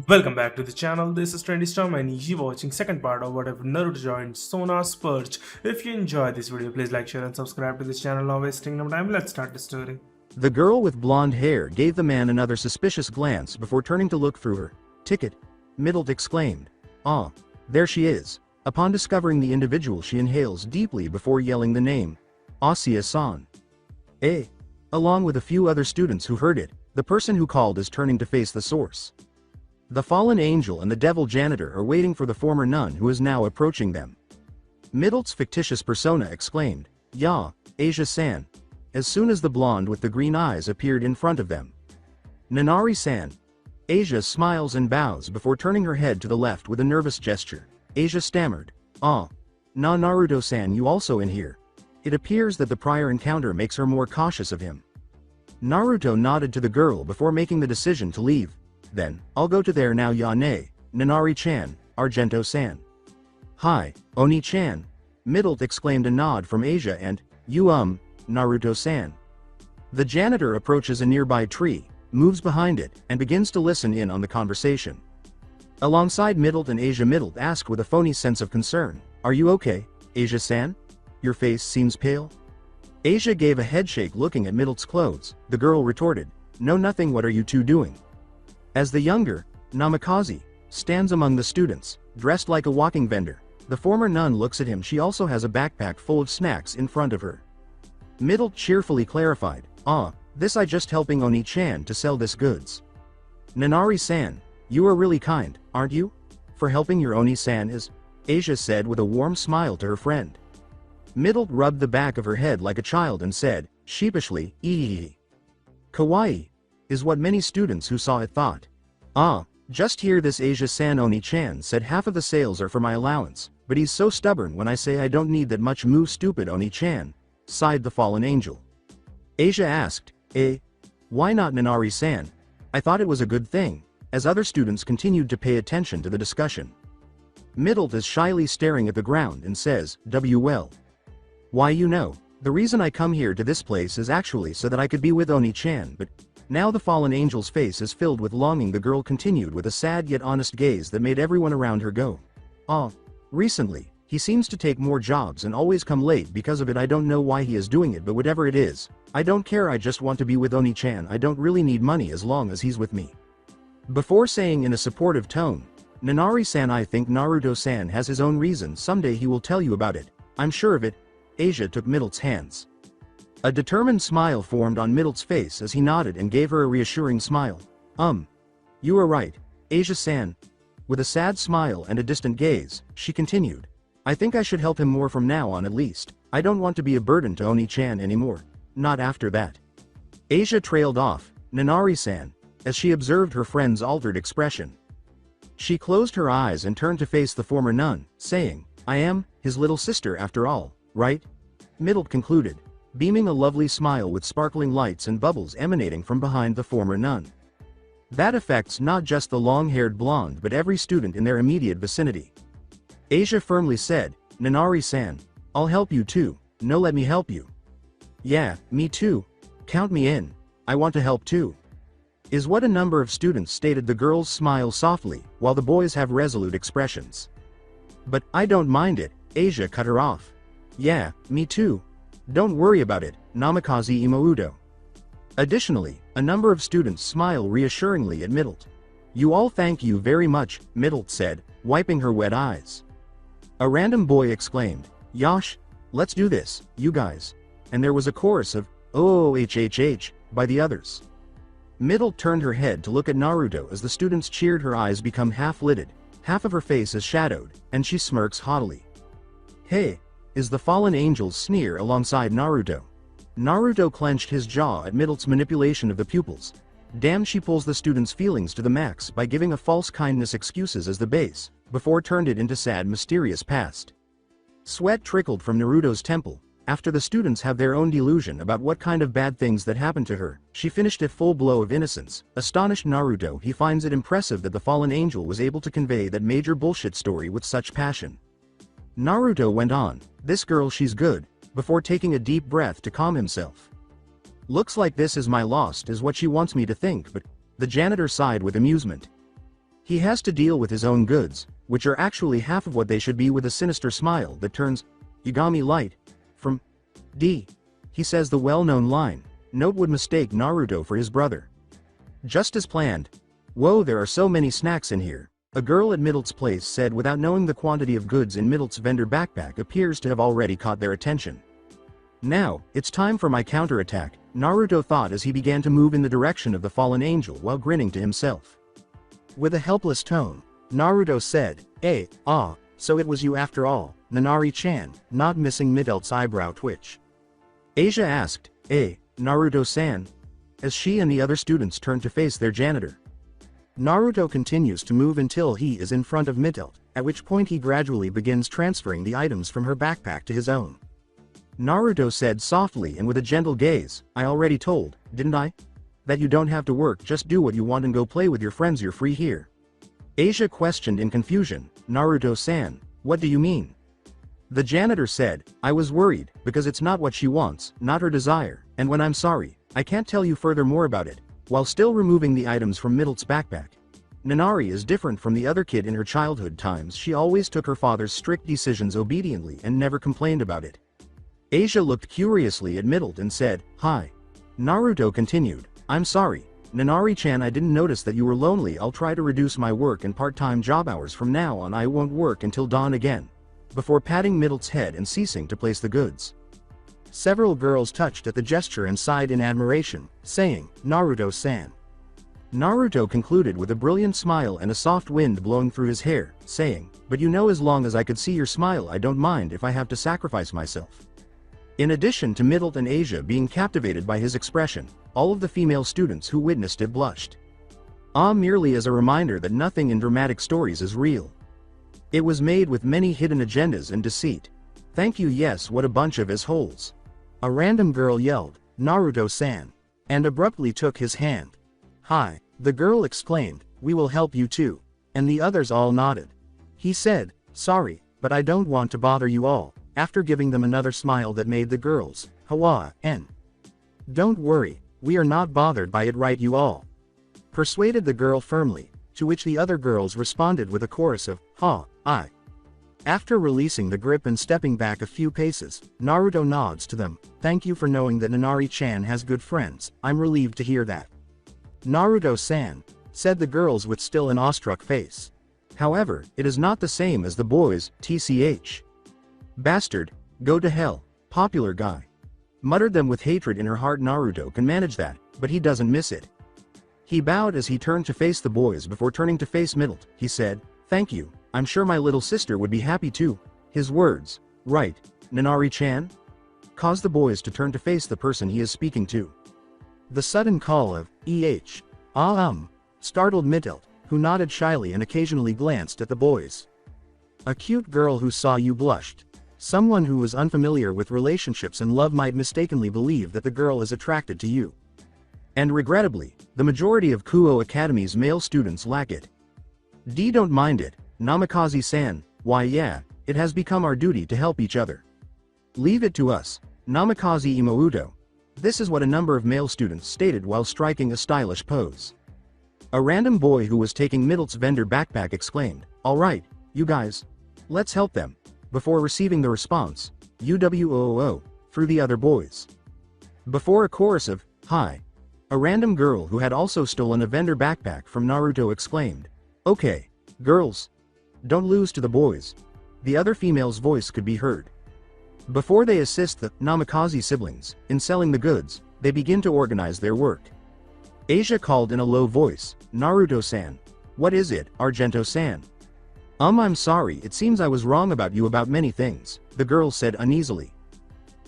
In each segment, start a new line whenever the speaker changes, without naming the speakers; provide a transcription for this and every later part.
Welcome back to the channel. This is Trendy Storm and you're watching second part of whatever Naruto joined Sona's Perch. If you enjoyed this video, please like, share and subscribe to this channel. Now wasting no time, let's start the story.
The girl with blonde hair gave the man another suspicious glance before turning to look through her ticket. Middle exclaimed, "Ah, there she is." Upon discovering the individual, she inhales deeply before yelling the name, Asia-san. Along with a few other students who heard it, the person who called is turning to face the source. The fallen angel and the devil janitor are waiting for the former nun who is now approaching them. Middle's fictitious persona exclaimed, "Ya, Asia-san," as soon as the blonde with the green eyes appeared in front of them. "Nanari-san." Asia smiles and bows before turning her head to the left with a nervous gesture. Asia stammered, "Ah. Naruto-san, you also in here?" It appears that the prior encounter makes her more cautious of him. Naruto nodded to the girl before making the decision to leave. Then, "I'll go to there now, Yane, Nanari-chan, Argento-san." "Hi, Oni-chan." Middle exclaimed a nod from Asia and, "You Naruto-san." The janitor approaches a nearby tree, moves behind it, and begins to listen in on the conversation. Alongside Middle and Asia, Middle asked with a phony sense of concern, "Are you okay, Asia-san? Your face seems pale." Asia gave a headshake looking at Middle's clothes. The girl retorted, "No, nothing. What are you two doing?" As the younger, Namikaze, stands among the students, dressed like a walking vendor, the former nun looks at him. She also has a backpack full of snacks in front of her. Middle cheerfully clarified, This I just helping Oni-chan to sell this goods." "Nanari-san, you are really kind, aren't you? For helping your Oni-san is," Asia said with a warm smile to her friend. Middle rubbed the back of her head like a child and said, sheepishly, "Kawaii," is what many students who saw it thought. Just hear this, Asia-san. Oni-chan said half of the sales are for my allowance, but he's so stubborn when I say I don't need that much. Move, stupid Oni-chan," sighed the fallen angel. Asia asked, Why not, Nanari-san? I thought it was a good thing," as other students continued to pay attention to the discussion. Middle is shyly staring at the ground and says, "Well. Why, the reason I come here to this place is actually so that I could be with Oni-chan, but..." Now the fallen angel's face is filled with longing. The girl continued with a sad yet honest gaze that made everyone around her go, Recently, he seems to take more jobs and always come late because of it. I don't know why he is doing it, but whatever it is, I don't care. I just want to be with Oni-chan. I don't really need money as long as he's with me." Before saying in a supportive tone, "Nanari-san, I think Naruto-san has his own reasons. Someday he will tell you about it. I'm sure of it." Asia took Middle's hands. A determined smile formed on Middle's face as he nodded and gave her a reassuring smile. You are right, Asia-san." With a sad smile and a distant gaze, she continued, "I think I should help him more from now on at least. I don't want to be a burden to Oni-chan anymore. Not after that." Asia trailed off, "Nanari-san," as she observed her friend's altered expression. She closed her eyes and turned to face the former nun, saying, "I am his little sister after all, right?" Middle concluded, beaming a lovely smile with sparkling lights and bubbles emanating from behind the former nun. That affects not just the long-haired blonde but every student in their immediate vicinity. Asia firmly said, "Nanari-san, I'll help you too. No, let me help you." "Yeah, me too. Count me in. I want to help too," is what a number of students stated. The girls smile softly, while the boys have resolute expressions. "But I don't mind it," Asia cut her off. "Yeah, me too. Don't worry about it, Namikaze Imoudo." Additionally, a number of students smile reassuringly at Middle. "You all, thank you very much," Middle said, wiping her wet eyes. A random boy exclaimed, "Yosh, let's do this, you guys." And there was a chorus of, "Oh, by the others. Middle turned her head to look at Naruto as the students cheered. Her eyes become half-lidded, half of her face is shadowed, and she smirks haughtily. "Hey," is the fallen angel's sneer alongside Naruto. Naruto clenched his jaw at Middle's manipulation of the pupils. Damn, she pulls the student's feelings to the max by giving a false kindness excuses as the base, before turned it into sad mysterious past. Sweat trickled from Naruto's temple. After the students have their own delusion about what kind of bad things that happened to her, she finished a full blow of innocence. Astonished Naruto, he finds it impressive that the fallen angel was able to convey that major bullshit story with such passion. Naruto went on, "This girl, she's good," before taking a deep breath to calm himself. "Looks like this is my lost is what she wants me to think," but the janitor sighed with amusement. He has to deal with his own goods, which are actually half of what they should be, with a sinister smile that turns Yagami light from D. He says the well-known line, Note would mistake Naruto for his brother. Just as planned. Whoa, there are so many snacks in here. A girl at Middle's place said without knowing the quantity of goods in Middle's vendor backpack appears to have already caught their attention. Now, it's time for my counterattack, Naruto thought as he began to move in the direction of the fallen angel while grinning to himself. With a helpless tone, Naruto said, so it was you after all, Nanari-chan, not missing Middelt's eyebrow twitch. Asia asked, Naruto-san, as she and the other students turned to face their janitor. Naruto continues to move until he is in front of Middelt, at which point he gradually begins transferring the items from her backpack to his own. Naruto said softly and with a gentle gaze, I already told, didn't I? That you don't have to work, just do what you want and go play with your friends, you're free here. Asia questioned in confusion, Naruto-san, what do you mean? The janitor said, I was worried, because it's not what she wants, not her desire, and when I'm sorry, I can't tell you further more about it, while still removing the items from Middelt's backpack. Nanari is different from the other kid in her childhood times. She always took her father's strict decisions obediently and never complained about it. Asia looked curiously at Middelt and said, Hi. Naruto continued, I'm sorry, Nanari-chan, I didn't notice that you were lonely. I'll try to reduce my work and part-time job hours from now on. I won't work until dawn again. Before patting Middelt's head and ceasing to place the goods. Several girls touched at the gesture and sighed in admiration, saying, Naruto-san. Naruto concluded with a brilliant smile and a soft wind blowing through his hair, saying, but you know, as long as I could see your smile, I don't mind if I have to sacrifice myself. In addition to Middelt and Asia being captivated by his expression, all of the female students who witnessed it blushed. Merely as a reminder that nothing in dramatic stories is real. It was made with many hidden agendas and deceit. Thank you, yes, what a bunch of assholes. A random girl yelled, Naruto-san, and abruptly took his hand. Hi, the girl exclaimed, we will help you too, and the others all nodded. He said, sorry, but I don't want to bother you all, after giving them another smile that made the girls, Don't worry, we are not bothered by it, right you all? Persuaded the girl firmly, to which the other girls responded with a chorus of, I. After releasing the grip and stepping back a few paces, Naruto nods to them, thank you for knowing that Nanari-chan has good friends, I'm relieved to hear that. Naruto-san, said the girls with still an awestruck face. However, it is not the same as the boys, tch. Bastard, go to hell, popular guy. Muttered them with hatred in her heart. Naruto can manage that, but he doesn't miss it. He bowed as he turned to face the boys before turning to face Middelt. He said, thank you, I'm sure my little sister would be happy too. His words, right, Nanari-chan? Caused the boys to turn to face the person he is speaking to. The sudden call of, startled Middelt, who nodded shyly and occasionally glanced at the boys. A cute girl who saw you blushed. Someone who was unfamiliar with relationships and love might mistakenly believe that the girl is attracted to you. And regrettably, the majority of Kuo Academy's male students lack it. Don't mind it, Namikaze-san, why yeah, it has become our duty to help each other. Leave it to us, Namikaze Imouto. This is what a number of male students stated while striking a stylish pose. A random boy who was taking Middelt's vendor backpack exclaimed, alright, you guys. Let's help them. Before receiving the response, UWOO, through the other boys. Before a chorus of, hi. A random girl who had also stolen a vendor backpack from Naruto exclaimed, okay, girls. Don't lose to the boys. The other female's voice could be heard. Before they assist the Namikaze siblings in selling the goods, they begin to organize their work. Asia called in a low voice, Naruto-san. What is it, Argento-san? I'm sorry, it seems I was wrong about you about many things, the girl said uneasily.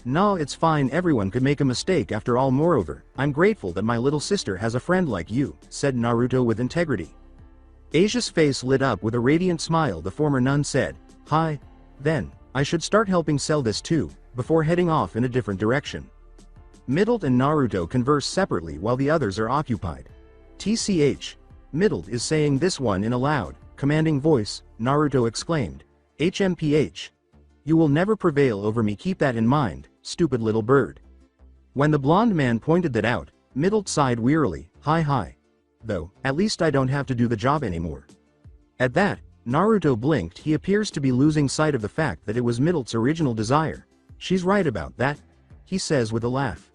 No, it's fine, everyone could make a mistake after all. Moreover, I'm grateful that my little sister has a friend like you, said Naruto with integrity. Asia's face lit up with a radiant smile. The former nun said, hi. Then, I should start helping sell this too, before heading off in a different direction. Middelt and Naruto converse separately while the others are occupied. Tch. Middelt is saying this one in a loud, commanding voice, Naruto exclaimed. HMPH. You will never prevail over me, keep that in mind, stupid little bird. When the blonde man pointed that out, Middelt sighed wearily, hi. Though, at least I don't have to do the job anymore. At that, Naruto blinked. He appears to be losing sight of the fact that it was Middelt's original desire. She's right about that, he says with a laugh.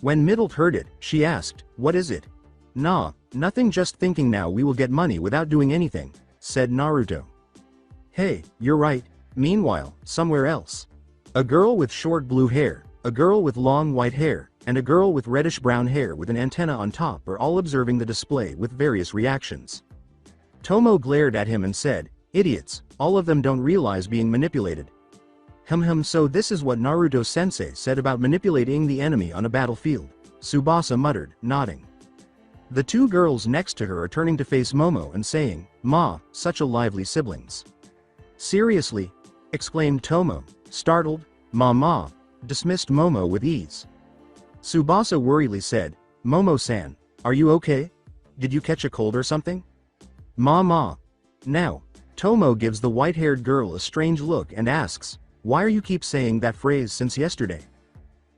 When Middelte heard it, she asked, what is it? Nah, nothing, just thinking now we will get money without doing anything, said Naruto. Hey, you're right. Meanwhile, somewhere else. A girl with short blue hair, a girl with long white hair, and a girl with reddish-brown hair with an antenna on top are all observing the display with various reactions. Tomo glared at him and said, idiots, all of them don't realize being manipulated. So this is what Naruto-sensei said about manipulating the enemy on a battlefield, Tsubasa muttered, nodding. The two girls next to her are turning to face Momo and saying, Ma, such a lively siblings. Seriously? Exclaimed Tomo, startled. Ma, dismissed Momo with ease. Tsubasa worriedly said, Momo-san, are you okay? Did you catch a cold or something? Ma. Now, Tomo gives the white-haired girl a strange look and asks, why are you keep saying that phrase since yesterday?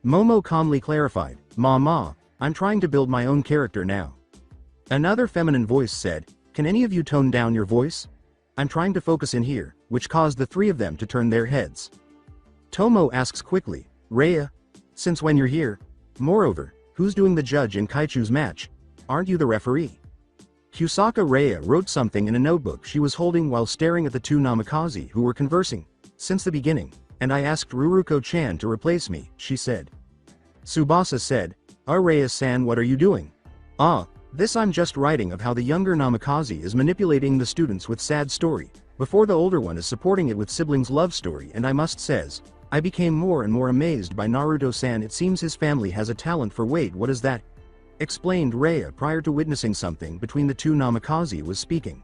Momo calmly clarified, Ma, I'm trying to build my own character now. Another feminine voice said, can any of you tone down your voice? I'm trying to focus in here, which caused the three of them to turn their heads. Tomo asks quickly, Rhea, since when you're here? Moreover, who's doing the judge in Kaichu's match? Aren't you the referee? Kusaka Rhea wrote something in a notebook she was holding while staring at the two Namikaze who were conversing, since the beginning, and I asked Ruruko-chan to replace me, she said. Tsubasa said, Rhea-san, what are you doing? This I'm just writing of how the younger Namikaze is manipulating the students with sad story, before the older one is supporting it with siblings love story, and I must says, I became more and more amazed by Naruto-san. It seems his family has a talent for wait, what is that? Explained Rhea prior to witnessing something between the two Namikaze was speaking.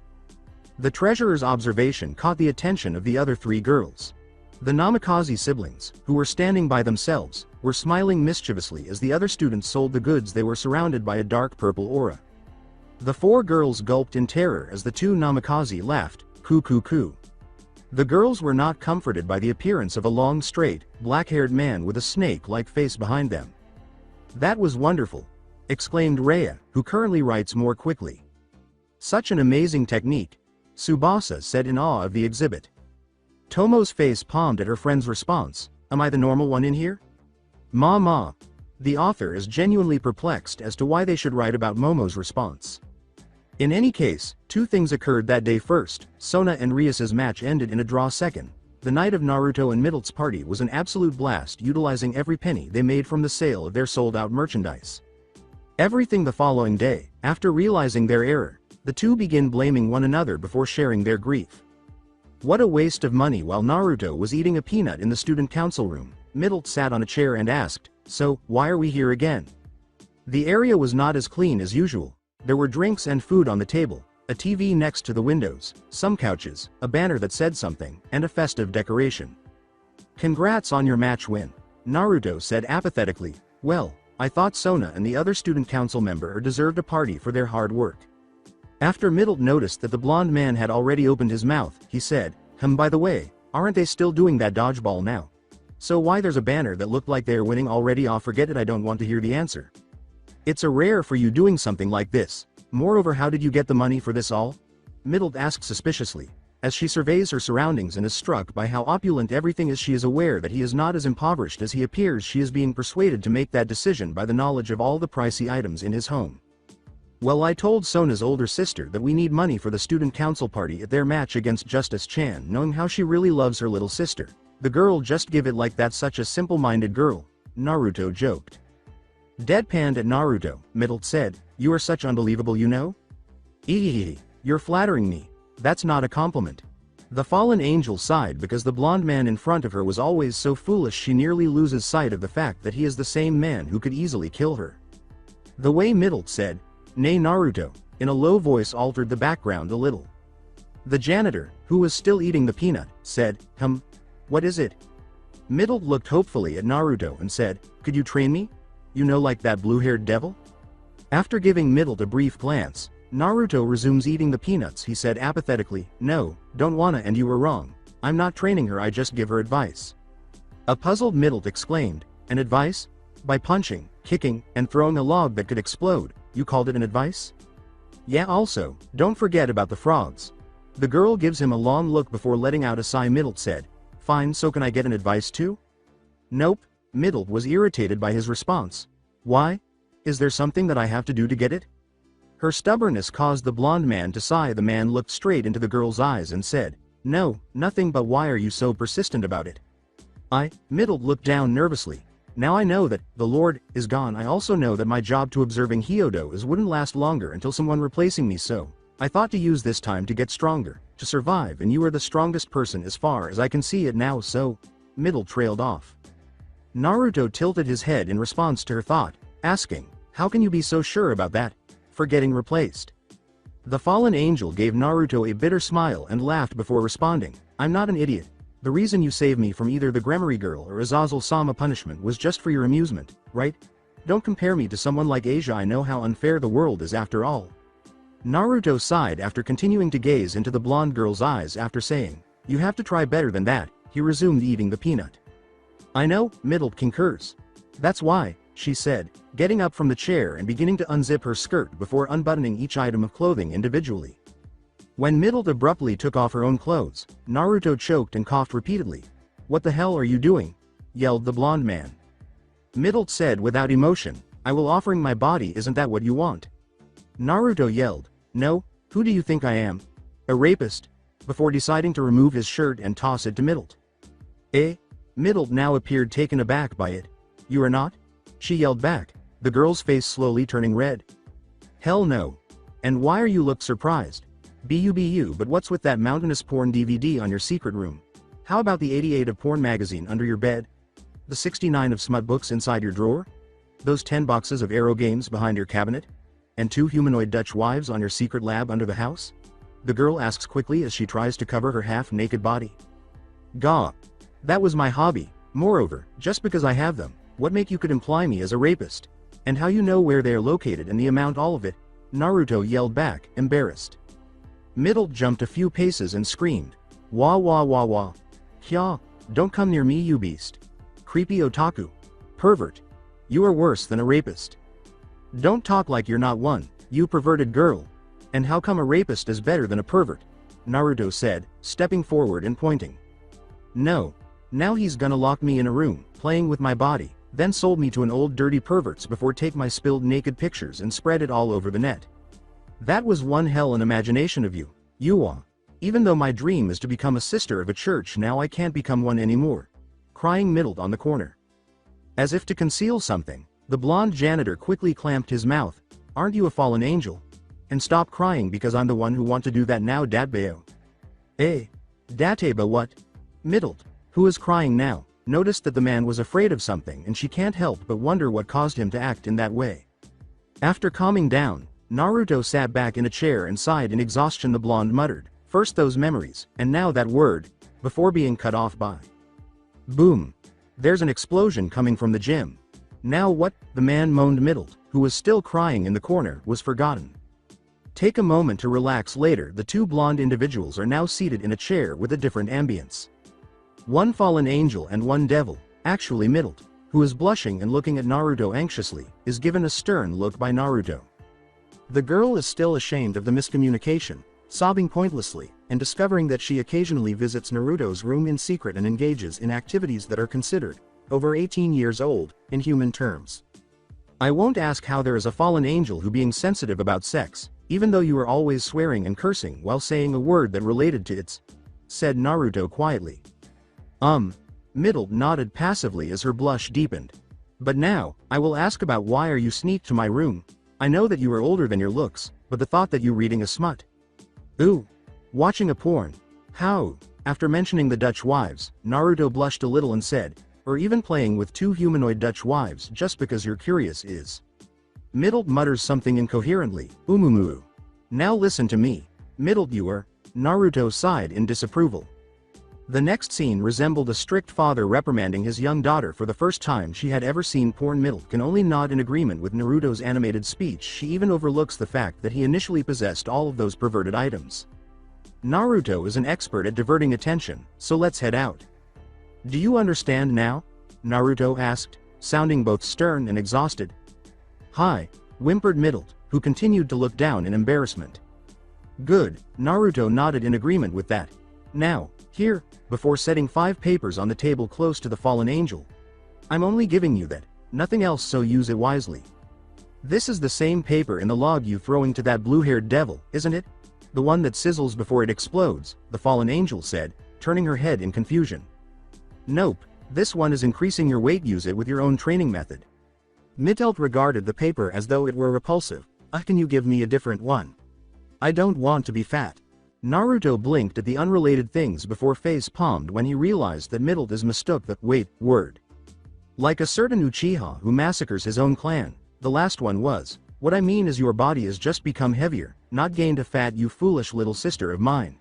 The treasurer's observation caught the attention of the other three girls. The Namikaze siblings, who were standing by themselves, were smiling mischievously as the other students sold the goods. They were surrounded by a dark purple aura. The four girls gulped in terror as the two Namikaze laughed, coo. The girls were not comforted by the appearance of a long straight, black-haired man with a snake-like face behind them. That was wonderful, exclaimed Rhea, who currently writes more quickly. Such an amazing technique, Tsubasa said in awe of the exhibit. Tomo's face palmed at her friend's response, am I the normal one in here? Ma. The author is genuinely perplexed as to why they should write about Momo's response. In any case, two things occurred that day. First, Sona and Rias's match ended in a draw. Second, the night of Naruto and Middelte's party was an absolute blast, utilizing every penny they made from the sale of their sold-out merchandise. Everything the following day, after realizing their error, the two begin blaming one another before sharing their grief. What a waste of money. While Naruto was eating a peanut in the student council room, Middelte sat on a chair and asked, so, why are we here again? The area was not as clean as usual. There were drinks and food on the table, a TV next to the windows, some couches, a banner that said something, and a festive decoration. Congrats on your match win, Naruto said apathetically. Well, I thought Sona and the other student council member deserved a party for their hard work. After Middelte noticed that the blonde man had already opened his mouth, he said, by the way, aren't they still doing that dodgeball now? So why there's a banner that looked like they're winning already? Forget it, I don't want to hear the answer. It's a rare for you doing something like this. Moreover, how did you get the money for this all? Middelte asks suspiciously, as she surveys her surroundings and is struck by how opulent everything is. She is aware that he is not as impoverished as he appears. She is being persuaded to make that decision by the knowledge of all the pricey items in his home. Well, I told Sona's older sister that we need money for the student council party at their match against Justice Chan, knowing how she really loves her little sister. The girl just give it like that, such a simple-minded girl, Naruto joked. Deadpanned at Naruto, Middelte said, you are such unbelievable, you know? You're flattering me. That's not a compliment. The fallen angel sighed because the blonde man in front of her was always so foolish. She nearly loses sight of the fact that he is the same man who could easily kill her. The way Middelte said, nay Naruto, in a low voice altered the background a little. The janitor, who was still eating the peanut, said, what is it? Middelte looked hopefully at Naruto and said, could you train me? You know, like that blue-haired devil? After giving Middelte a brief glance, Naruto resumes eating the peanuts. He said apathetically, no, don't wanna, and you were wrong. I'm not training her, I just give her advice. A puzzled Middelte exclaimed, an advice? By punching, kicking, and throwing a log that could explode, you called it an advice? Yeah, also, don't forget about the frogs. The girl gives him a long look before letting out a sigh. Middle said, "Fine, so can I get an advice too?" "Nope." Middle was irritated by his response. "Why? Is there something that I have to do to get it?" Her stubbornness caused the blonde man to sigh. The man looked straight into the girl's eyes and said, "No, nothing, but why are you so persistent about it?" Middle looked down nervously. "Now I know that the Lord is gone. I also know that my job to observing Hyodo wouldn't last longer until someone replacing me, so I thought to use this time to get stronger, to survive, and you are the strongest person as far as I can see it now, so..." Middle trailed off. Naruto tilted his head in response to her thought, asking, "How can you be so sure about that? For getting replaced?" The fallen angel gave Naruto a bitter smile and laughed before responding, "I'm not an idiot. The reason you saved me from either the Gremory girl or Azazel-sama punishment was just for your amusement, right? Don't compare me to someone like Asia. I know how unfair the world is after all." Naruto sighed after continuing to gaze into the blonde girl's eyes. After saying, "You have to try better than that," he resumed eating the peanut. "I know," Middle concurs. "That's why," she said, getting up from the chair and beginning to unzip her skirt before unbuttoning each item of clothing individually. When Middle abruptly took off her own clothes, Naruto choked and coughed repeatedly. "What the hell are you doing?" yelled the blonde man. Middle said without emotion, "I will offering my body, isn't that what you want?" Naruto yelled, "No, who do you think I am? A rapist?" before deciding to remove his shirt and toss it to Middle. Middle now appeared taken aback by it. "You are not?" she yelled back, the girl's face slowly turning red. "Hell no. And why are you look surprised? BU, but what's with that mountainous porn DVD on your secret room? How about the 88 of porn magazine under your bed? The 69 of smut books inside your drawer? Those 10 boxes of Arrow games behind your cabinet? And 2 humanoid Dutch wives on your secret lab under the house?" the girl asks quickly as she tries to cover her half-naked body. "Gah. That was my hobby. Moreover, just because I have them, what make you could imply me as a rapist? And how you know where they are located and the amount all of it?" Naruto yelled back, embarrassed. Middle jumped a few paces and screamed, "Wah wah wah wah. Kya, don't come near me, you beast. Creepy otaku. Pervert. You are worse than a rapist. Don't talk like you're not one, you perverted girl. And how come a rapist is better than a pervert?" Naruto said, stepping forward and pointing. "No. Now he's gonna lock me in a room, playing with my body, then sold me to an old dirty perverts before take my spilled naked pictures and spread it all over the net. That was one hell an imagination of you, Yuwa. Even though my dream is to become a sister of a church, now I can't become one anymore." Crying Middle on the corner. As if to conceal something, the blonde janitor quickly clamped his mouth. "Aren't you a fallen angel? And stop crying because I'm the one who want to do that now, Datbeo." Dateba what?" Middle, who is crying now, noticed that the man was afraid of something and she can't help but wonder what caused him to act in that way. After calming down, Naruto sat back in a chair and sighed in exhaustion. The blonde muttered, "First those memories, and now that word," before being cut off by boom. There's an explosion coming from the gym. Now what? The man moaned. Middle, who was still crying in the corner, was forgotten. Take a moment to relax. Later, the two blonde individuals are now seated in a chair with a different ambience. One fallen angel and one devil, actually Middle, who is blushing and looking at Naruto anxiously, is given a stern look by Naruto. The girl is still ashamed of the miscommunication, sobbing pointlessly, and discovering that she occasionally visits Naruto's room in secret and engages in activities that are considered over 18 years old, in human terms. "I won't ask how there is a fallen angel who being sensitive about sex, even though you are always swearing and cursing while saying a word that related to it," said Naruto quietly. Middle nodded passively as her blush deepened. "But now, I will ask about why are you sneaked to my room? I know that you are older than your looks, but the thought that you reading a smut. Ooh. Watching a porn. How?" After mentioning the Dutch wives, Naruto blushed a little and said, "Or even playing with 2 humanoid Dutch wives just because you're curious is." Middle mutters something incoherently, "Umumu. Now listen to me. Middle you are." Naruto sighed in disapproval. The next scene resembled a strict father reprimanding his young daughter for the first time she had ever seen porn. Middle can only nod in agreement with Naruto's animated speech. She even overlooks the fact that he initially possessed all of those perverted items. Naruto is an expert at diverting attention, so let's head out. "Do you understand now?" Naruto asked, sounding both stern and exhausted. "Hi," whimpered Middle, who continued to look down in embarrassment. Good, Naruto nodded in agreement with that. Now, here, before setting 5 papers on the table close to the fallen angel. I'm only giving you that, nothing else, so use it wisely. This is the same paper in the log you throwing to that blue-haired devil, isn't it? The one that sizzles before it explodes, the fallen angel said, turning her head in confusion. Nope, this one is increasing your weight, use it with your own training method. Mitelt regarded the paper as though it were repulsive. Can you give me a different one? I don't want to be fat. Naruto blinked at the unrelated things before face palmed when he realized that Mitelt is mistook the word. Like a certain Uchiha who massacres his own clan, the last one was, what I mean is your body has just become heavier, not gained a fat, you foolish little sister of mine.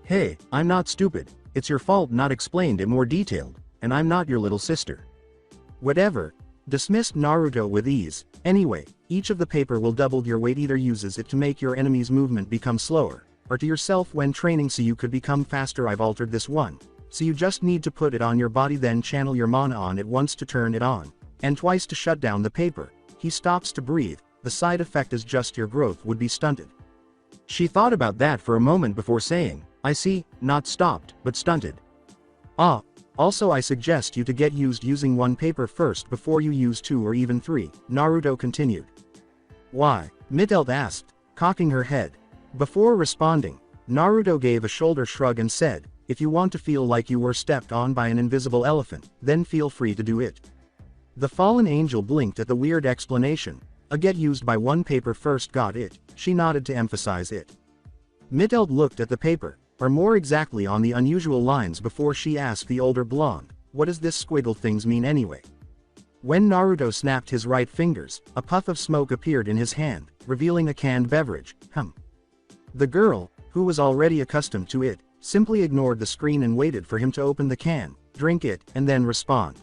Hey, I'm not stupid, it's your fault not explained it more detailed, and I'm not your little sister. Whatever. Dismissed Naruto with ease. Anyway, each of the paper will double your weight, either uses it to make your enemy's movement become slower, or to yourself when training so you could become faster. I've altered this one, so you just need to put it on your body, then channel your mana on it once to turn it on, and twice to shut down the paper. He stops to breathe, the side effect is just your growth would be stunted. She thought about that for a moment before saying, I see, not stopped, but stunted. Also I suggest you to get used using 1 paper first before you use 2 or even 3, Naruto continued. Why? Mitelt asked, cocking her head. Before responding, Naruto gave a shoulder shrug and said, if you want to feel like you were stepped on by an invisible elephant, then feel free to do it. The fallen angel blinked at the weird explanation. Get used by 1 paper first, got it, she nodded to emphasize it. Mitelt looked at the paper, or more exactly on the unusual lines, before she asked the older blonde, what does this squiggle things mean anyway? When Naruto snapped his right fingers, a puff of smoke appeared in his hand, revealing a canned beverage. The girl, who was already accustomed to it, simply ignored the screen and waited for him to open the can, drink it, and then respond.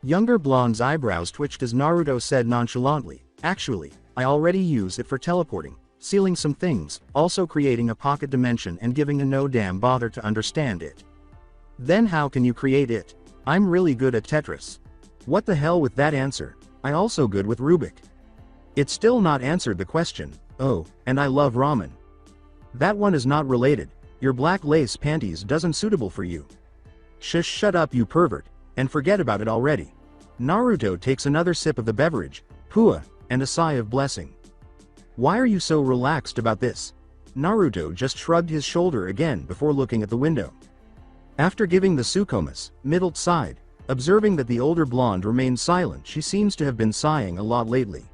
Younger blonde's eyebrows twitched as Naruto said nonchalantly, actually, I already use it for teleporting, sealing some things, also creating a pocket dimension and giving a no damn bother to understand it. Then how can you create it? I'm really good at Tetris. What the hell with that answer? I also good with Rubik. It's still not answered the question. Oh, and I love ramen. That one is not related. Your black lace panties doesn't suitable for you. Shut up, you pervert, and forget about it already. Naruto takes another sip of the beverage, pua, and a sigh of blessing. Why are you so relaxed about this? Naruto just shrugged his shoulder again before looking at the window. After giving the Sukomas, Mitelt sighed, observing that the older blonde remained silent. She seems to have been sighing a lot lately.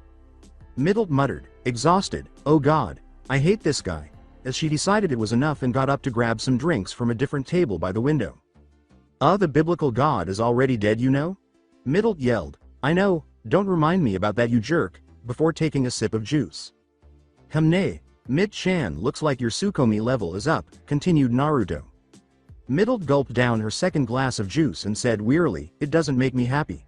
Mitelt muttered, exhausted, oh god, I hate this guy, as she decided it was enough and got up to grab some drinks from a different table by the window. The biblical god is already dead, you know? Mitelt yelled, I know, don't remind me about that, you jerk, before taking a sip of juice. Nay, Mit-chan, looks like your Sukomi level is up, continued Naruto. Mitelt gulped down her second glass of juice and said wearily, it doesn't make me happy.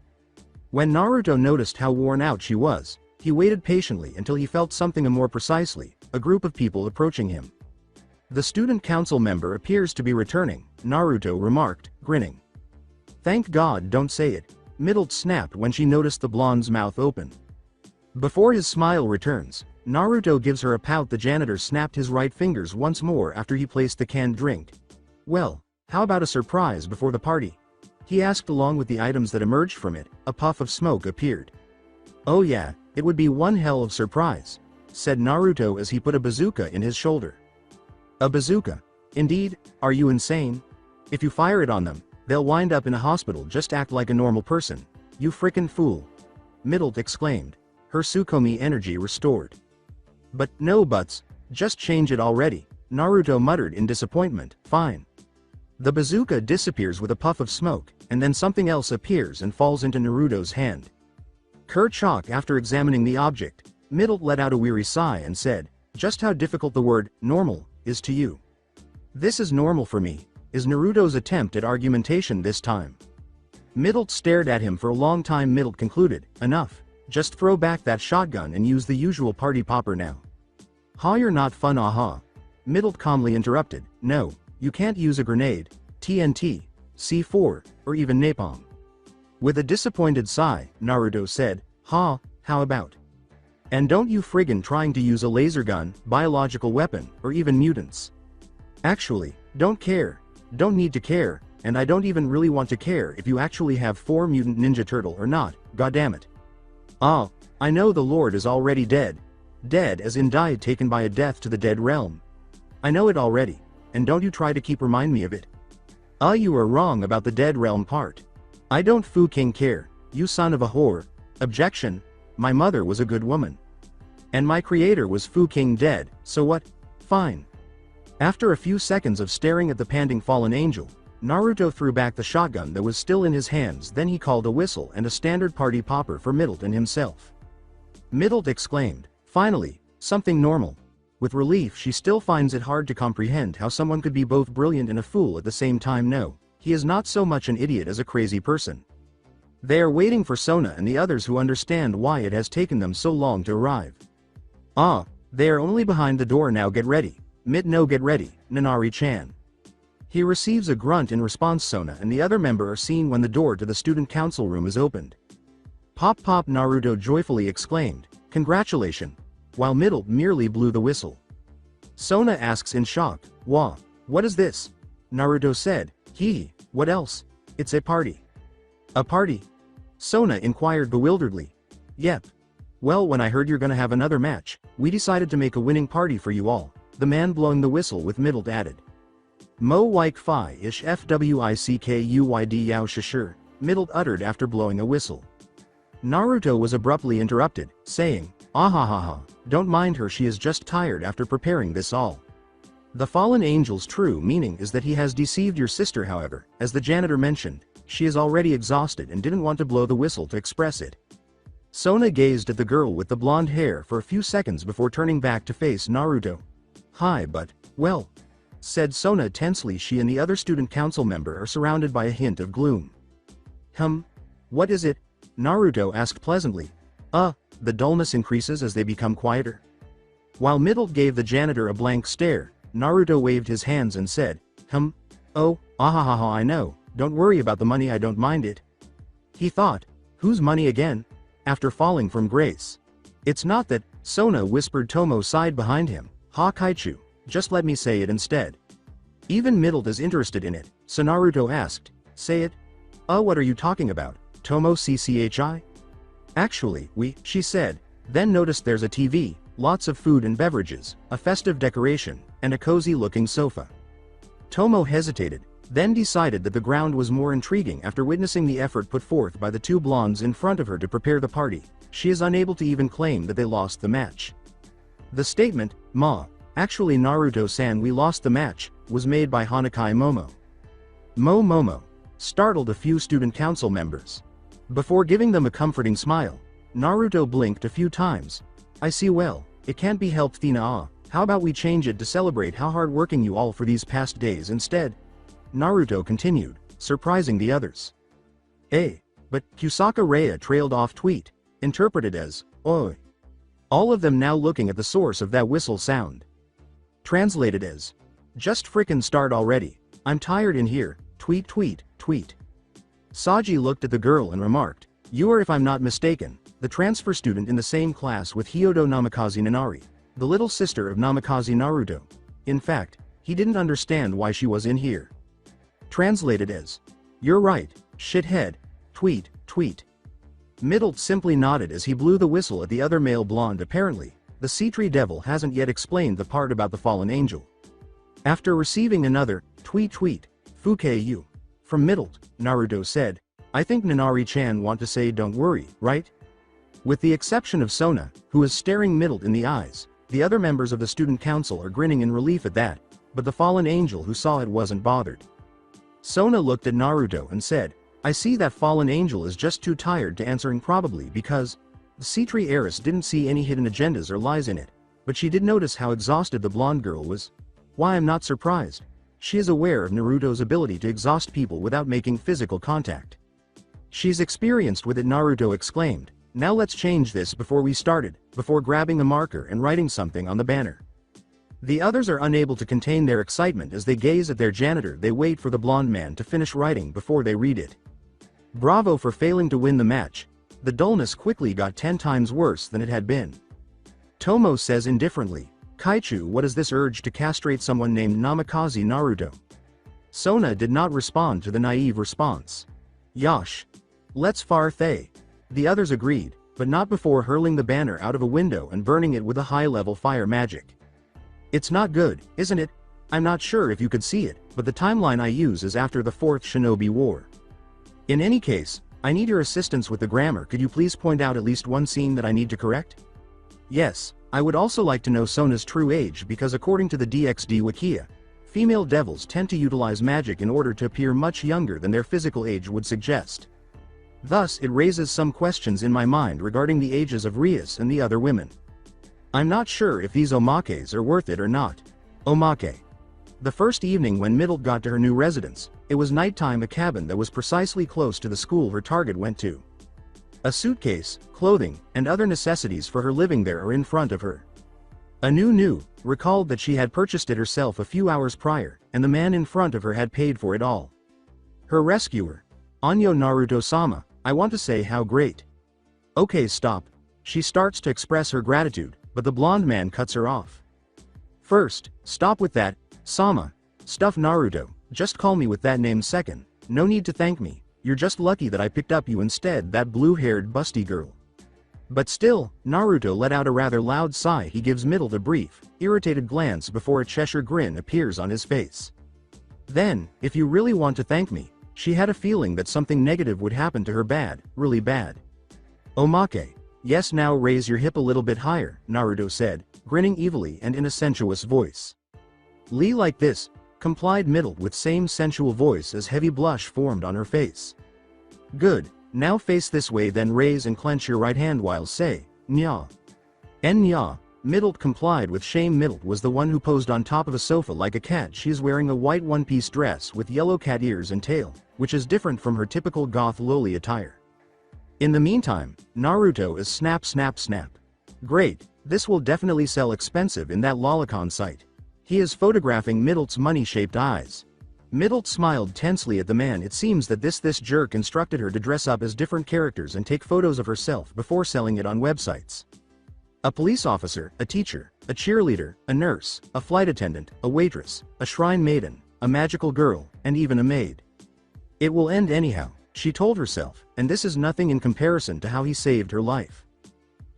When Naruto noticed how worn out she was, he waited patiently until he felt something, more precisely, a group of people approaching him. The student council member appears to be returning, Naruto remarked, grinning. Thank God, don't say it, Mitelt snapped when she noticed the blonde's mouth open. Before his smile returns, Naruto gives her a pout. The janitor snapped his right fingers once more after he placed the canned drink. Well, how about a surprise before the party? He asked along with the items that emerged from it. A puff of smoke appeared. Oh yeah, it would be one hell of surprise, said Naruto as he put a bazooka in his shoulder. A bazooka? Indeed, are you insane? If you fire it on them, they'll wind up in a hospital. Just act like a normal person, you frickin' fool. Mitelt exclaimed, her Sukomi energy restored. But no buts, just change it already, Naruto muttered in disappointment. Fine. The bazooka disappears with a puff of smoke, and then something else appears and falls into Naruto's hand. Kerchak. After examining the object, Mitelt let out a weary sigh and said, just how difficult the word normal is to you. This is normal for me, is Naruto's attempt at argumentation this time. Mitelt stared at him for a long time. Mitelt concluded, enough, just throw back that shotgun and use the usual party popper now. You're not fun, aha. Mitelt calmly interrupted, no, you can't use a grenade, TNT, C4, or even napalm. With a disappointed sigh, Naruto said, how about? And don't you friggin' trying to use a laser gun, biological weapon, or even mutants. Actually, don't care. Don't need to care, and I don't even really want to care if you actually have 4 mutant ninja turtle or not, goddammit. Ah, I know the Lord is already dead. Dead as in died, taken by a death to the dead realm. I know it already, and don't you try to keep remind me of it. You are wrong about the dead realm part. I don't fucking care, you son of a whore. Objection. My mother was a good woman. And my creator was fucking dead, so what? Fine. After a few seconds of staring at the panting fallen angel, Naruto threw back the shotgun that was still in his hands. Then he called a whistle and a standard party popper for Middleton himself. Middleton exclaimed, finally, something normal. With relief, she still finds it hard to comprehend how someone could be both brilliant and a fool at the same time. No, he is not so much an idiot as a crazy person. They are waiting for Sona and the others who understand why it has taken them so long to arrive. They are only behind the door now. Get ready. No, get ready, Nanari-chan. He receives a grunt in response. Sona and the other member are seen when the door to the student council room is opened. Pop pop, Naruto joyfully exclaimed, congratulations, while Middle merely blew the whistle. Sona asks in shock, what is this? Naruto said, what else? It's a party. A party? Sona inquired bewilderedly. Yep. Well, when I heard you're gonna have another match, we decided to make a winning party for you all, the man blowing the whistle with Middle added. Mo Wike Fi ish FWICKUYD Yao Shishir, Middle uttered after blowing a whistle. Naruto was abruptly interrupted, saying, Ahahaha, don't mind her, she is just tired after preparing this all. The fallen angel's true meaning is that he has deceived your sister. However, as the janitor mentioned, she is already exhausted and didn't want to blow the whistle to express it. Sona gazed at the girl with the blonde hair for a few seconds before turning back to face Naruto. Hi, but, well, said Sona tensely. She and the other student council member are surrounded by a hint of gloom. What is it? Naruto asked pleasantly. The dullness increases as they become quieter. While Middle gave the janitor a blank stare, Naruto waved his hands and said, ahahaha, I know, don't worry about the money, I don't mind it. He thought, whose money again? After falling from grace. It's not that, Sona whispered. Tomo sighed behind him. Ha Kaichu, just let me say it instead. Even Middle is interested in it, so Naruto asked, say it? What are you talking about, Tomo CCHI? Actually, she said, then noticed there's a TV, lots of food and beverages, a festive decoration, and a cozy-looking sofa. Tomo hesitated, then decided that the ground was more intriguing after witnessing the effort put forth by the two blondes in front of her to prepare the party. She is unable to even claim that they lost the match. The statement, actually Naruto-san, we lost the match, was made by Hanakai Momo. Momo startled a few student council members. Before giving them a comforting smile, Naruto blinked a few times. I see, well, it can't be helped, Thina. How about we change it to celebrate how hard-working you all for these past days instead? Naruto continued, surprising the others. But Kusaka Raya trailed off, tweet, interpreted as, oi. All of them now looking at the source of that whistle sound. Translated as, just frickin' start already, I'm tired in here, tweet. Saji looked at the girl and remarked, you are, if I'm not mistaken, the transfer student in the same class with Hyodo Namikaze Nanari, the little sister of Namikaze Naruto. In fact, he didn't understand why she was in here. Translated as, you're right, shithead, tweet. Middle simply nodded as he blew the whistle at the other male blonde. Apparently, the C-Tree Devil hasn't yet explained the part about the fallen angel. After receiving another, tweet, Fuke-you, from Middle, Naruto said, I think Nanari-chan want to say don't worry, right? With the exception of Sona, who is staring Middle in the eyes, the other members of the student council are grinning in relief at that, but the fallen angel who saw it wasn't bothered. Sona looked at Naruto and said, I see that fallen angel is just too tired to answering, probably because the C-Tree heiress didn't see any hidden agendas or lies in it, but she did notice how exhausted the blonde girl was. Why, I'm not surprised. She is aware of Naruto's ability to exhaust people without making physical contact. She's experienced with it, Naruto exclaimed. Now let's change this before grabbing a marker and writing something on the banner. The others are unable to contain their excitement as they gaze at their janitor. They wait for the blonde man to finish writing before they read it. Bravo for failing to win the match. The dullness quickly got 10 times worse than it had been. Tomo says indifferently, Kaichu, what is this urge to castrate someone named Namikaze Naruto? Sona did not respond to the naive response. Yosh. Let's far Thay. The others agreed, but not before hurling the banner out of a window and burning it with a high-level fire magic. It's not good, isn't it? I'm not sure if you could see it, but the timeline I use is after the 4th Shinobi War. In any case, I need your assistance with the grammar. Could you please point out at least one scene that I need to correct? Yes, I would also like to know Sona's true age because according to the DxD Wikia, female devils tend to utilize magic in order to appear much younger than their physical age would suggest. Thus, it raises some questions in my mind regarding the ages of Rias and the other women. I'm not sure if these omakes are worth it or not. Omake. The first evening when Middle got to her new residence, it was nighttime. A cabin that was precisely close to the school her target went to. A suitcase, clothing, and other necessities for her living there are in front of her. Anu recalled that she had purchased it herself a few hours prior, and the man in front of her had paid for it all. Her rescuer, Anyo Naruto-sama, I want to say how great. Okay, stop. She starts to express her gratitude, but the blonde man cuts her off. First, stop with that, Sama. Stuff Naruto, just call me with that name second, no need to thank me, you're just lucky that I picked up you instead, that blue-haired busty girl. But still, Naruto let out a rather loud sigh. He gives Middle a brief, irritated glance before a Cheshire grin appears on his face. Then, if you really want to thank me, she had a feeling that something negative would happen to her bad, really bad. Omake. Yes, now raise your hip a little bit higher, Naruto said, grinning evilly and in a sensuous voice. Lee like this, complied Middle with same sensual voice as heavy blush formed on her face. Good, now face this way, then raise and clench your right hand while say, Nya. Nya. Middle complied with shame. Middle was the one who posed on top of a sofa like a cat. She is wearing a white one-piece dress with yellow cat ears and tail, which is different from her typical goth loli attire. In the meantime, Naruto is snap snap snap. Great, this will definitely sell expensive in that lolicon site. He is photographing Middle's money-shaped eyes. Middle smiled tensely at the man. It seems that this jerk instructed her to dress up as different characters and take photos of herself before selling it on websites. A police officer, a teacher, a cheerleader, a nurse, a flight attendant, a waitress, a shrine maiden, a magical girl, and even a maid. It will end anyhow, she told herself, and this is nothing in comparison to how he saved her life.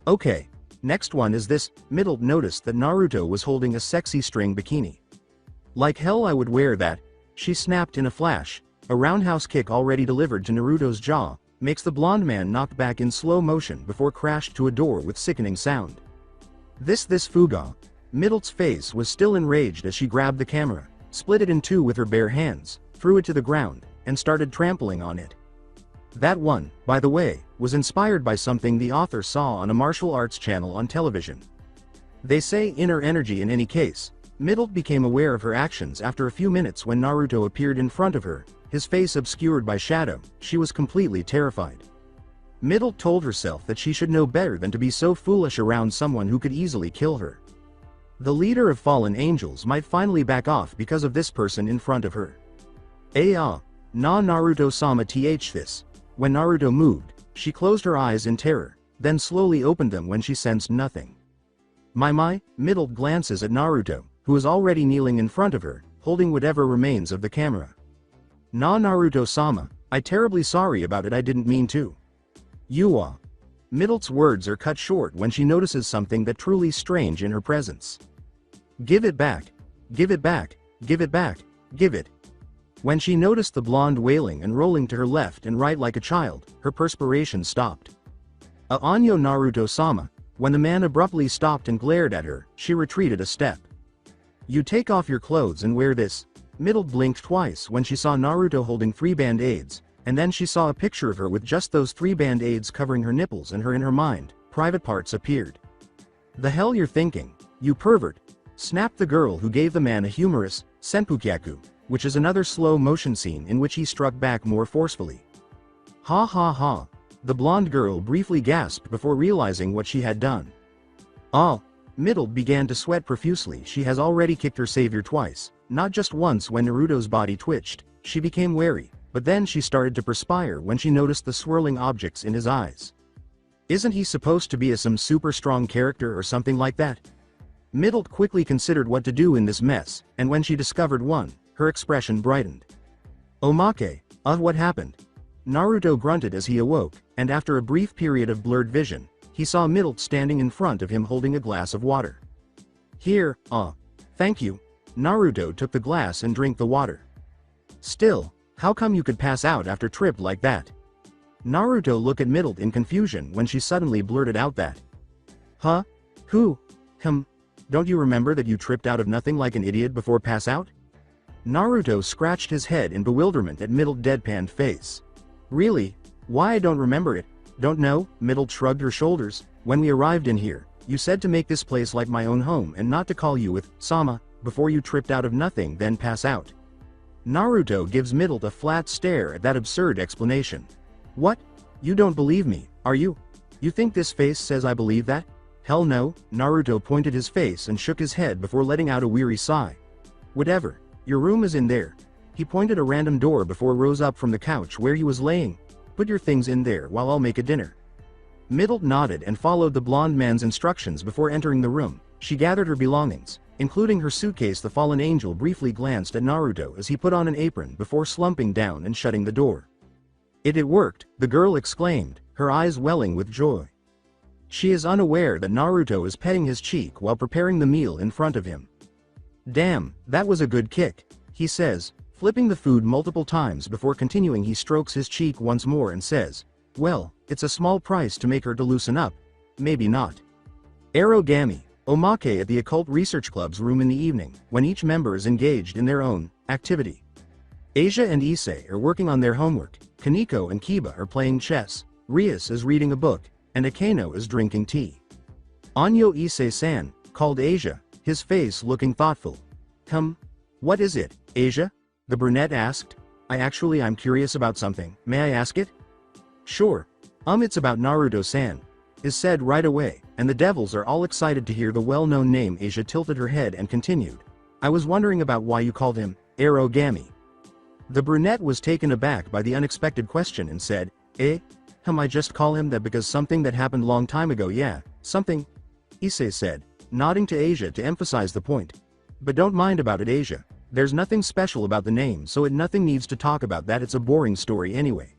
Okay, next one is this. Middle noticed that Naruto was holding a sexy string bikini. Like hell I would wear that, she snapped in a flash. A roundhouse kick already delivered to Naruto's jaw makes the blonde man knocked back in slow motion before crashed to a door with sickening sound. This Fuga. Middle's face was still enraged as she grabbed the camera, split it in two with her bare hands, threw it to the ground, and started trampling on it. That one, by the way, was inspired by something the author saw on a martial arts channel on television. They say inner energy. In any case, Middle became aware of her actions after a few minutes when Naruto appeared in front of her, his face obscured by shadow. She was completely terrified. Middle told herself that she should know better than to be so foolish around someone who could easily kill her. The leader of fallen angels might finally back off because of this person in front of her. Na Naruto-sama th this. When Naruto moved, she closed her eyes in terror, then slowly opened them when she sensed nothing. My, Middle glances at Naruto, who is already kneeling in front of her, holding whatever remains of the camera. Na Naruto-sama, I terribly sorry about it, I didn't mean to. Yua. Middle's words are cut short when she notices something that truly strange in her presence. Give it back. Give it back. Give it back. Give it. When she noticed the blonde wailing and rolling to her left and right like a child, her perspiration stopped. Anyo Naruto-sama. When the man abruptly stopped and glared at her, she retreated a step. You take off your clothes and wear this. Middle blinked twice when she saw Naruto holding 3 band-aids, and then she saw a picture of her with just those 3 band-aids covering her nipples, and in her mind, private parts appeared. The hell you're thinking, you pervert? Snapped the girl who gave the man a humorous senpukyaku, which is another slow motion scene in which he struck back more forcefully. Ha ha ha. The blonde girl briefly gasped before realizing what she had done. Middle began to sweat profusely. She has already kicked her savior twice, not just once. When Naruto's body twitched, she became wary, but then she started to perspire when she noticed the swirling objects in his eyes. Isn't he supposed to be some super strong character or something like that? Middle quickly considered what to do in this mess, and when she discovered one, her expression brightened. Omake, what happened? Naruto grunted as he awoke, and after a brief period of blurred vision, he saw Middle standing in front of him holding a glass of water. Here, thank you. Naruto took the glass and drank the water. Still, how come you could pass out after trip like that? Naruto looked at Middle in confusion when she suddenly blurted out that. Huh? Who? Don't you remember that you tripped out of nothing like an idiot before pass out? Naruto scratched his head in bewilderment at Middle's deadpan face. Really? Why I don't remember it? Don't know, Middle shrugged her shoulders. When we arrived in here, you said to make this place like my own home and not to call you with Sama before you tripped out of nothing then pass out. Naruto gives Middle a flat stare at that absurd explanation. What? You don't believe me, are you? You think this face says I believe that? Hell no, Naruto pointed his face and shook his head before letting out a weary sigh. Whatever, your room is in there. He pointed a random door before rose up from the couch where he was laying. Put your things in there while I'll make a dinner. Middle nodded and followed the blonde man's instructions before entering the room. She gathered her belongings, including her suitcase. The fallen angel briefly glanced at Naruto as he put on an apron before slumping down and shutting the door. It worked, the girl exclaimed, her eyes welling with joy. She is unaware that Naruto is petting his cheek while preparing the meal in front of him. Damn, that was a good kick, he says, flipping the food multiple times before continuing. He strokes his cheek once more and says, well, it's a small price to make her to loosen up. Maybe not. Arogami, Omake at the Occult Research Club's room in the evening, when each member is engaged in their own activity. Asia and Issei are working on their homework, Kaneko and Kiba are playing chess, Rias is reading a book, and Akeno is drinking tea. Anyo Issei-san called Asia, his face looking thoughtful. What is it, Asia? The brunette asked. I'm curious about something, may I ask it? Sure. It's about Naruto-san. Is said right away, and the devils are all excited to hear the well-known name. Asia tilted her head and continued. I was wondering about why you called him Arogami. The brunette was taken aback by the unexpected question and said, I just call him that because something that happened long time ago. Yeah, something, Issei said, nodding to Asia to emphasize the point. But don't mind about it, Asia. There's nothing special about the name, so nothing needs to talk about that. It's a boring story anyway.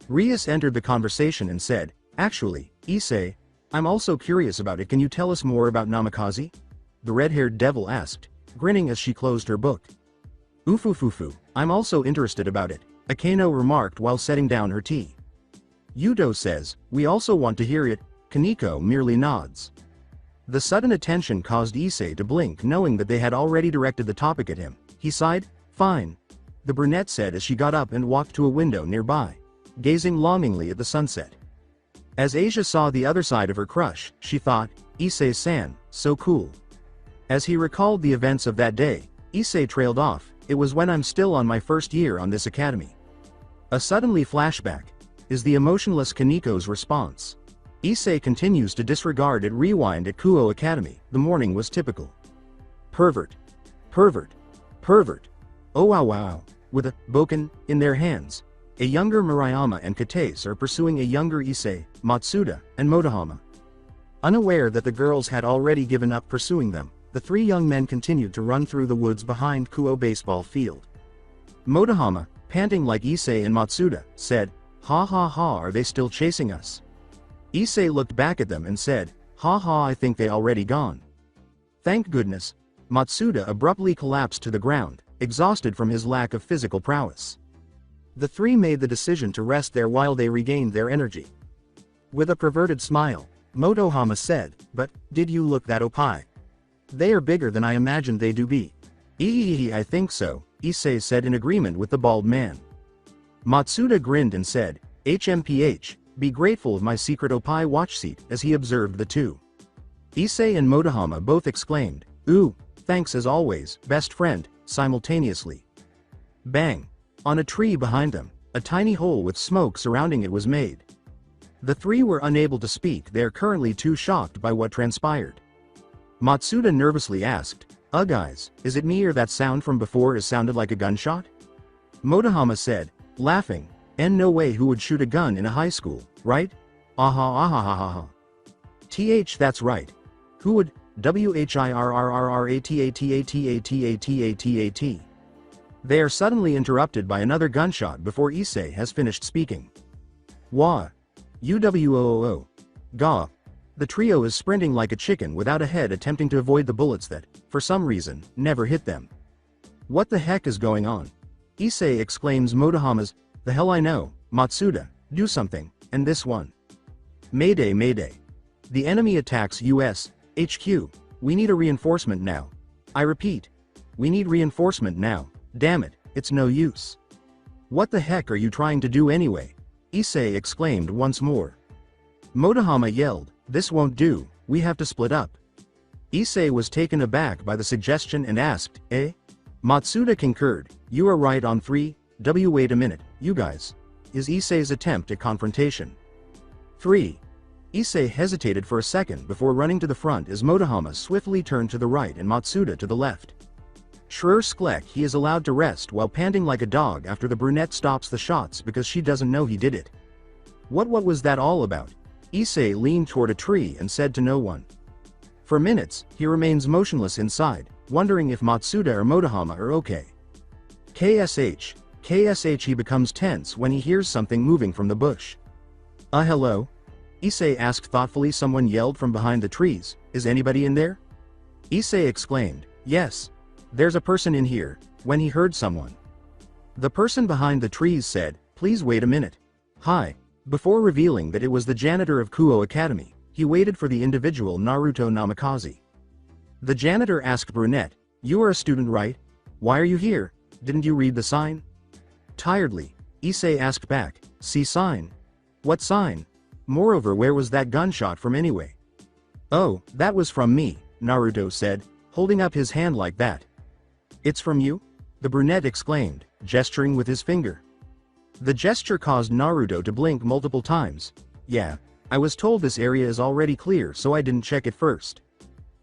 Rias entered the conversation and said, actually, Issei, I'm also curious about it. Can you tell us more about Namikaze? The red-haired devil asked, grinning as she closed her book. Ufufufu, I'm also interested about it, Akeno remarked while setting down her tea. Yudo says, we also want to hear it. Kaneko merely nods. The sudden attention caused Issei to blink, knowing that they had already directed the topic at him. He sighed, fine. The brunette said as she got up and walked to a window nearby, gazing longingly at the sunset. As Asia saw the other side of her crush, she thought, Issei-san, so cool. As he recalled the events of that day, Issei trailed off, it was when I'm still on my first year on this academy. A suddenly flashback is the emotionless Kaneko's response. Issei continues to disregard it. Rewind at Kuo Academy, the morning was typical. Pervert. Pervert. Pervert. Oh wow. With a boken in their hands, a younger Murayama and Katase are pursuing a younger Issei, Matsuda, and Motohama. Unaware that the girls had already given up pursuing them, the three young men continued to run through the woods behind Kuo baseball field. Motohama, panting like Issei and Matsuda, said, ha ha ha, are they still chasing us? Issei looked back at them and said, ha ha, I think they already gone. Thank goodness. Matsuda abruptly collapsed to the ground, exhausted from his lack of physical prowess. The three made the decision to rest there while they regained their energy. With a perverted smile, Motohama said, but, did you look that opai? They are bigger than I imagined they do be. I think so, Issei said in agreement with the bald man. Matsuda grinned and said, HMPH, be grateful of my secret opai watch seat, as he observed the two. Issei and Motohama both exclaimed, ooh, thanks as always, best friend, simultaneously. Bang! On a tree behind them, a tiny hole with smoke surrounding it was made. The three were unable to speak. They are currently too shocked by what transpired. Matsuda nervously asked, guys, is it me or that sound from before is sounded like a gunshot? Motohama said, laughing, and no way who would shoot a gun in a high school, right? Aha aha ha ha ha. That's right. Who would, WHIRRRRATATATATATATAT. They are suddenly interrupted by another gunshot before Issei has finished speaking. Wah. UWOOO. Gah. The trio is sprinting like a chicken without a head, attempting to avoid the bullets that, for some reason, never hit them. What the heck is going on? Issei exclaims Motohama's, the hell I know, Matsuda, do something, and this one. Mayday mayday. The enemy attacks US, HQ, we need a reinforcement now. I repeat. We need reinforcement now, damn it, it's no use. What the heck are you trying to do anyway? Issei exclaimed once more. Motohama yelled, this won't do, we have to split up. Issei was taken aback by the suggestion and asked, eh? Matsuda concurred, you are right on 3, wait a minute, you guys. Is Issei's attempt at confrontation. 3. Issei hesitated for a second before running to the front as Motohama swiftly turned to the right and Matsuda to the left. Sklek he is allowed to rest while panting like a dog after the brunette stops the shots because she doesn't know he did it. What was that all about? Issei leaned toward a tree and said to no one. For minutes, he remains motionless inside, wondering if Matsuda or Motohama are okay. KSH he becomes tense when he hears something moving from the bush. Hello? Issei asked thoughtfully. Someone yelled from behind the trees, is anybody in there? Issei exclaimed, yes. There's a person in here, when he heard someone. The person behind the trees said, please wait a minute. Hi. Before revealing that it was the janitor of Kuo Academy, he waited for the individual Naruto Namikaze. The janitor asked brunette, you are a student right? Why are you here? Didn't you read the sign? Tiredly, Issei asked back, see sign? What sign? Moreover, where was that gunshot from anyway? Oh, that was from me, Naruto said, holding up his hand like that. It's from you? The brunette exclaimed, gesturing with his finger. The gesture caused Naruto to blink multiple times. Yeah, I was told this area is already clear, so I didn't check it first.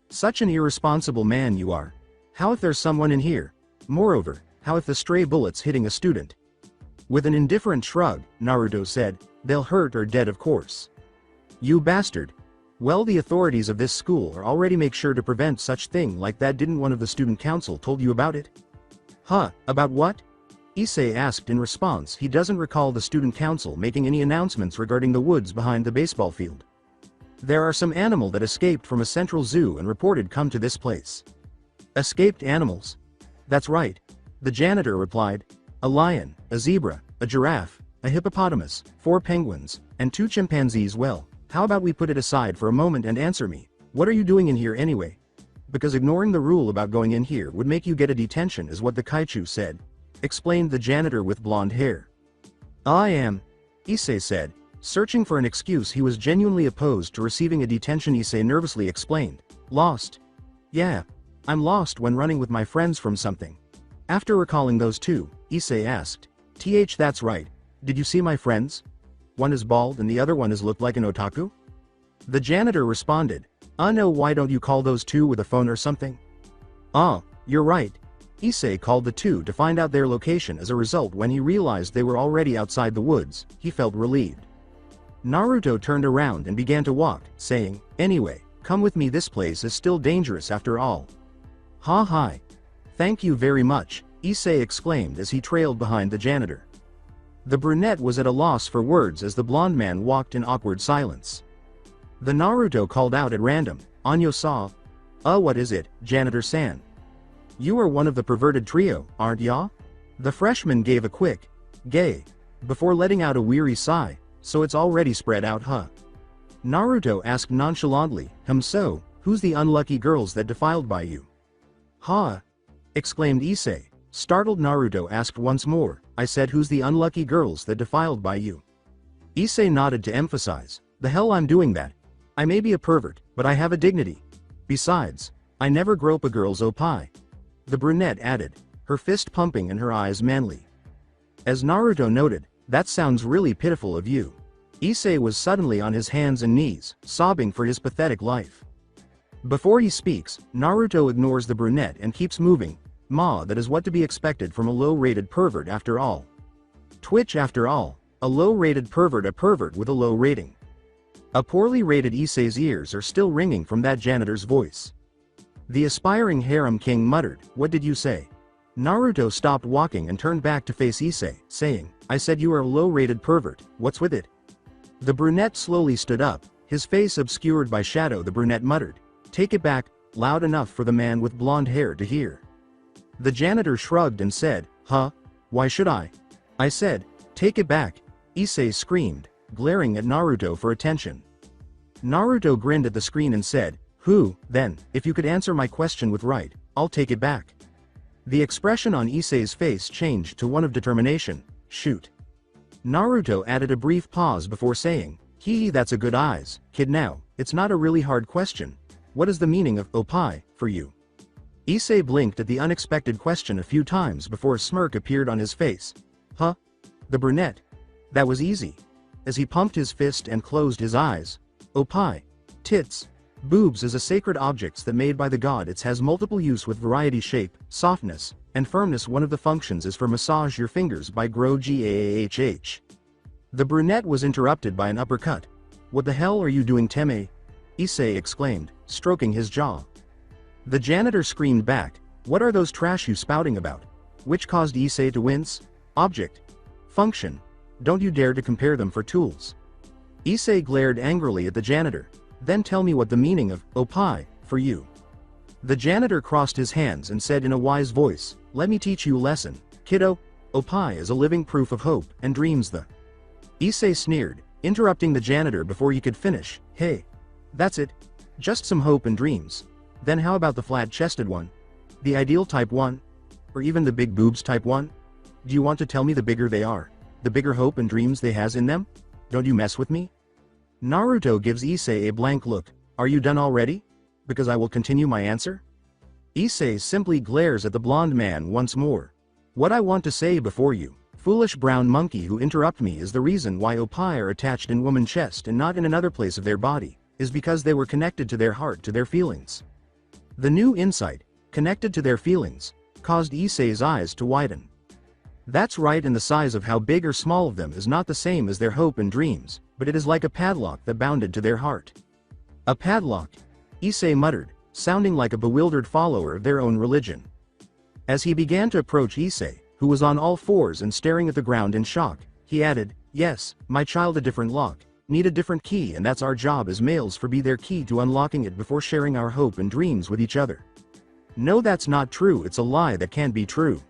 Such an irresponsible man you are. How if there's someone in here? Moreover, how if the stray bullet's hitting a student? With an indifferent shrug, Naruto said, they'll hurt or dead of course. You bastard. Well, the authorities of this school are already make sure to prevent such thing like that. Didn't one of the student council told you about it? Huh, about what? Issei asked in response. He doesn't recall the student council making any announcements regarding the woods behind the baseball field. There are some animal that escaped from a central zoo and reported come to this place. Escaped animals? That's right. The janitor replied. A lion, a zebra, a giraffe, a hippopotamus, 4 penguins, and 2 chimpanzees. Well, how about we put it aside for a moment and answer me, what are you doing in here anyway? Because ignoring the rule about going in here would make you get a detention is what the Kaichu said, explained the janitor with blonde hair. I am, Issei said, searching for an excuse. He was genuinely opposed to receiving a detention. Issei nervously explained, lost. Yeah, I'm lost when running with my friends from something. After recalling those two, Issei asked, that's right, did you see my friends? One is bald and the other one is looked like an otaku? The janitor responded, no, why don't you call those two with a phone or something? You're right. Issei called the two to find out their location. As a result, when he realized they were already outside the woods, he felt relieved. Naruto turned around and began to walk, saying, anyway, come with me, this place is still dangerous after all. Hi. Thank you very much, Issei exclaimed as he trailed behind the janitor. The brunette was at a loss for words as the blonde man walked in awkward silence. The Naruto called out at random, Anyo-sa? What is it, janitor-san? You are one of the perverted trio, aren't ya? The freshman gave a quick, gay, before letting out a weary sigh, so it's already spread out, huh? Naruto asked nonchalantly, so, who's the unlucky girls that defiled by you? Ha! Exclaimed Issei. Startled Naruto asked once more, I said who's the unlucky girls that defiled by you? Issei nodded to emphasize, the hell I'm doing that. I may be a pervert, but I have a dignity. Besides, I never grope a girl's opie. The brunette added, her fist pumping and her eyes manly. As Naruto noted, that sounds really pitiful of you. Issei was suddenly on his hands and knees, sobbing for his pathetic life. Before he speaks, Naruto ignores the brunette and keeps moving. That is what to be expected from a low-rated pervert after all. Twitch after all, a low-rated pervert, a pervert with a low rating. A poorly rated Issei's ears are still ringing from that janitor's voice. The aspiring harem king muttered, "What did you say?" Naruto stopped walking and turned back to face Issei, saying, "I said you are a low-rated pervert, what's with it?" The brunette slowly stood up, his face obscured by shadow. The brunette muttered, "Take it back," loud enough for the man with blonde hair to hear. The janitor shrugged and said, "Huh? Why should I?" "I said, take it back," Issei screamed, glaring at Naruto for attention. Naruto grinned at the screen and said, "Who, then, if you could answer my question with right, I'll take it back." The expression on Issei's face changed to one of determination. "Shoot." Naruto added a brief pause before saying, "Hee, that's a good eyes, kid. Now, it's not a really hard question. What is the meaning of opai for you?" Issei blinked at the unexpected question a few times before a smirk appeared on his face. "Huh? The brunette? That was easy." As he pumped his fist and closed his eyes. "Opai. Tits. Boobs is a sacred objects that made by the god. It has multiple use with variety shape, softness, and firmness. One of the functions is for massage your fingers by grow gahh." The brunette was interrupted by an uppercut. "What the hell are you doing, Teme?" Issei exclaimed, stroking his jaw. The janitor screamed back, "What are those trash you spouting about?" Which caused Issei to wince. "Object. Function. Don't you dare to compare them for tools." Issei glared angrily at the janitor. "Then tell me what the meaning of opai for you." The janitor crossed his hands and said in a wise voice, "Let me teach you a lesson, kiddo. Opai is a living proof of hope and dreams." The Issei sneered, interrupting the janitor before he could finish. "Hey. That's it? Just some hope and dreams? Then how about the flat-chested one? The ideal type 1? Or even the big boobs type 1? Do you want to tell me the bigger they are, the bigger hope and dreams they has in them? Don't you mess with me?" Naruto gives Issei a blank look. "Are you done already? Because I will continue my answer." Issei simply glares at the blonde man once more. "What I want to say before you, foolish brown monkey who interrupt me, is the reason why opai are attached in woman's chest and not in another place of their body, is because they were connected to their heart, to their feelings." The new insight, connected to their feelings, caused Issei's eyes to widen. "That's right, and the size of how big or small of them is not the same as their hope and dreams, but it is like a padlock that bounded to their heart." "A padlock?" Issei muttered, sounding like a bewildered follower of their own religion. As he began to approach Issei, who was on all fours and staring at the ground in shock, he added, "Yes, my child, a different lock, need a different key, and that's our job as males, for be their key to unlocking it before sharing our hope and dreams with each other." "No, that's not true. It's a lie that can't be true."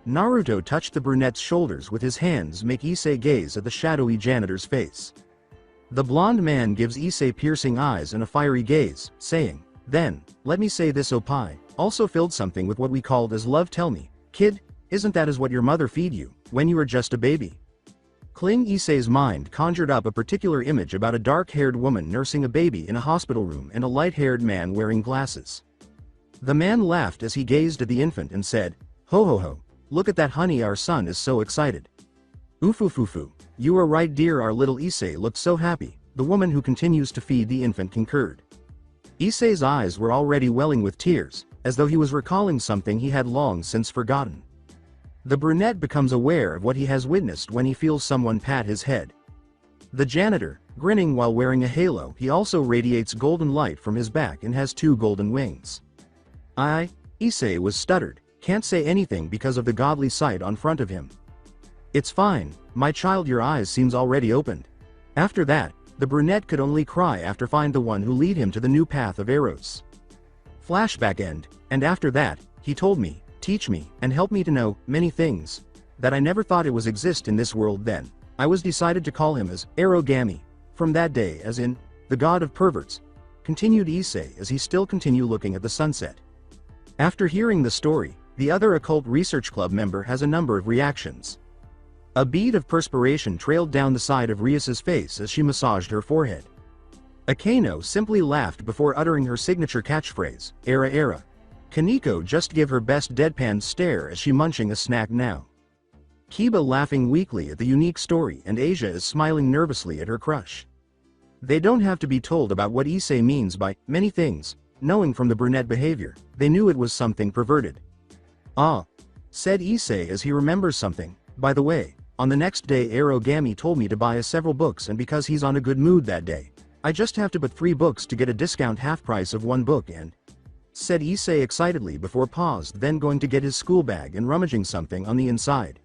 Naruto touched the brunette's shoulders with his hands, make Issei gaze at the shadowy janitor's face. The blonde man gives Issei piercing eyes and a fiery gaze, saying, "Then, let me say this, opai also filled something with what we called as love. Tell me, kid, isn't that as what your mother feed you, when you were just a baby?" Kling Issei's mind conjured up a particular image about a dark-haired woman nursing a baby in a hospital room and a light-haired man wearing glasses. The man laughed as he gazed at the infant and said, "Ho ho ho, look at that, honey, our son is so excited." "Oofufufu, you are right, dear, our little Issei looked so happy," the woman who continues to feed the infant concurred. Issei's eyes were already welling with tears, as though he was recalling something he had long since forgotten. The brunette becomes aware of what he has witnessed when he feels someone pat his head. The janitor, grinning while wearing a halo, he also radiates golden light from his back and has 2 golden wings. Issei was stuttered, can't say anything because of the godly sight on front of him. "It's fine, my child, your eyes seems already opened." After that, the brunette could only cry after find the one who lead him to the new path of Eros. Flashback end, and after that, he told me, teach me, and help me to know many things that I never thought it was exist in this world. Then I was decided to call him as Arogami, from that day, as in, the god of perverts, continued Issei as he still continued looking at the sunset. After hearing the story, the other occult research club member has a number of reactions. A bead of perspiration trailed down the side of Rias's face as she massaged her forehead. Akano simply laughed before uttering her signature catchphrase, "Era era." Kaneko just gave her best deadpan stare as she munching a snack now. Kiba laughing weakly at the unique story, and Asia is smiling nervously at her crush. They don't have to be told about what Issei means by many things, knowing from the brunette behavior, they knew it was something perverted. "Ah," said Issei as he remembers something. "By the way, on the next day Arogami told me to buy us several books, and because he's on a good mood that day, I just have to put 3 books to get a discount half price of 1 book and," said Issei excitedly before paused, then going to get his school bag and rummaging something on the inside.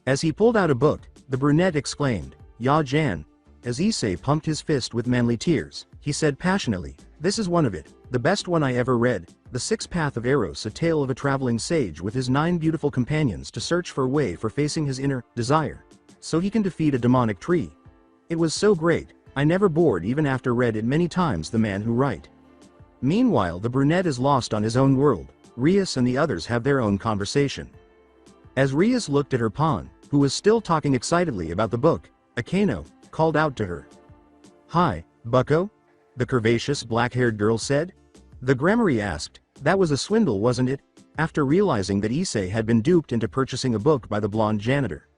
As he pulled out a book, the brunette exclaimed, "Ya Jan." As Issei pumped his fist with manly tears, he said passionately, "This is one of it, the best one I ever read, The Sixth Path of Eros, a tale of a traveling sage with his 9 beautiful companions to search for a way for facing his inner desire, so he can defeat a demonic tree. It was so great, I never bored even after read it many times." The man who write. Meanwhile, the brunette is lost on his own world. Rias and the others have their own conversation. As Rias looked at her pawn, who was still talking excitedly about the book, Akano called out to her. "Hi, bucko?" the curvaceous black-haired girl said. The grammary asked, "That was a swindle, wasn't it?" after realizing that Issei had been duped into purchasing a book by the blonde janitor.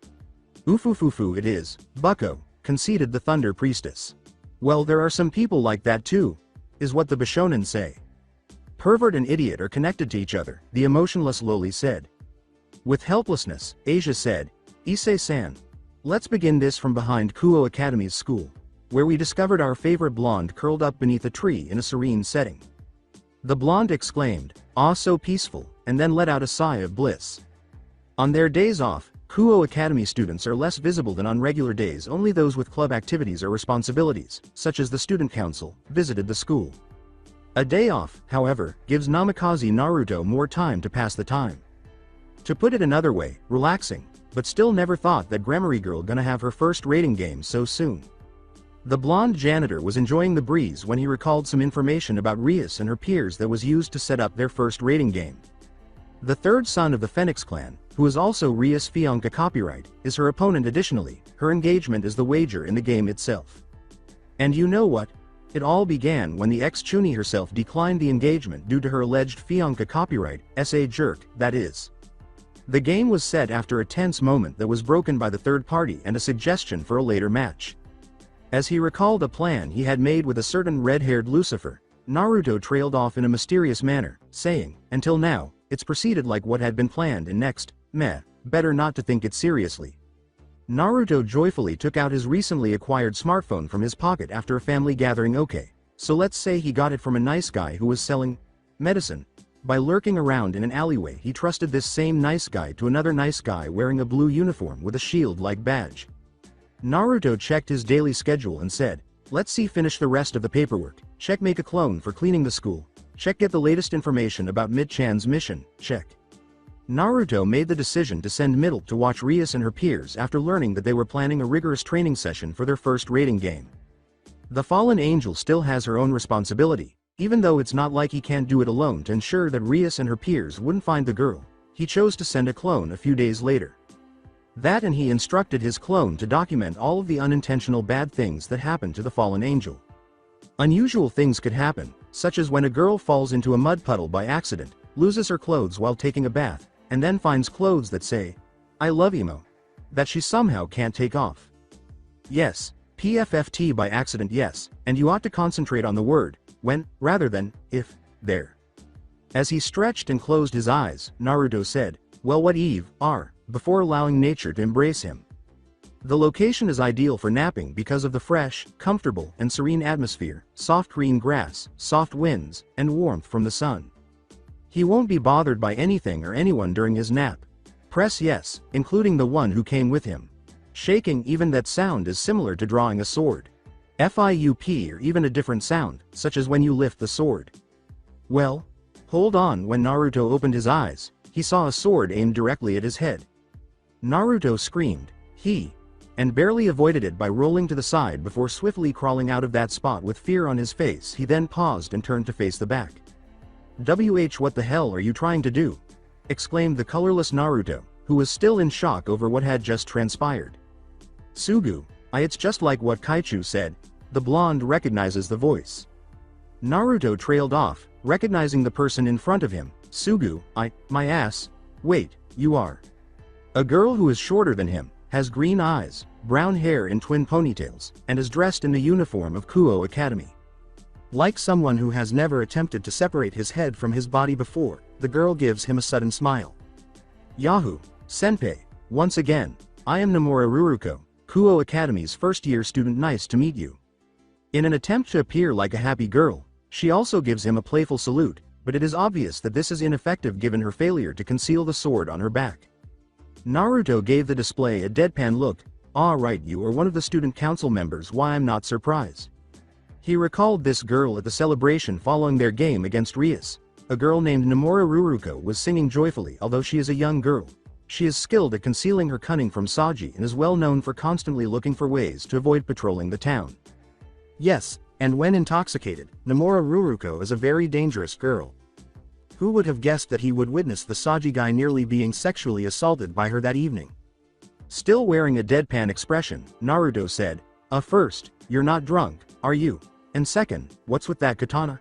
"Oofufufu it is, bucko," conceded the Thunder Priestess. "Well, there are some people like that too, is what the Bishonen say. Pervert and idiot are connected to each other," the emotionless loli said. With helplessness, Asia said, "Issei-san, let's begin this from behind Kuo Academy's school, where we discovered our favorite blonde curled up beneath a tree in a serene setting." The blonde exclaimed, "Ah, so peaceful," and then let out a sigh of bliss. On their days off, Kuo Academy students are less visible than on regular days. Only those with club activities or responsibilities, such as the student council, visited the school. A day off, however, gives Namikaze Naruto more time to pass the time. To put it another way, relaxing, but still never thought that Grammary Girl gonna have her first rating game so soon. The blonde janitor was enjoying the breeze when he recalled some information about Rias and her peers that was used to set up their first rating game. The third son of the Phoenix clan, who is also Rias Fionka copyright, is her opponent. Additionally, her engagement is the wager in the game itself. And you know what? It all began when the ex-Chuni herself declined the engagement due to her alleged Fionka copyright, SA jerk, that is. The game was set after a tense moment that was broken by the third party and a suggestion for a later match. As he recalled a plan he had made with a certain red-haired Lucifer, Naruto trailed off in a mysterious manner, saying, "Until now, it's proceeded like what had been planned, and next, meh, better not to think it seriously." Naruto joyfully took out his recently acquired smartphone from his pocket after a family gathering. Okay, so let's say he got it from a nice guy who was selling medicine. By lurking around in an alleyway, he trusted this same nice guy to another nice guy wearing a blue uniform with a shield-like badge. Naruto checked his daily schedule and said, "Let's see, finish the rest of the paperwork, check, make a clone for cleaning the school, check, get the latest information about Mid-chan's mission, check." Naruto made the decision to send Middle to watch Rias and her peers after learning that they were planning a rigorous training session for their first rating game. The fallen angel still has her own responsibility, even though it's not like he can't do it alone. To ensure that Rias and her peers wouldn't find the girl, he chose to send a clone a few days later. That, and he instructed his clone to document all of the unintentional bad things that happened to the fallen angel. Unusual things could happen, such as when a girl falls into a mud puddle by accident, loses her clothes while taking a bath, and then finds clothes that say, "I love emo," that she somehow can't take off. Yes, PFFT by accident, yes, and you ought to concentrate on the word, when, rather than, if, there. As he stretched and closed his eyes, Naruto said, "Well, what Eve, are," before allowing nature to embrace him. The location is ideal for napping because of the fresh, comfortable, and serene atmosphere, soft green grass, soft winds, and warmth from the sun. He won't be bothered by anything or anyone during his nap. Press yes, including the one who came with him. Shaking, even that sound is similar to drawing a sword. FIUP, or even a different sound, such as when you lift the sword. Well, hold on. When Naruto opened his eyes, he saw a sword aimed directly at his head. Naruto screamed, and barely avoided it by rolling to the side before swiftly crawling out of that spot with fear on his face. He then paused and turned to face the back. What the hell are you trying to do?" exclaimed the colorless Naruto, who was still in shock over what had just transpired. "Sugu, it's just like what Kaichu said." The blonde recognizes the voice. Naruto trailed off, recognizing the person in front of him. "Sugu, my ass, wait, you are." A girl who is shorter than him, has green eyes, brown hair in twin ponytails, and is dressed in the uniform of Kuo Academy. Like someone who has never attempted to separate his head from his body before, the girl gives him a sudden smile. "Yahoo! Senpai, once again, I am Nomura Ruruko, Kuo Academy's first-year student. Nice to meet you." In an attempt to appear like a happy girl, she also gives him a playful salute, but it is obvious that this is ineffective given her failure to conceal the sword on her back. Naruto gave the display a deadpan look. "Ah, right, you are one of the student council members, why I'm not surprised." He recalled this girl at the celebration following their game against Rias. A girl named Nomura Ruruko was singing joyfully. Although she is a young girl, she is skilled at concealing her cunning from Saji and is well known for constantly looking for ways to avoid patrolling the town. Yes, and when intoxicated, Nomura Ruruko is a very dangerous girl. Who would have guessed that he would witness the Saji guy nearly being sexually assaulted by her that evening? Still wearing a deadpan expression, Naruto said, First, you're not drunk, are you? And second, what's with that katana?"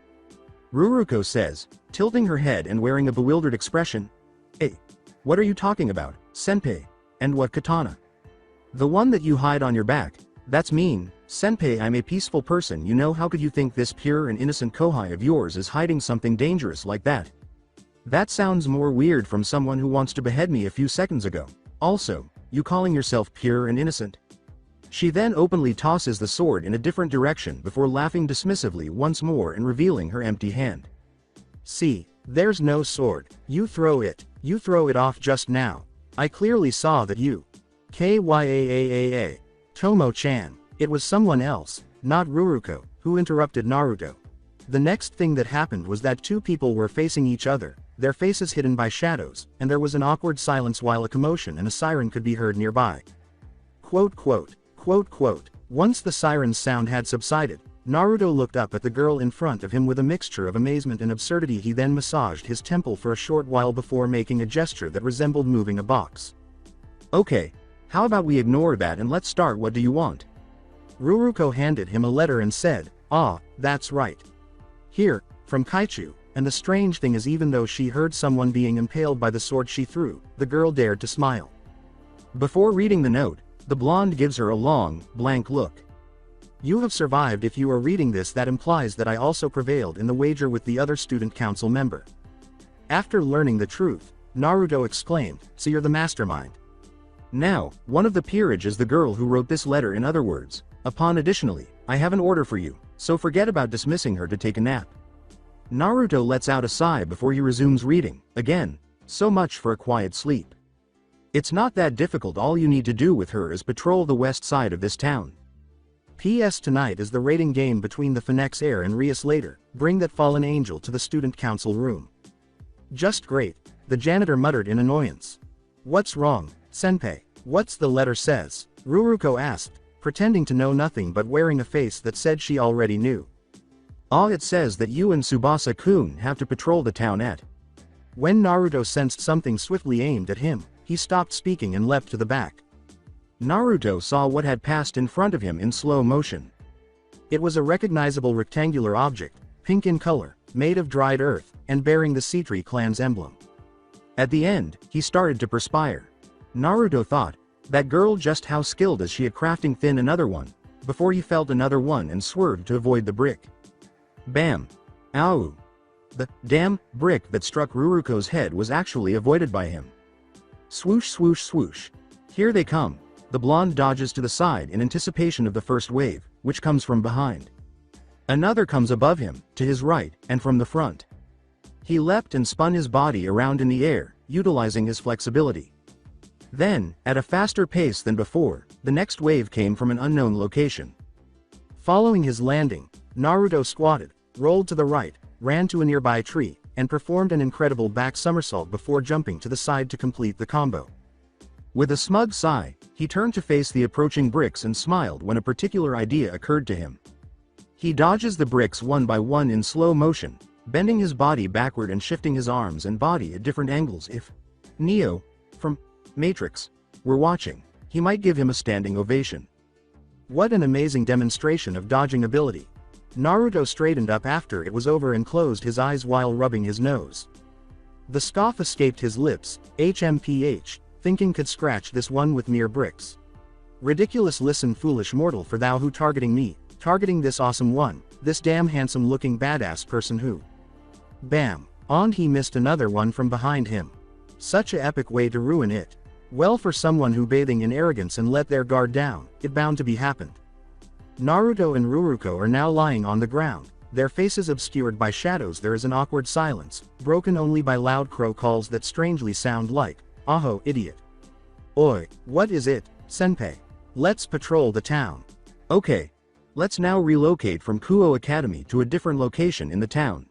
Ruruko says, tilting her head and wearing a bewildered expression, "Hey, what are you talking about, senpai? And what katana?" "The one that you hide on your back. That's mean, senpai. I'm a peaceful person, you know, how could you think this pure and innocent kohai of yours is hiding something dangerous like that? That sounds more weird from someone who wants to behead me a few seconds ago. Also, you calling yourself pure and innocent?" She then openly tosses the sword in a different direction before laughing dismissively once more and revealing her empty hand. "See, there's no sword. You throw it off just now. I clearly saw that you. Kyaaa. Tomo-chan. It was someone else, not Ruruko, who interrupted Naruto. The next thing that happened was that two people were facing each other, their faces hidden by shadows, and there was an awkward silence while a commotion and a siren could be heard nearby. Quote, quote, quote, quote. Once the siren's sound had subsided, Naruto looked up at the girl in front of him with a mixture of amazement and absurdity. He then massaged his temple for a short while before making a gesture that resembled moving a box. "Okay, how about we ignore that and let's start. What do you want?" Ruruko handed him a letter and said, "Ah, that's right. Here, from Kaichu." And the strange thing is, even though she heard someone being impaled by the sword she threw, the girl dared to smile. Before reading the note, the blonde gives her a long, blank look. "You have survived. If you are reading this, that implies that I also prevailed in the wager with the other student council member." After learning the truth, Naruto exclaimed, "So you're the mastermind. Now, one of the Perrage is the girl who wrote this letter. In other words, additionally, I have an order for you, so forget about dismissing her to take a nap." Naruto lets out a sigh before he resumes reading. Again, so much for a quiet sleep. "It's not that difficult. All you need to do with her is patrol the west side of this town. P.S. Tonight is the rating game between the Phoenix Air and Rias. Later, bring that fallen angel to the student council room." "Just great," the janitor muttered in annoyance. "What's wrong, senpai? What's the letter says?" Ruruko asked, pretending to know nothing but wearing a face that said she already knew. It says that you and Tsubasa-kun have to patrol the town at." When Naruto sensed something swiftly aimed at him, he stopped speaking and leapt to the back. Naruto saw what had passed in front of him in slow motion. It was a recognizable rectangular object, pink in color, made of dried earth, and bearing the Seatree clan's emblem. At the end, he started to perspire. Naruto thought, that girl, just how skilled is she at crafting thin another one, before he felt another one and swerved to avoid the brick. Bam! Ow! The damn brick that struck Ruruko's head was actually avoided by him. Swoosh, swoosh, swoosh. Here they come. The blonde dodges to the side in anticipation of the first wave, which comes from behind. Another comes above him, to his right, and from the front. He leapt and spun his body around in the air, utilizing his flexibility. Then, at a faster pace than before, the next wave came from an unknown location. Following his landing, Naruto squatted, rolled to the right, ran to a nearby tree, and performed an incredible back somersault before jumping to the side to complete the combo. With a smug sigh, he turned to face the approaching bricks and smiled when a particular idea occurred to him. He dodges the bricks one by one in slow motion, bending his body backward and shifting his arms and body at different angles. If Neo, from Matrix, were watching, he might give him a standing ovation. What an amazing demonstration of dodging ability. Naruto straightened up after it was over and closed his eyes while rubbing his nose. The scoff escaped his lips, HMPH, thinking could scratch this one with mere bricks. Ridiculous. Listen, foolish mortal, for thou who targeting me, targeting this awesome one, this damn handsome looking badass person who. Bam! On he missed another one from behind him. Such a epic way to ruin it. Well, for someone who bathing in arrogance and let their guard down, it bound to be happened. Naruto and Ruruko are now lying on the ground, their faces obscured by shadows. There is an awkward silence, broken only by loud crow calls that strangely sound like, "Aho, idiot." "Oi, what is it, senpai? Let's patrol the town." "Okay. Let's now relocate from Kuo Academy to a different location in the town."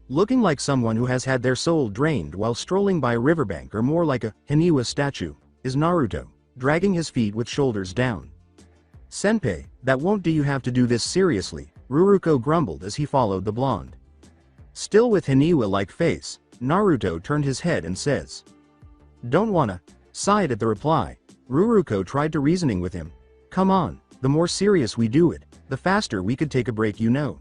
Looking like someone who has had their soul drained while strolling by a riverbank, or more like a Haniwa statue, is Naruto, dragging his feet with shoulders down. "Senpai, that won't do. You have to do this seriously," Ruruko grumbled as he followed the blonde. Still with Haniwa-like face, Naruto turned his head and says, "Don't wanna." Sighed at the reply, Ruruko tried to reasoning with him. "Come on, the more serious we do it, the faster we could take a break, you know."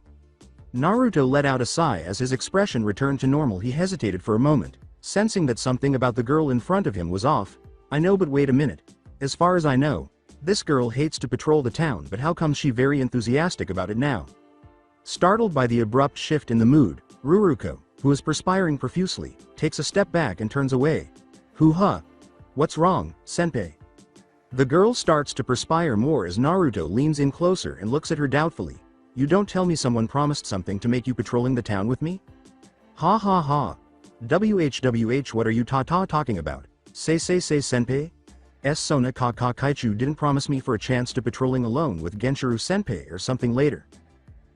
Naruto let out a sigh as his expression returned to normal. He hesitated for a moment, sensing that something about the girl in front of him was off. "I know, but wait a minute. As far as I know, this girl hates to patrol the town, but how come she very enthusiastic about it now?" Startled by the abrupt shift in the mood, Ruruko, who is perspiring profusely, takes a step back and turns away. "Hoo-ha. What's wrong, senpai?" The girl starts to perspire more as Naruto leans in closer and looks at her doubtfully. "You don't tell me someone promised something to make you patrolling the town with me?" "Ha ha ha. WHWH, what are you talking about? Say senpai? Sona Kaichu didn't promise me for a chance to patrolling alone with Genshiro senpai or something later."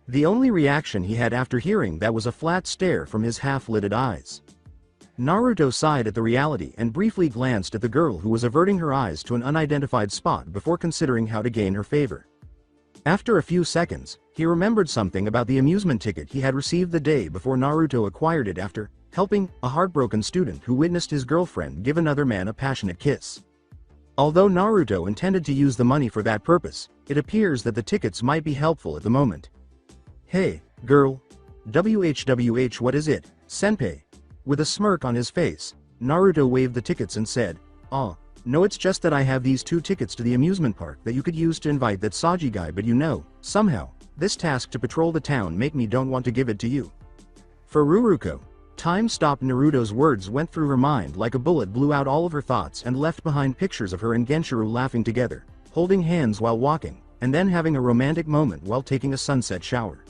The only reaction he had after hearing that was a flat stare from his half-lidded eyes. Naruto sighed at the reality and briefly glanced at the girl, who was averting her eyes to an unidentified spot before considering how to gain her favor. After a few seconds, he remembered something about the amusement ticket he had received the day before Naruto acquired it after helping a heartbroken student who witnessed his girlfriend give another man a passionate kiss. Although Naruto intended to use the money for that purpose, it appears that the tickets might be helpful at the moment. "Hey, girl. WHWH, what is it, senpai?" With a smirk on his face, Naruto waved the tickets and said, "Oh, no, it's just that I have these 2 tickets to the amusement park that you could use to invite that Saji guy, but you know, somehow, this task to patrol the town make me don't want to give it to you." For Ruruko, time stopped. Naruto's words went through her mind like a bullet, blew out all of her thoughts and left behind pictures of her and Genshiro laughing together, holding hands while walking, and then having a romantic moment while taking a sunset shower.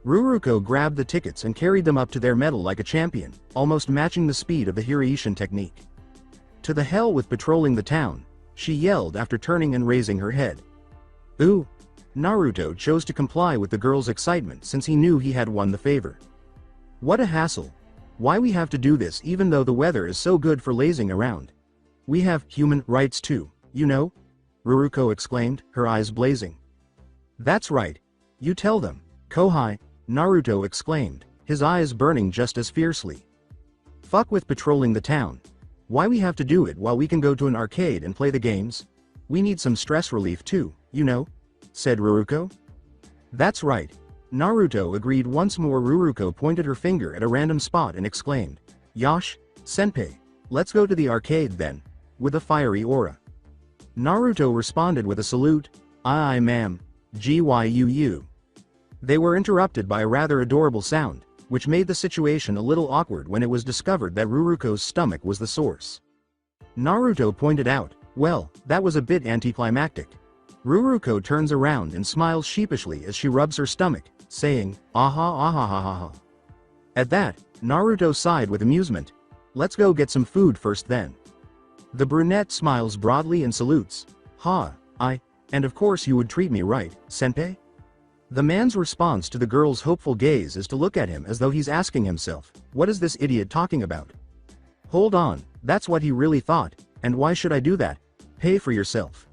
Ruruko grabbed the tickets and carried them up to their medal like a champion, almost matching the speed of the Hiraishin technique. "To the hell with patrolling the town," she yelled after turning and raising her head. "Ooh." Naruto chose to comply with the girl's excitement since he knew he had won the favor. "What a hassle. Why we have to do this even though the weather is so good for lazing around? We have human rights too, you know?" Ruruko exclaimed, her eyes blazing. "That's right. You tell them, Kohai," Naruto exclaimed, his eyes burning just as fiercely. "Fuck with patrolling the town. Why we have to do it while we can go to an arcade and play the games? We need some stress relief too, you know?" said Ruruko. "That's right." Naruto agreed once more. Ruruko pointed her finger at a random spot and exclaimed, "Yosh, senpai, let's go to the arcade then," with a fiery aura. Naruto responded with a salute, "Aye ma'am, gyuu." They were interrupted by a rather adorable sound, which made the situation a little awkward when it was discovered that Ruruko's stomach was the source. Naruto pointed out, "Well, that was a bit anticlimactic." Ruruko turns around and smiles sheepishly as she rubs her stomach, saying, "Aha aha ha ha ha." At that, Naruto sighed with amusement. "Let's go get some food first then." The brunette smiles broadly and salutes, "Ha, and of course you would treat me right, senpai?" The man's response to the girl's hopeful gaze is to look at him as though he's asking himself, what is this idiot talking about? Hold on, that's what he really thought, and why should I do that? Pay for yourself.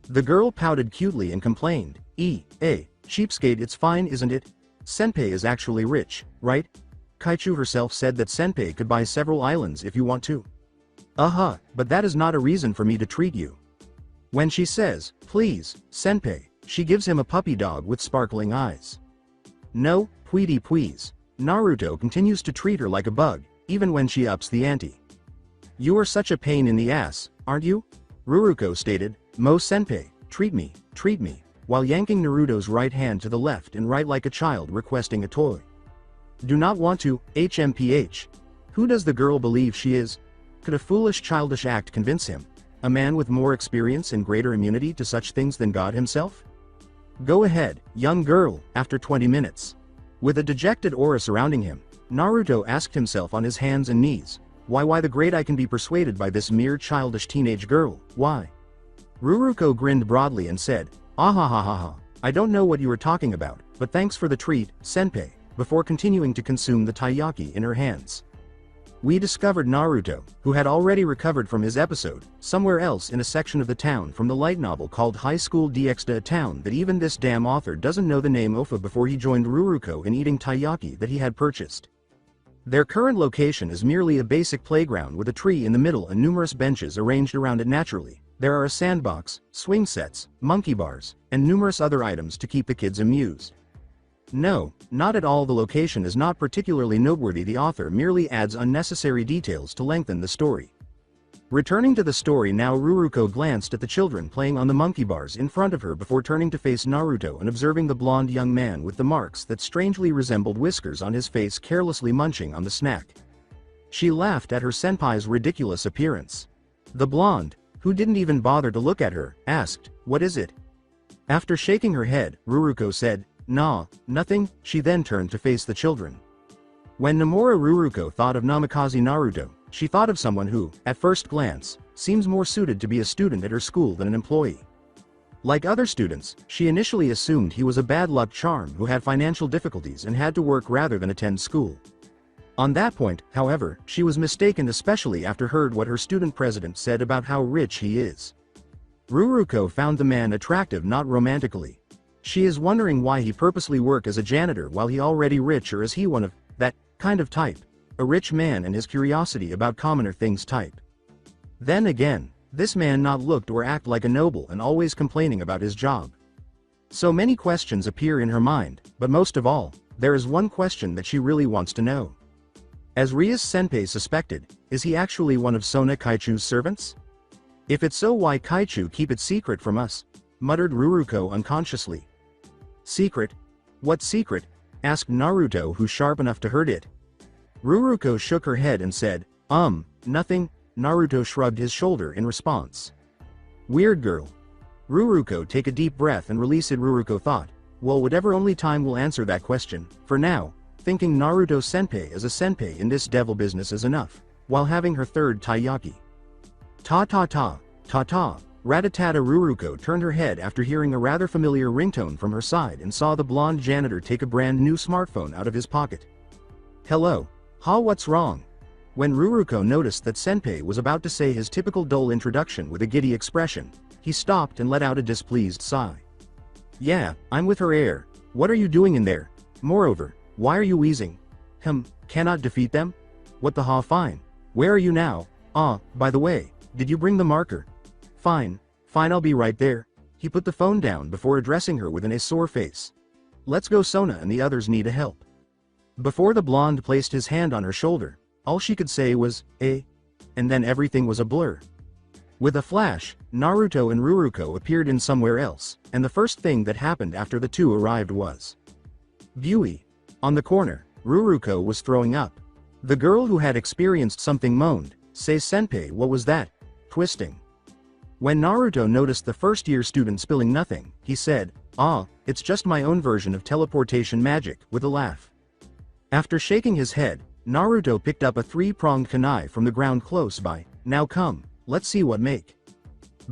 The girl pouted cutely and complained, cheapskate, it's fine isn't it? Senpai is actually rich, right? Kaichu herself said that senpai could buy several islands if you want to. But that is not a reason for me to treat you. When she says, please, senpai, she gives him a puppy dog with sparkling eyes. No, please. Naruto continues to treat her like a bug, even when she ups the ante. You are such a pain in the ass, aren't you? Ruruko stated, Mo senpai, treat me, while yanking Naruto's right hand to the left and right like a child requesting a toy. Do not want to, HMPH. Who does the girl believe she is? Could a foolish childish act convince him? A man with more experience and greater immunity to such things than God himself? Go ahead, young girl. After 20 minutes. With a dejected aura surrounding him, Naruto asked himself on his hands and knees, why the great I can be persuaded by this mere childish teenage girl, why? Ruruko grinned broadly and said, "Ahahaha, I don't know what you were talking about, but thanks for the treat, senpai," before continuing to consume the taiyaki in her hands. We discovered Naruto, who had already recovered from his episode, somewhere else in a section of the town from the light novel called High School DxD, a town that even this damn author doesn't know the name Ofa before he joined Ruruko in eating taiyaki that he had purchased. Their current location is merely a basic playground with a tree in the middle and numerous benches arranged around it naturally. There are a sandbox, swing sets, monkey bars, and numerous other items to keep the kids amused. No, not at all. The location is not particularly noteworthy. The author merely adds unnecessary details to lengthen the story. Returning to the story now, Ruruko glanced at the children playing on the monkey bars in front of her before turning to face Naruto and observing the blonde young man with the marks that strangely resembled whiskers on his face carelessly munching on the snack. She laughed at her senpai's ridiculous appearance. The blonde, who didn't even bother to look at her, asked, "What is it?" After shaking her head, Ruruko said, "Nah, nothing." She then turned to face the children. When Nomura Ruruko thought of Namikaze Naruto, she thought of someone who, at first glance, seems more suited to be a student at her school than an employee. Like other students, she initially assumed he was a bad luck charm who had financial difficulties and had to work rather than attend school. On that point, however, she was mistaken, especially after heard what her student president said about how rich he is. Ruruko found the man attractive, not romantically. She is wondering why he purposely worked as a janitor while he already rich, or is he one of that kind of type, a rich man and his curiosity about commoner things type. Then again, this man not looked or act like a noble and always complaining about his job. So many questions appear in her mind, but most of all, there is one question that she really wants to know. As Rias Senpai suspected, is he actually one of Sona Kaichu's servants? If it's so, why Kaichu keep it secret from us? Muttered Ruruko unconsciously. Secret? What secret? Asked Naruto, who's sharp enough to hurt it. Ruruko shook her head and said, Nothing." Naruto shrugged his shoulder in response. Weird girl. Ruruko take a deep breath and release it. Ruruko thought, well, whatever, only time will answer that question. For now, thinking Naruto senpai as a senpai in this devil business is enough, while having her third taiyaki. Ta-ta-ta, ta-ta. Ratatata. Ruruko turned her head after hearing a rather familiar ringtone from her side and saw the blonde janitor take a brand new smartphone out of his pocket. Hello. Ha, what's wrong? When Ruruko noticed that senpai was about to say his typical dull introduction with a giddy expression, he stopped and let out a displeased sigh. Yeah, I'm with her heir. What are you doing in there? Moreover, why are you wheezing? Cannot defeat them? What the ha, fine. Where are you now? By the way, did you bring the marker? Fine, I'll be right there. He put the phone down before addressing her with an sore face. Let's go, Sona and the others need a help. Before the blonde placed his hand on her shoulder, all she could say was, and then everything was a blur. With a flash, Naruto and Ruruko appeared in somewhere else, and the first thing that happened after the two arrived was Bui. On the corner, Ruruko was throwing up. The girl who had experienced something moaned, "Say senpai, what was that?" Twisting. When Naruto noticed the first-year student spilling nothing, he said, it's just my own version of teleportation magic, with a laugh. After shaking his head, Naruto picked up a three-pronged kunai from the ground close by. Now come, let's see what make.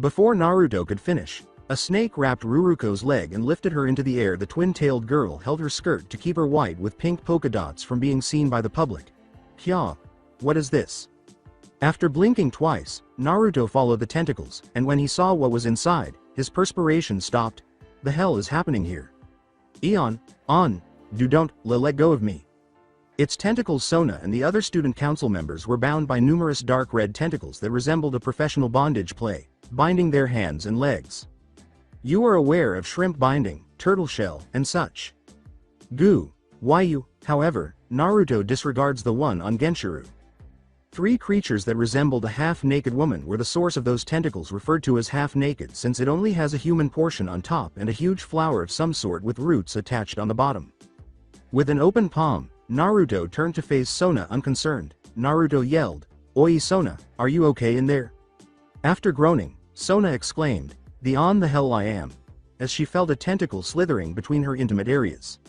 Before Naruto could finish, a snake wrapped Ruruko's leg and lifted her into the air. The twin-tailed girl held her skirt to keep her white with pink polka dots from being seen by the public. Hya! What is this? After blinking twice, Naruto followed the tentacles, and when he saw what was inside, his perspiration stopped. The hell is happening here? Don't let go of me. Its tentacles. Sona and the other student council members were bound by numerous dark red tentacles that resembled a professional bondage play, binding their hands and legs. You are aware of shrimp binding, turtle shell, and such. Goo. Why you? However, Naruto disregards the one on Genshiro. Three creatures that resembled a half-naked woman were the source of those tentacles, referred to as half-naked since it only has a human portion on top and a huge flower of some sort with roots attached on the bottom. With an open palm, Naruto turned to face Sona unconcerned. Naruto yelled, "Oi Sona, are you okay in there?" After groaning, Sona exclaimed, the hell I am." as she felt a tentacle slithering between her intimate areas.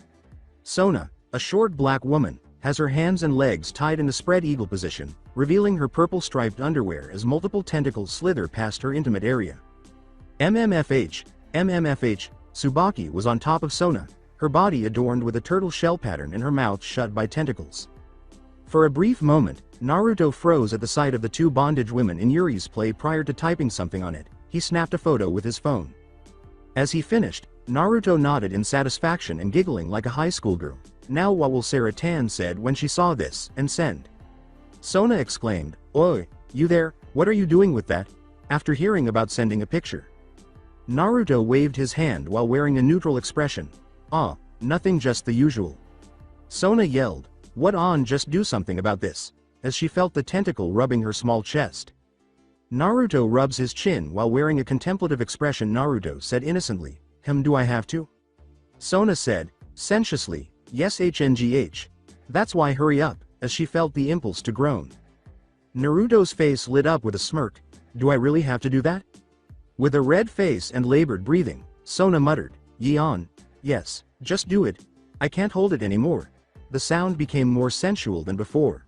Sona, a short black woman, has her hands and legs tied in the spread eagle position, revealing her purple striped underwear as multiple tentacles slither past her intimate area. MMFH, Tsubaki was on top of Sona, her body adorned with a turtle shell pattern and her mouth shut by tentacles. For a brief moment, Naruto froze at the sight of the two bondage women in Yuri's play prior to typing something on it. He snapped a photo with his phone. As he finished, Naruto nodded in satisfaction and giggling like a high school girl. "Now what will Sarah Tan?" said when she saw this, and send. Sona exclaimed, "Oi, you there, what are you doing with that?" after hearing about sending a picture. Naruto waved his hand while wearing a neutral expression. "Ah, nothing, just the usual." Sona yelled, "What on, just do something about this," as she felt the tentacle rubbing her small chest. Naruto rubs his chin while wearing a contemplative expression. Naruto said innocently, Do I have to?" Sona said, sensuously, "Yes HNGH. That's why, hurry up," as she felt the impulse to groan. Naruto's face lit up with a smirk. "Do I really have to do that?" With a red face and labored breathing, Sona muttered, "Yeon. Yes, just do it. I can't hold it anymore." The sound became more sensual than before.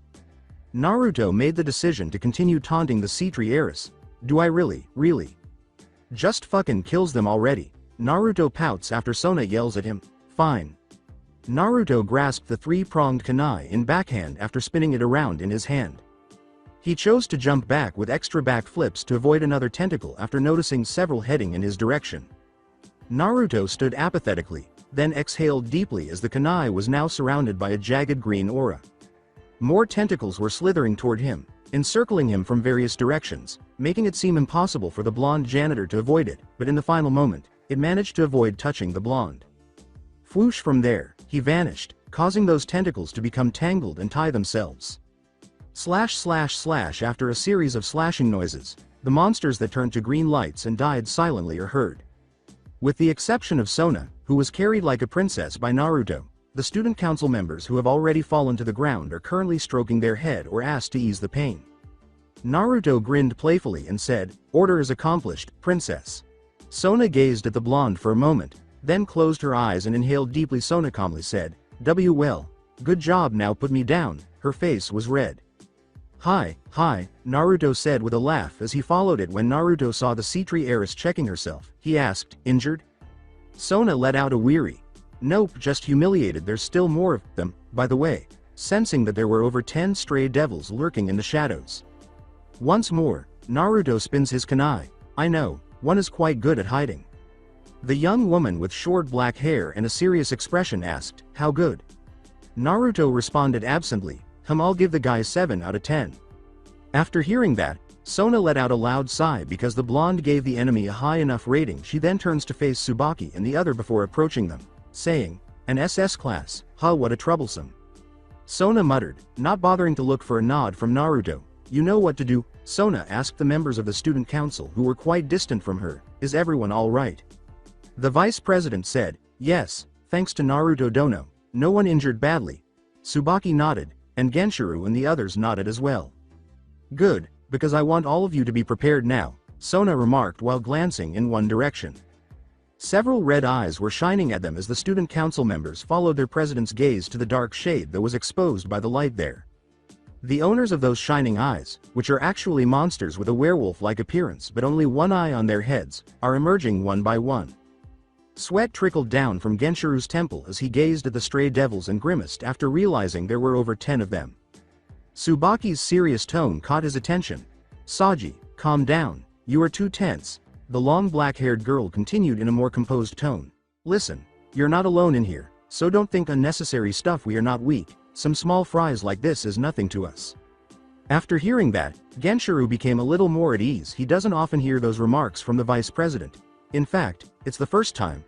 Naruto made the decision to continue taunting the C-Tree heiress. "Do I really? Just fucking kills them already." Naruto pouts after Sona yells at him, "Fine." Naruto grasped the three-pronged kunai in backhand after spinning it around in his hand. He chose to jump back with extra back flips to avoid another tentacle after noticing several heading in his direction. Naruto stood apathetically, then exhaled deeply as the kunai was now surrounded by a jagged green aura. More tentacles were slithering toward him, encircling him from various directions, making it seem impossible for the blonde janitor to avoid it, but in the final moment, it managed to avoid touching the blonde. Whoosh, from there, he vanished, causing those tentacles to become tangled and tie themselves. Slash slash slash. After a series of slashing noises, the monsters that turned to green lights and died silently are heard. With the exception of Sona, who was carried like a princess by Naruto, the student council members who have already fallen to the ground are currently stroking their head or ass to ease the pain. Naruto grinned playfully and said, "Order is accomplished, princess." Sona gazed at the blonde for a moment, then closed her eyes and inhaled deeply. Sona calmly said, "Well, good job, now put me down." Her face was red. Hi, Naruto said with a laugh as he followed it. When Naruto saw the C-Tree heiress checking herself, he asked, "Injured?" Sona let out a weary, "Nope, just humiliated. There's still more of them, by the way," sensing that there were over 10 stray devils lurking in the shadows. Once more, Naruto spins his kunai. "I know, one is quite good at hiding." The young woman with short black hair and a serious expression asked, "How good?" Naruto responded absently, I'll give the guy 7 out of 10. After hearing that, Sona let out a loud sigh because the blonde gave the enemy a high enough rating. She then turns to face Tsubaki and the other before approaching them, saying, "An SS class, what a troublesome." Sona muttered, not bothering to look for a nod from Naruto. "You know what to do?" Sona asked the members of the student council who were quite distant from her, "Is everyone alright?" The vice president said, "Yes, thanks to Naruto Dono, no one injured badly." Tsubaki nodded, and Genshiro and the others nodded as well. "Good, because I want all of you to be prepared now," Sona remarked while glancing in one direction. Several red eyes were shining at them as the student council members followed their president's gaze to the dark shade that was exposed by the light there. The owners of those shining eyes, which are actually monsters with a werewolf-like appearance but only one eye on their heads, are emerging one by one. Sweat trickled down from Genshiro's temple as he gazed at the stray devils and grimaced after realizing there were over 10 of them. Tsubaki's serious tone caught his attention. "Saji, calm down, you are too tense," the long black-haired girl continued in a more composed tone. "Listen, you're not alone in here, so don't think unnecessary stuff. We are not weak, some small fries like this is nothing to us." After hearing that, Genshiro became a little more at ease. He doesn't often hear those remarks from the vice president. In fact, it's the first time.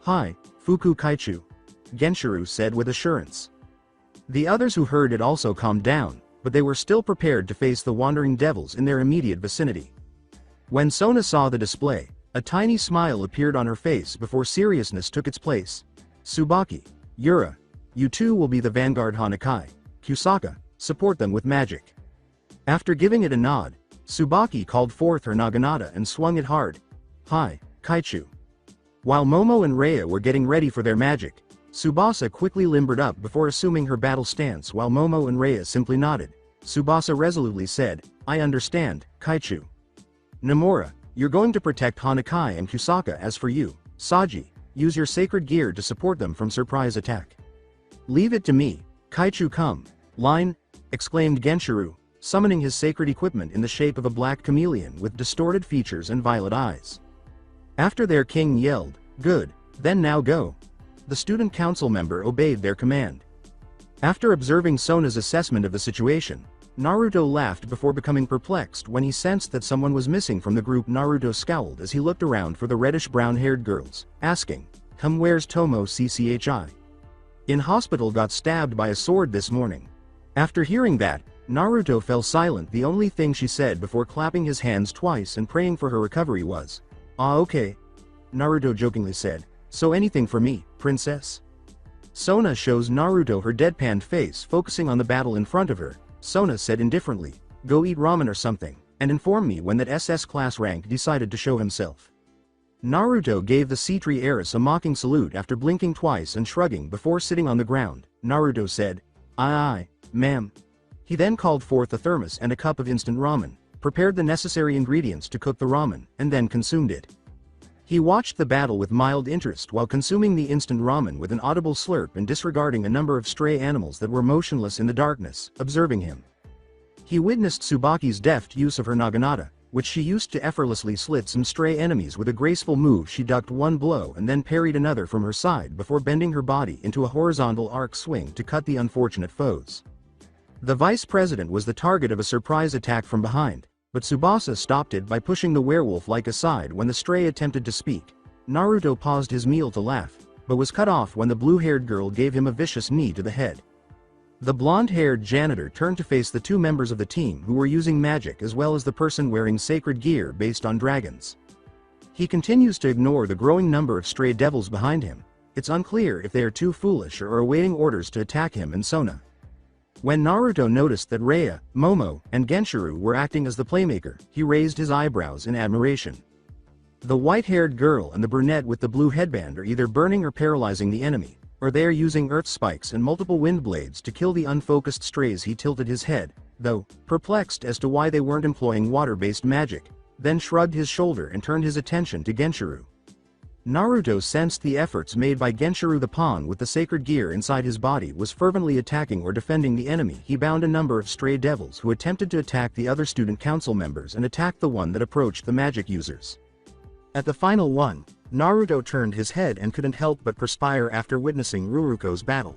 "Hi, Fuku Kaichu," Genshiro said with assurance. The others who heard it also calmed down, but they were still prepared to face the wandering devils in their immediate vicinity. When Sona saw the display, a tiny smile appeared on her face before seriousness took its place. "Tsubaki, Yura, you two will be the vanguard Hanakai. Kusaka, support them with magic." After giving it a nod, Tsubaki called forth her naginata and swung it hard. "Hi, Kaichu." While Momo and Rhea were getting ready for their magic, Tsubasa quickly limbered up before assuming her battle stance while Momo and Rhea simply nodded. Tsubasa resolutely said, "I understand, Kaichu. Nomura, you're going to protect Hanakai and Kusaka. As for you, Saji, use your sacred gear to support them from surprise attack." "Leave it to me, Kaichu come, line," exclaimed Genshiro, summoning his sacred equipment in the shape of a black chameleon with distorted features and violet eyes. After their king yelled, "Good, then now go," the student council member obeyed their command. After observing Sona's assessment of the situation, Naruto laughed before becoming perplexed when he sensed that someone was missing from the group. Naruto scowled as he looked around for the reddish brown-haired girls, asking, "Where's Tomo CCHI? In hospital, got stabbed by a sword this morning." After hearing that, Naruto fell silent. The only thing she said before clapping his hands twice and praying for her recovery was, "Ah, okay," Naruto jokingly said, "So anything for me, princess?" Sona shows Naruto her deadpan face focusing on the battle in front of her. Sona said indifferently, "Go eat ramen or something, and inform me when that SS class rank decided to show himself." Naruto gave the C-tree heiress a mocking salute after blinking twice and shrugging before sitting on the ground. Naruto said, Aye, ma'am." He then called forth a thermos and a cup of instant ramen, prepared the necessary ingredients to cook the ramen, and then consumed it. He watched the battle with mild interest while consuming the instant ramen with an audible slurp and disregarding a number of stray animals that were motionless in the darkness, observing him. He witnessed Tsubaki's deft use of her naginata, which she used to effortlessly slit some stray enemies with a graceful move. She ducked one blow and then parried another from her side before bending her body into a horizontal arc swing to cut the unfortunate foes. The vice president was the target of a surprise attack from behind, but Tsubasa stopped it by pushing the werewolf-like aside when the stray attempted to speak. Naruto paused his meal to laugh, but was cut off when the blue-haired girl gave him a vicious knee to the head. The blonde-haired janitor turned to face the two members of the team who were using magic as well as the person wearing sacred gear based on dragons. He continues to ignore the growing number of stray devils behind him. It's unclear if they are too foolish or are awaiting orders to attack him and Sona. When Naruto noticed that Rhea, Momo, and Genshiro were acting as the playmaker, he raised his eyebrows in admiration. The white-haired girl and the brunette with the blue headband are either burning or paralyzing the enemy, or they are using earth spikes and multiple wind blades to kill the unfocused strays. He tilted his head, though, perplexed as to why they weren't employing water-based magic, then shrugged his shoulder and turned his attention to Genshiro. Naruto sensed the efforts made by Genshiro. The pawn with the sacred gear inside his body was fervently attacking or defending the enemy. He bound a number of stray devils who attempted to attack the other student council members and attacked the one that approached the magic users. At the final one, Naruto turned his head and couldn't help but perspire after witnessing Ruruko's battle.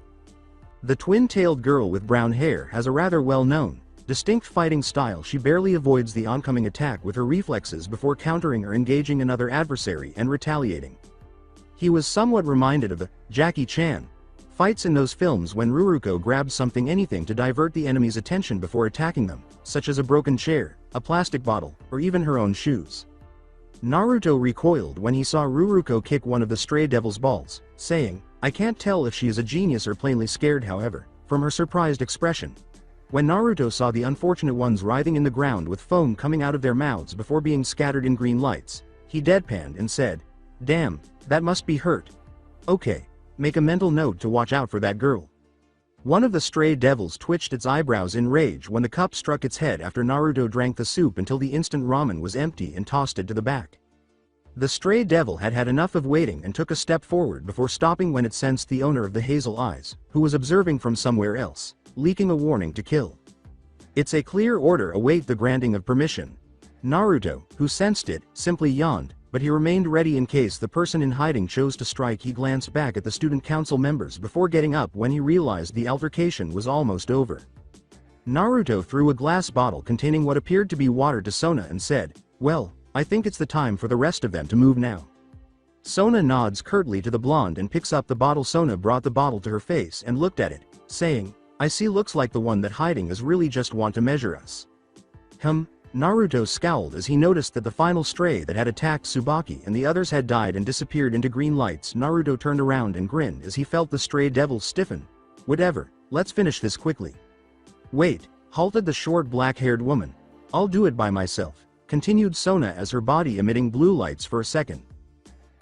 The twin-tailed girl with brown hair has a rather well-known, distinct fighting style. She barely avoids the oncoming attack with her reflexes before countering or engaging another adversary and retaliating. He was somewhat reminded of the Jackie Chan fights in those films when Ruruko grabbed anything to divert the enemy's attention before attacking them, such as a broken chair, a plastic bottle, or even her own shoes. Naruto recoiled when he saw Ruruko kick one of the stray devil's balls, saying, "I can't tell if she is a genius or plainly scared." However, from her surprised expression, when Naruto saw the unfortunate ones writhing in the ground with foam coming out of their mouths before being scattered in green lights, he deadpanned and said, "Damn, that must be hurt. Okay, make a mental note to watch out for that girl." One of the stray devils twitched its eyebrows in rage when the cup struck its head after Naruto drank the soup until the instant ramen was empty and tossed it to the back. The stray devil had had enough of waiting and took a step forward before stopping when it sensed the owner of the hazel eyes, who was observing from somewhere else, leaking a warning to kill. "It's a clear order, await the granting of permission." Naruto, who sensed it, simply yawned, but he remained ready in case the person in hiding chose to strike. He glanced back at the student council members before getting up when he realized the altercation was almost over. Naruto threw a glass bottle containing what appeared to be water to Sona and said, "Well, I think it's the time for the rest of them to move now." Sona nods curtly to the blonde and picks up the bottle. Sona brought the bottle to her face and looked at it, saying, "I see, looks like the one that hiding is really just want to measure us." Naruto scowled as he noticed that the final stray that had attacked Tsubaki and the others had died and disappeared into green lights. Naruto turned around and grinned as he felt the stray devil stiffen. "Whatever, let's finish this quickly." "Wait," halted the short black-haired woman. "I'll do it by myself," continued Sona as her body emitting blue lights for a second.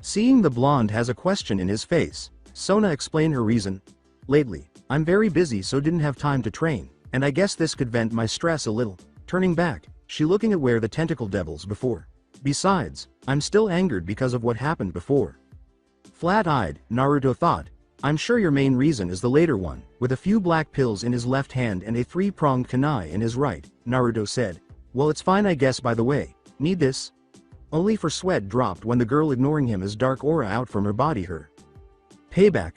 Seeing the blonde has a question in his face, Sona explained her reason. Lately, I'm very busy so didn't have time to train, and I guess this could vent my stress a little. Turning back, she looking at where the tentacle devils before. Besides, I'm still angered because of what happened before. Flat-eyed, Naruto thought, I'm sure your main reason is the later one, with a few black pills in his left hand and a three-pronged kunai in his right, Naruto said. Well, it's fine I guess. By the way, need this? Only for sweat dropped when the girl ignoring him as dark aura out from her body her. Payback,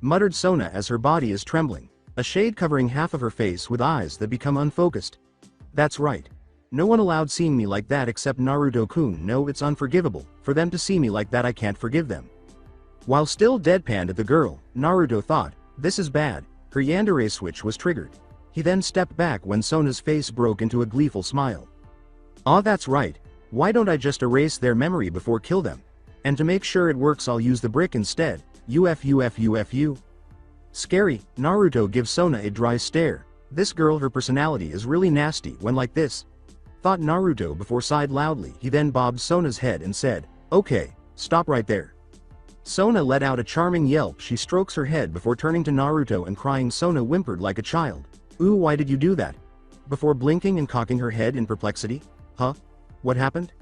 muttered Sona as her body is trembling, a shade covering half of her face with eyes that become unfocused. That's right. No one allowed seeing me like that except Naruto-kun. No, it's unforgivable, for them to see me like that I can't forgive them. While still deadpanned at the girl, Naruto thought, this is bad, her yandere switch was triggered. He then stepped back when Sona's face broke into a gleeful smile. Ah, that's right, why don't I just erase their memory before kill them? And to make sure it works I'll use the brick instead, UFUFUFU. Scary, Naruto gives Sona a dry stare. This girl, her personality is really nasty when like this. Thought Naruto before sighed loudly. He then bobbed Sona's head and said, okay, stop right there. Sona let out a charming yelp. She strokes her head before turning to Naruto and crying. Sona whimpered like a child. Ooh, why did you do that? Before blinking and cocking her head in perplexity. Huh? What happened?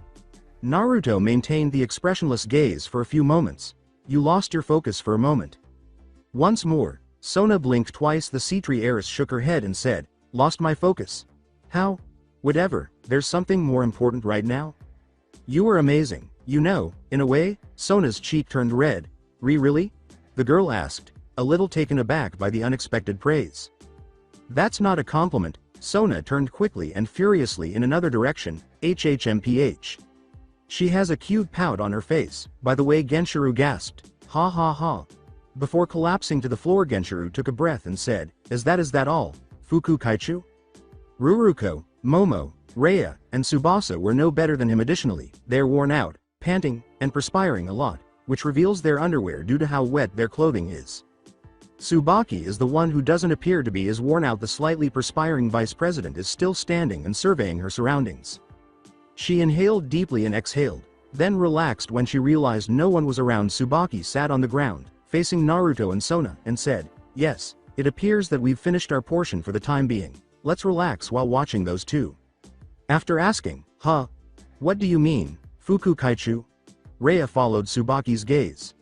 Naruto maintained the expressionless gaze for a few moments. You lost your focus for a moment. Once more, Sona blinked twice. The C3 heiress shook her head and said, lost my focus. How? Whatever, there's something more important right now? You were amazing, you know, in a way. Sona's cheek turned red. Really? The girl asked, a little taken aback by the unexpected praise. That's not a compliment. Sona turned quickly and furiously in another direction. HHMPH. She has a cute pout on her face. By the way, Genshiro gasped. Ha ha ha. Before collapsing to the floor, Genshiro took a breath and said, is that all, Fuku Kaichu? Ruruko, Momo, Rhea, and Tsubasa were no better than him. Additionally, they're worn out, panting, and perspiring a lot, which reveals their underwear due to how wet their clothing is. Tsubaki is the one who doesn't appear to be as worn out. The slightly perspiring vice president is still standing and surveying her surroundings. She inhaled deeply and exhaled, then relaxed when she realized no one was around. Tsubaki sat on the ground, facing Naruto and Sona, and said, yes, it appears that we've finished our portion for the time being. Let's relax while watching those two. After asking, huh? What do you mean, Fuku Kaichu? Rhea followed Tsubaki's gaze.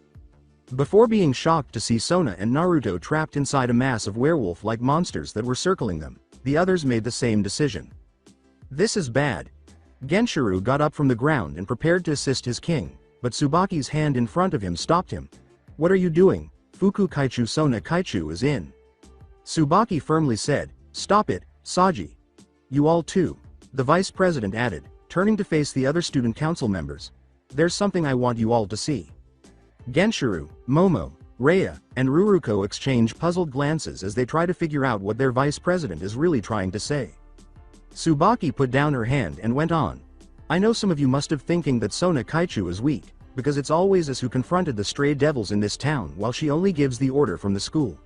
Before being shocked to see Sona and Naruto trapped inside a mass of werewolf-like monsters that were circling them, the others made the same decision. This is bad. Genshiro got up from the ground and prepared to assist his king, but Tsubaki's hand in front of him stopped him. What are you doing, Fuku Kaichu? Sona Kaichu is in. Tsubaki firmly said, stop it, Saji. You all too, the vice president added, turning to face the other student council members. There's something I want you all to see. Genshiro, Momo, Rhea, and Ruruko exchange puzzled glances as they try to figure out what their vice president is really trying to say. Tsubaki put down her hand and went on. I know some of you must have thinking that Sona Kaichu is weak, because it's always us who confronted the stray devils in this town while she only gives the order from the school.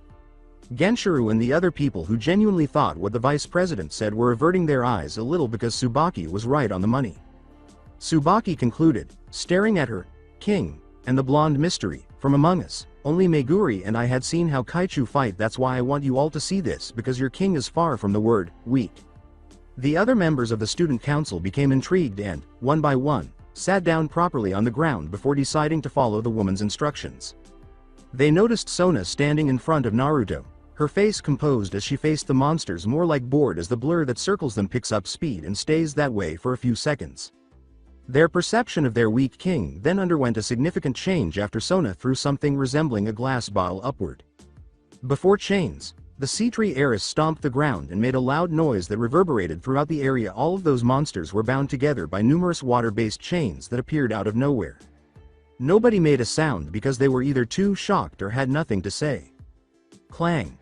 Genshiro and the other people who genuinely thought what the vice president said were averting their eyes a little because Tsubaki was right on the money. Tsubaki concluded, staring at her, king, and the blonde mystery, from among us, only Meguri and I had seen how Kaichu fight. That's why I want you all to see this, because your king is far from the word, weak. The other members of the student council became intrigued and, one by one, sat down properly on the ground before deciding to follow the woman's instructions. They noticed Sona standing in front of Naruto, her face composed as she faced the monsters, more like bored as the blur that circles them picks up speed and stays that way for a few seconds. Their perception of their weak king then underwent a significant change after Sona threw something resembling a glass bottle upward. Before chains, the C3 heiress stomped the ground and made a loud noise that reverberated throughout the area. All of those monsters were bound together by numerous water-based chains that appeared out of nowhere. Nobody made a sound because they were either too shocked or had nothing to say. Clang.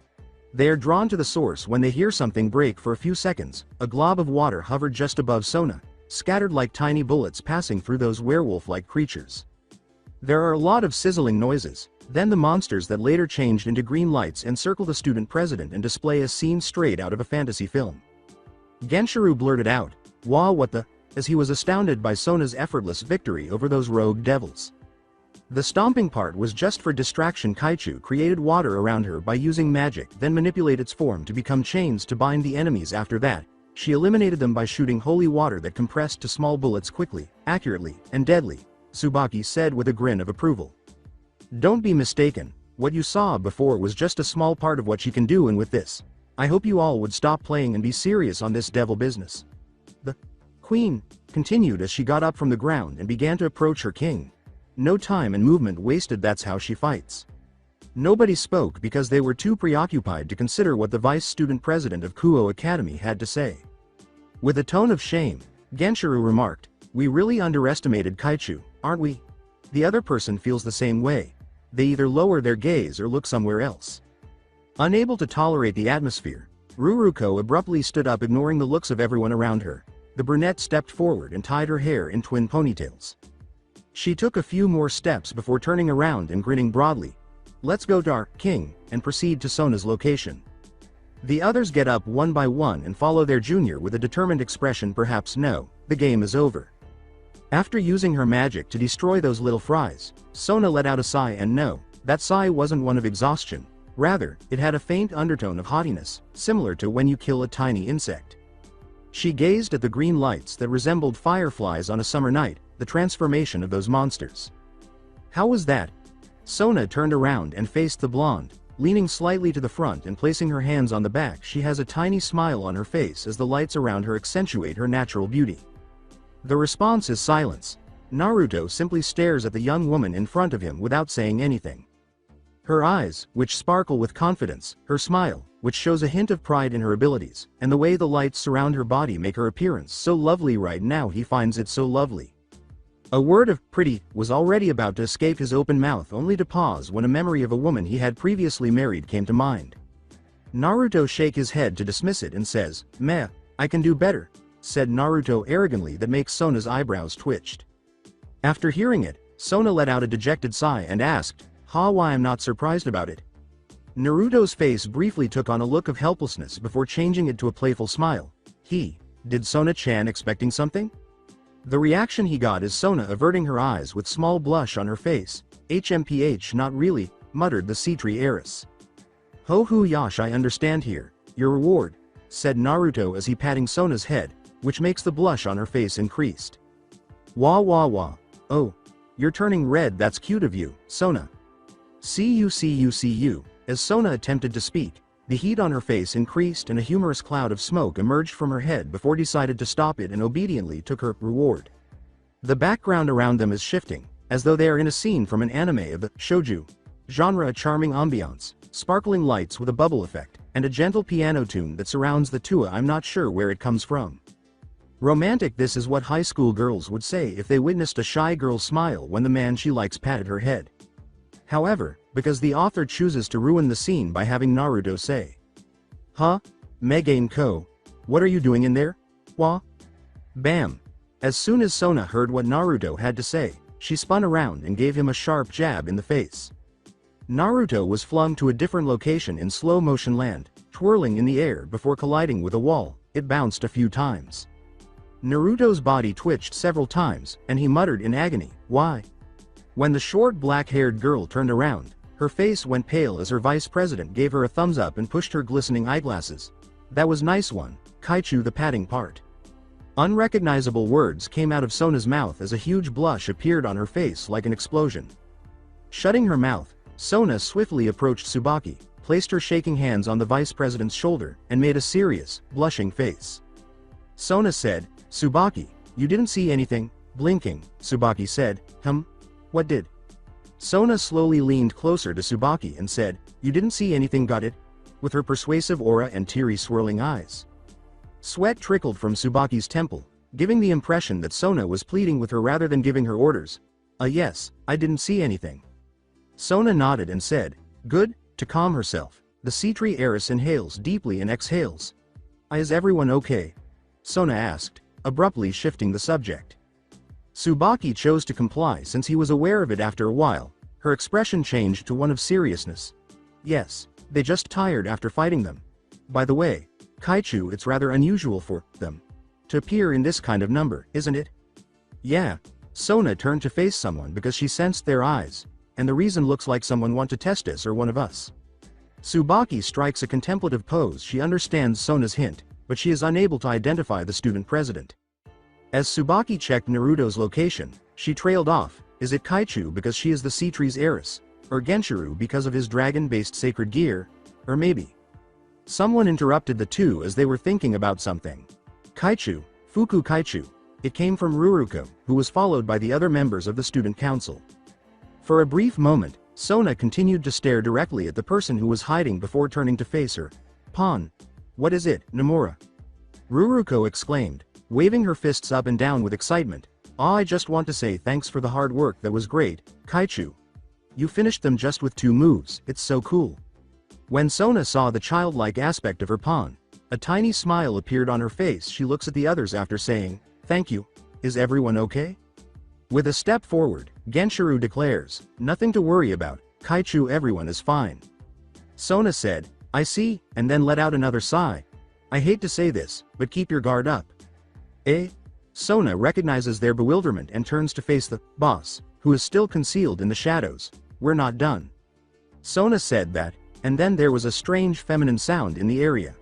They are drawn to the source when they hear something break. For a few seconds, a glob of water hovered just above Sona, scattered like tiny bullets passing through those werewolf-like creatures. There are a lot of sizzling noises, then the monsters that later changed into green lights encircle the student president and display a scene straight out of a fantasy film. Genshiro blurted out, "Wow, what the?" as he was astounded by Sona's effortless victory over those rogue devils. The stomping part was just for distraction. Kaichu created water around her by using magic, then manipulate its form to become chains to bind the enemies. After that, she eliminated them by shooting holy water that compressed to small bullets quickly, accurately, and deadly, Tsubaki said with a grin of approval. Don't be mistaken, what you saw before was just a small part of what she can do, and with this, I hope you all would stop playing and be serious on this devil business. The queen continued as she got up from the ground and began to approach her king. No time and movement wasted, that's how she fights. Nobody spoke because they were too preoccupied to consider what the vice student president of Kuo Academy had to say. With a tone of shame, Genshiro remarked, "We really underestimated Kaichu, aren't we?" The other person feels the same way. They either lower their gaze or look somewhere else. Unable to tolerate the atmosphere, Ruruko abruptly stood up, ignoring the looks of everyone around her. The brunette stepped forward and tied her hair in twin ponytails. She took a few more steps before turning around and grinning broadly. "Let's go, Dark King," and proceed to Sona's location. The others get up one by one and follow their junior with a determined expression. Perhaps no, the game is over. After using her magic to destroy those little fries, Sona let out a sigh, and no, that sigh wasn't one of exhaustion. Rather, it had a faint undertone of haughtiness, similar to when you kill a tiny insect. She gazed at the green lights that resembled fireflies on a summer night, the transformation of those monsters. How was that? Sona turned around and faced the blonde, leaning slightly to the front and placing her hands on the back. She has a tiny smile on her face as the lights around her accentuate her natural beauty. The response is silence. Naruto simply stares at the young woman in front of him without saying anything. Her eyes, which sparkle with confidence, her smile, which shows a hint of pride in her abilities, and the way the lights surround her body make her appearance so lovely right now. He finds it so lovely. A word of "pretty" was already about to escape his open mouth, only to pause when a memory of a woman he had previously married came to mind. Naruto shakes his head to dismiss it and says, "Meh, I can do better," said Naruto arrogantly. That makes Sona's eyebrows twitched. After hearing it, Sona let out a dejected sigh and asked, why I'm not surprised about it." Naruto's face briefly took on a look of helplessness before changing it to a playful smile. Did Sona-chan expecting something? The reaction he got is Sona averting her eyes with small blush on her face. "HMPH, not really," muttered the Sea-Tree heiress. "Ho Yash, I understand here. Your reward," said Naruto as he patting Sona's head, which makes the blush on her face increased. Wah. "Oh, you're turning red, that's cute of you, Sona." See you. As Sona attempted to speak, the heat on her face increased and a humorous cloud of smoke emerged from her head before decided to stop it and obediently took her reward. The background around them is shifting, as though they are in a scene from an anime of the shoujo genre. A charming ambiance, sparkling lights with a bubble effect, and a gentle piano tune that surrounds the two. I'm not sure where it comes from. Romantic. This is what high school girls would say if they witnessed a shy girl smile when the man she likes patted her head. However, because the author chooses to ruin the scene by having Naruto say, Megain-ko, what are you doing in there? Wah? Bam. As soon as Sona heard what Naruto had to say, she spun around and gave him a sharp jab in the face. Naruto was flung to a different location in slow-motion land, twirling in the air before colliding with a wall. It bounced a few times. Naruto's body twitched several times, and he muttered in agony, "Why?" When the short black-haired girl turned around, her face went pale as her vice president gave her a thumbs up and pushed her glistening eyeglasses. "That was nice one, Kaichu." The patting part. Unrecognizable words came out of Sona's mouth as a huge blush appeared on her face like an explosion. Shutting her mouth, Sona swiftly approached Tsubaki, placed her shaking hands on the vice president's shoulder, and made a serious, blushing face. Sona said, "Tsubaki, you didn't see anything?" Blinking, Tsubaki said, What did?" Sona slowly leaned closer to Tsubaki and said, "You didn't see anything, got it?" with her persuasive aura and teary swirling eyes. Sweat trickled from Tsubaki's temple, giving the impression that Sona was pleading with her rather than giving her orders. Yes, I didn't see anything." Sona nodded and said, "Good," to calm herself. The Sea-Tree heiress inhales deeply and exhales. "Is everyone okay?" Sona asked, abruptly shifting the subject. Tsubaki chose to comply since he was aware of it. After a while, her expression changed to one of seriousness. "Yes, they just tired after fighting them. By the way, Kaichu, it's rather unusual for them to appear in this kind of number, isn't it?" "Yeah, Sona turned to face someone because she sensed their eyes, and the reason looks like someone want to test us or one of us. Tsubaki strikes a contemplative pose. She understands Sona's hint, but she is unable to identify the student president. As Tsubaki checked Naruto's location, she trailed off. Is it Kaichu because she is the sea tree's heiress? Or Genshiru because of his dragon-based sacred gear? Or maybe someone interrupted the two as they were thinking about something. Kaichu, Fuku Kaichu. It came from Ruruko, who was followed by the other members of the student council. For a brief moment, Sona continued to stare directly at the person who was hiding before turning to face her. Pawn. What is it, Nomura? Ruruko exclaimed, waving her fists up and down with excitement. I just want to say thanks for the hard work. That was great, Kaichu. You finished them just with 2 moves, it's so cool. When Sona saw the childlike aspect of her pawn, a tiny smile appeared on her face. She looks at the others after saying, thank you. Is everyone okay? With a step forward, Genshiru declares, nothing to worry about, Kaichu, everyone is fine. Sona said, I see, and then let out another sigh. I hate to say this, but keep your guard up. Eh? Sona recognizes their bewilderment and turns to face the boss, who is still concealed in the shadows. We're not done. Sona said that, and then there was a strange feminine sound in the area.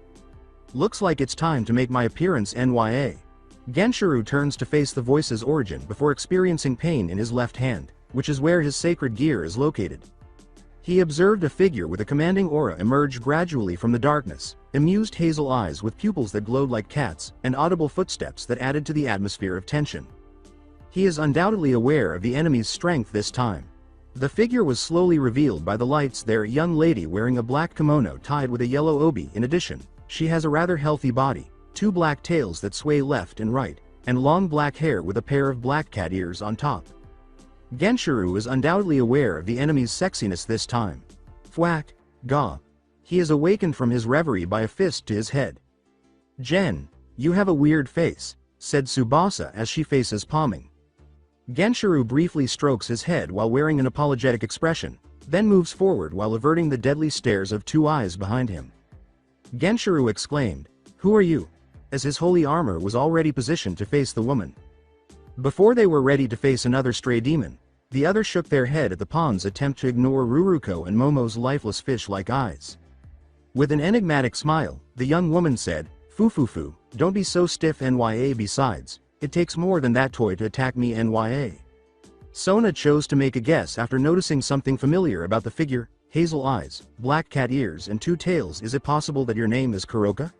Looks like it's time to make my appearance, NYA. Genshiru turns to face the voice's origin before experiencing pain in his left hand, which is where his sacred gear is located. He observed a figure with a commanding aura emerge gradually from the darkness, amused hazel eyes with pupils that glowed like cats, and audible footsteps that added to the atmosphere of tension. He is undoubtedly aware of the enemy's strength this time. The figure was slowly revealed by the lights there, a young lady wearing a black kimono tied with a yellow obi. In addition, she has a rather healthy body, 2 black tails that sway left and right, and long black hair with a pair of black cat ears on top. Genshiru is undoubtedly aware of the enemy's sexiness this time. Thwack. Gah. He is awakened from his reverie by a fist to his head. Jen, you have a weird face, said Tsubasa as she faces palming. Genshiru briefly strokes his head while wearing an apologetic expression, then moves forward while averting the deadly stares of 2 eyes behind him. Genshiru exclaimed, who are you? As his holy armor was already positioned to face the woman. Before they were ready to face another stray demon, the others shook their head at the pawn's attempt to ignore Ruruko and Momo's lifeless fish-like eyes. With an enigmatic smile, the young woman said, Fufufu, don't be so stiff, NYA. Besides, it takes more than that toy to attack me, NYA. Sona chose to make a guess after noticing something familiar about the figure: hazel eyes, black cat ears and 2 tails. Is it possible that your name is Kuroka?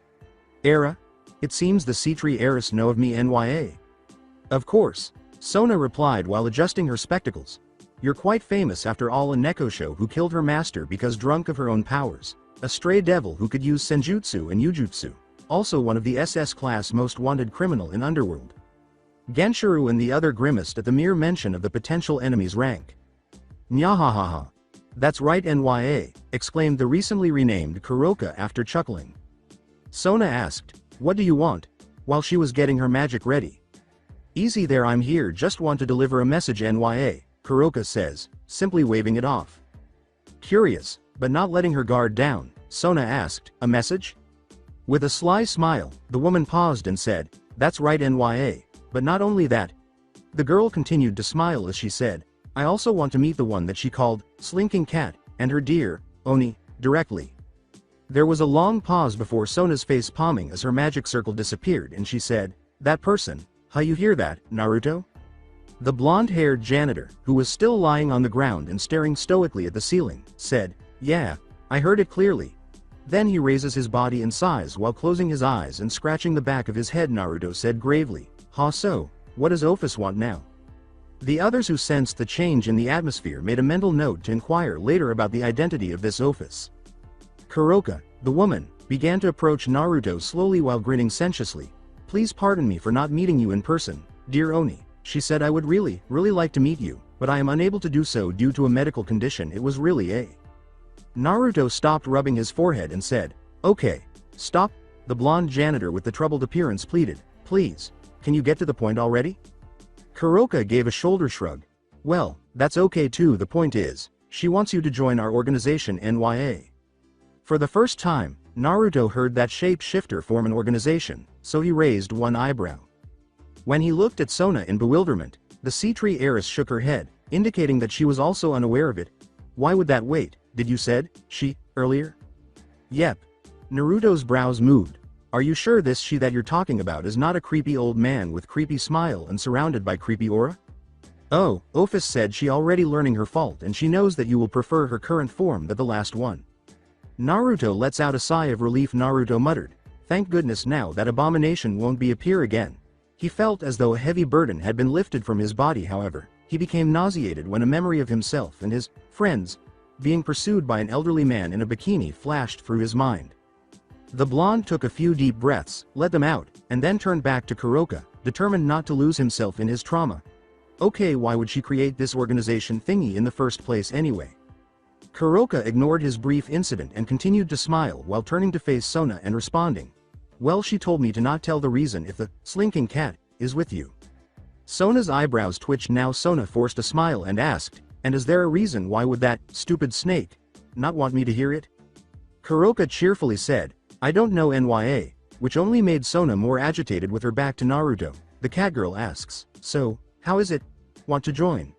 Era? It seems the sea tree heiress know of me, NYA. Of course, Sona replied while adjusting her spectacles. You're quite famous after all. A Nekosho who killed her master because drunk of her own powers. A stray devil who could use senjutsu and yujutsu. Also one of the SS class most wanted criminal in Underworld. Genshiru and the other grimaced at the mere mention of the potential enemy's rank. Nyahahaha. That's right, NYA, exclaimed the recently renamed Kuroka after chuckling. Sona asked, what do you want? While she was getting her magic ready. Easy there, I'm here, just want to deliver a message, NYA, Kuroka says, simply waving it off. Curious, but not letting her guard down, Sona asked, a message? With a sly smile, the woman paused and said, that's right, NYA, but not only that. The girl continued to smile as she said, I also want to meet the one that she called Slinking Cat, and her dear Oni, directly. There was a long pause before Sona's face palming as her magic circle disappeared, and she said, that person, how you hear that, Naruto? The blonde-haired janitor, who was still lying on the ground and staring stoically at the ceiling, said, yeah, I heard it clearly. Then he raises his body and sighs while closing his eyes and scratching the back of his head. Naruto said gravely, ha, so, what does Office want now? The others who sensed the change in the atmosphere made a mental note to inquire later about the identity of this Office. Kuroka, the woman, began to approach Naruto slowly while grinning sensuously. Please pardon me for not meeting you in person, dear Oni, she said. I would really like to meet you, but I am unable to do so due to a medical condition. It was really a... Naruto stopped rubbing his forehead and said, okay, stop. The blonde janitor with the troubled appearance pleaded, please, can you get to the point already? Kuroka gave a shoulder shrug. Well, that's okay too. The point is, she wants you to join our organization, NYA. For the first time, Naruto heard that shape-shifter form an organization, so he raised one eyebrow. When he looked at Sona in bewilderment, The sea tree heiress shook her head, indicating that she was also unaware of it. Why would that wait, did you said, she, earlier? Yep. Naruto's brows moved. Are you sure this she that you're talking about is not a creepy old man with creepy smile and surrounded by creepy aura? Oh, Ophis said she already learning her fault and she knows that you will prefer her current form than the last one. Naruto lets out a sigh of relief. Naruto muttered, thank goodness now that abomination won't be appear again. He felt as though a heavy burden had been lifted from his body. However, he became nauseated when a memory of himself and his friends being pursued by an elderly man in a bikini flashed through his mind. The blonde took a few deep breaths, let them out, and then turned back to Kuroka, determined not to lose himself in his trauma. Okay, why would she create this organization thingy in the first place anyway? Kuroka ignored his brief incident and continued to smile while turning to face Sona and responding. Well, she told me to not tell the reason if the slinking cat is with you. Sona's eyebrows twitched. Now Sona forced a smile and asked, and is there a reason why would that stupid snake not want me to hear it? Kuroka cheerfully said, I don't know NYA, which only made Sona more agitated. With her back to Naruto, the catgirl asks, so, how is it? Want to join?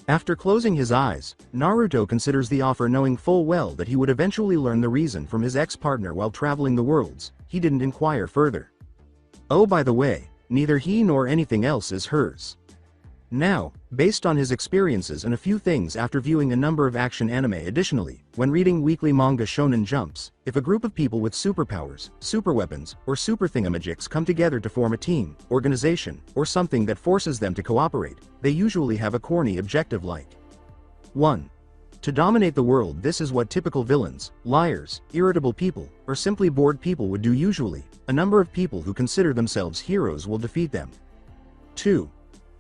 After closing his eyes, Naruto considers the offer, knowing full well that he would eventually learn the reason from his ex-partner while traveling the worlds. He didn't inquire further. Oh, by the way, neither he nor anything else is hers. Now, based on his experiences and a few things after viewing a number of action anime, additionally, when reading weekly manga Shonen Jumps, if a group of people with superpowers, superweapons, or super thingamajigs come together to form a team, organization, or something that forces them to cooperate, they usually have a corny objective like 1. To dominate the world. This is what typical villains, liars, irritable people, or simply bored people would do. Usually, a number of people who consider themselves heroes will defeat them. 2.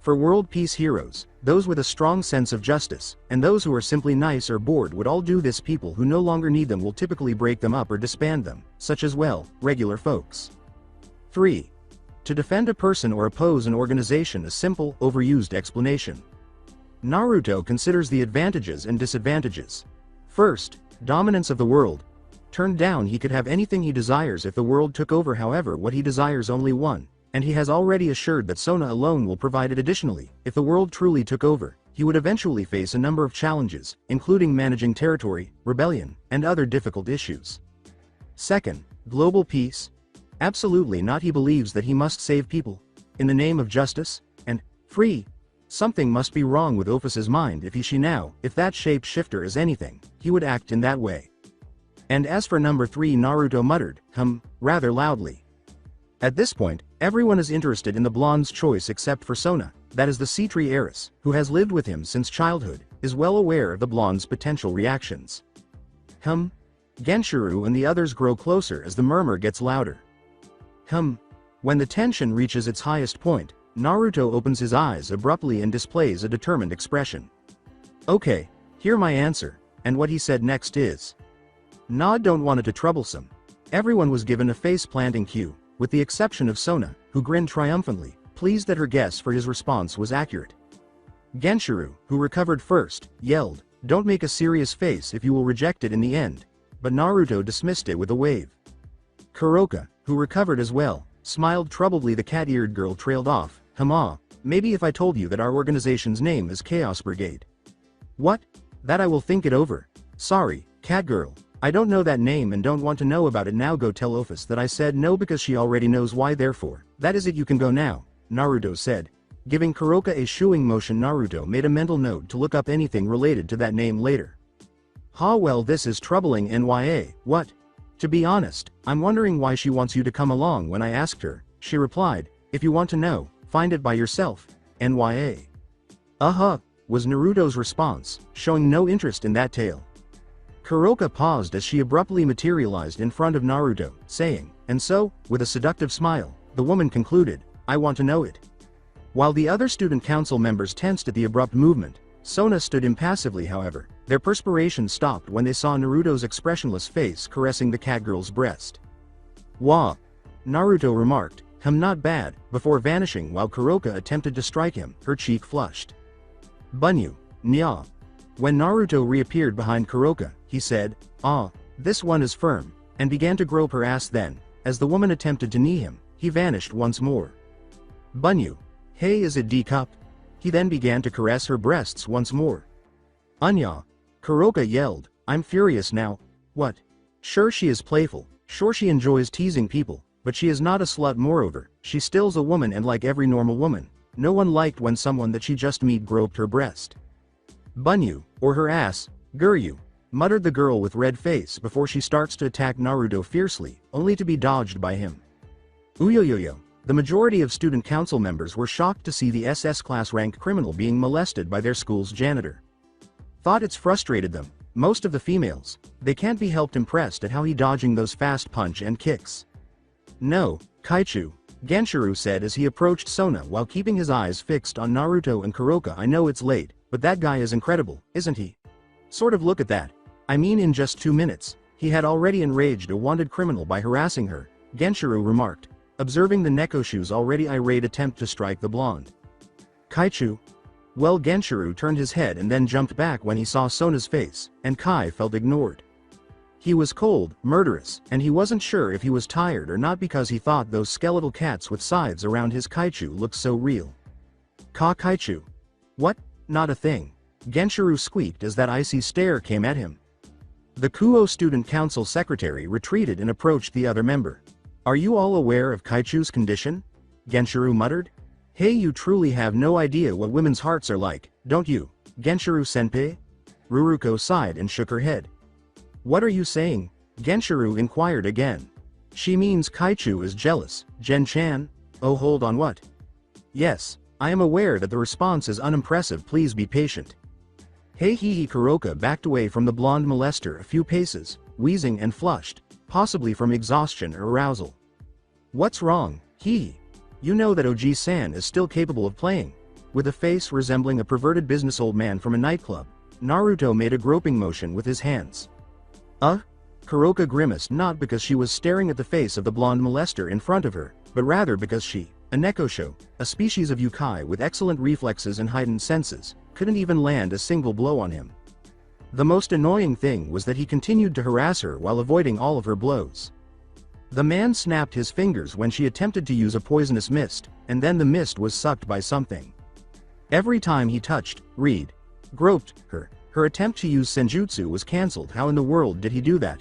For world peace. Heroes, those with a strong sense of justice, and those who are simply nice or bored would all do this. People who no longer need them will typically break them up or disband them, such as, well, regular folks. 3. To defend a person or oppose an organization. A simple, overused explanation. Naruto considers the advantages and disadvantages. First, dominance of the world. Turned down, he could have anything he desires if the world took over. However, what he desires only one. And he has already assured that Sona alone will provide it. Additionally, if the world truly took over, he would eventually face a number of challenges, including managing territory, rebellion, and other difficult issues. Second, global peace? Absolutely not. He believes that he must save people, in the name of justice, and free. Something must be wrong with Ophis's mind if that shape-shifter is anything, he would act in that way. And as for number 3, Naruto muttered, rather loudly. At this point, everyone is interested in the blonde's choice except for Sona, that is the sea tree heiress, who has lived with him since childhood, is well aware of the blonde's potential reactions. Genshiro and the others grow closer as the murmur gets louder. When the tension reaches its highest point, Naruto opens his eyes abruptly and displays a determined expression. Okay, hear my answer, and what he said next is. Nod don't want it to troublesome. Everyone was given a face-planting cue, with the exception of Sona, who grinned triumphantly, pleased that her guess for his response was accurate. Genshiro, who recovered first, yelled, don't make a serious face if you will reject it in the end, but Naruto dismissed it with a wave. Kuroka, who recovered as well, smiled troubledly. The cat-eared girl trailed off, maybe if I told you that our organization's name is Chaos Brigade. What? That I will think it over. Sorry, cat girl. I don't know that name and don't want to know about it now. Go tell Ophis that I said no because she already knows why. Therefore, that is it, you can go now, Naruto said. Giving Kuroka a shooing motion, Naruto made a mental note to look up anything related to that name later. Well, this is troubling. NYA, what? To be honest, I'm wondering why she wants you to come along. When I asked her, she replied, if you want to know, find it by yourself, NYA. Was Naruto's response, showing no interest in that tale. Kuroka paused as she abruptly materialized in front of Naruto, saying, and so, with a seductive smile, the woman concluded, I want to know it. While the other student council members tensed at the abrupt movement, Sona stood impassively. However, their perspiration stopped when they saw Naruto's expressionless face caressing the catgirl's breast. Wah! Naruto remarked, not bad, before vanishing while Kuroka attempted to strike him, her cheek flushed. Bunyu, nya. When Naruto reappeared behind Kuroka, he said, this one is firm, and began to grope her ass. Then, as the woman attempted to knee him, he vanished once more. Bunyu, hey, is it D-Cup? He then began to caress her breasts once more. Anya! Kuroka yelled, I'm furious now. What? Sure, she is playful, sure she enjoys teasing people, but she is not a slut. Moreover, she still's a woman, and like every normal woman, no one liked when someone that she just met groped her breast. Bunyu, or her ass, Guryu, muttered the girl with red face before she starts to attack Naruto fiercely, only to be dodged by him. Uyoyoyo. The majority of student council members were shocked to see the SS class rank criminal being molested by their school's janitor. Thought it's frustrated them, most of the females. They can't be helped impressed at how he dodging those fast punch and kicks. No, Kaichu, Genshiro said as he approached Sona while keeping his eyes fixed on Naruto and Kuroka. I know it's late, but that guy is incredible, isn't he? Sort of look at that. I mean, in just 2 minutes, he had already enraged a wanted criminal by harassing her, Genshiro remarked, observing the Nekoshu's already irate attempt to strike the blonde. Kaichu? Well, Genshiro turned his head and then jumped back when he saw Sona's face, and Kai felt ignored. He was cold, murderous, and he wasn't sure if he was tired or not because he thought those skeletal cats with scythes around his Kaichu looked so real. Kaichu? What? Not a thing. Genshiro squeaked as that icy stare came at him. The Kuo Student Council secretary retreated and approached the other member. Are you all aware of Kaichu's condition? Genshiro muttered. Hey, you truly have no idea what women's hearts are like, don't you, Genshiro-senpai? Ruruko sighed and shook her head. What are you saying? Genshiro inquired again. She means Kaichu is jealous, Gen-chan? Oh, hold on, what? Yes, I am aware that the response is unimpressive, please be patient. Hey hee. Kuroka backed away from the blonde molester a few paces, wheezing and flushed, possibly from exhaustion or arousal. What's wrong, hee? You know that Oji-san is still capable of playing. With a face resembling a perverted business old man from a nightclub, Naruto made a groping motion with his hands. Kuroka grimaced, not because she was staring at the face of the blonde molester in front of her, but rather because she, a Nekosho, a species of Yukai with excellent reflexes and heightened senses, couldn't even land a single blow on him. The most annoying thing was that he continued to harass her while avoiding all of her blows. The man snapped his fingers when she attempted to use a poisonous mist, and then the mist was sucked by something. Every time he touched, groped her attempt to use senjutsu was cancelled. How in the world did he do that?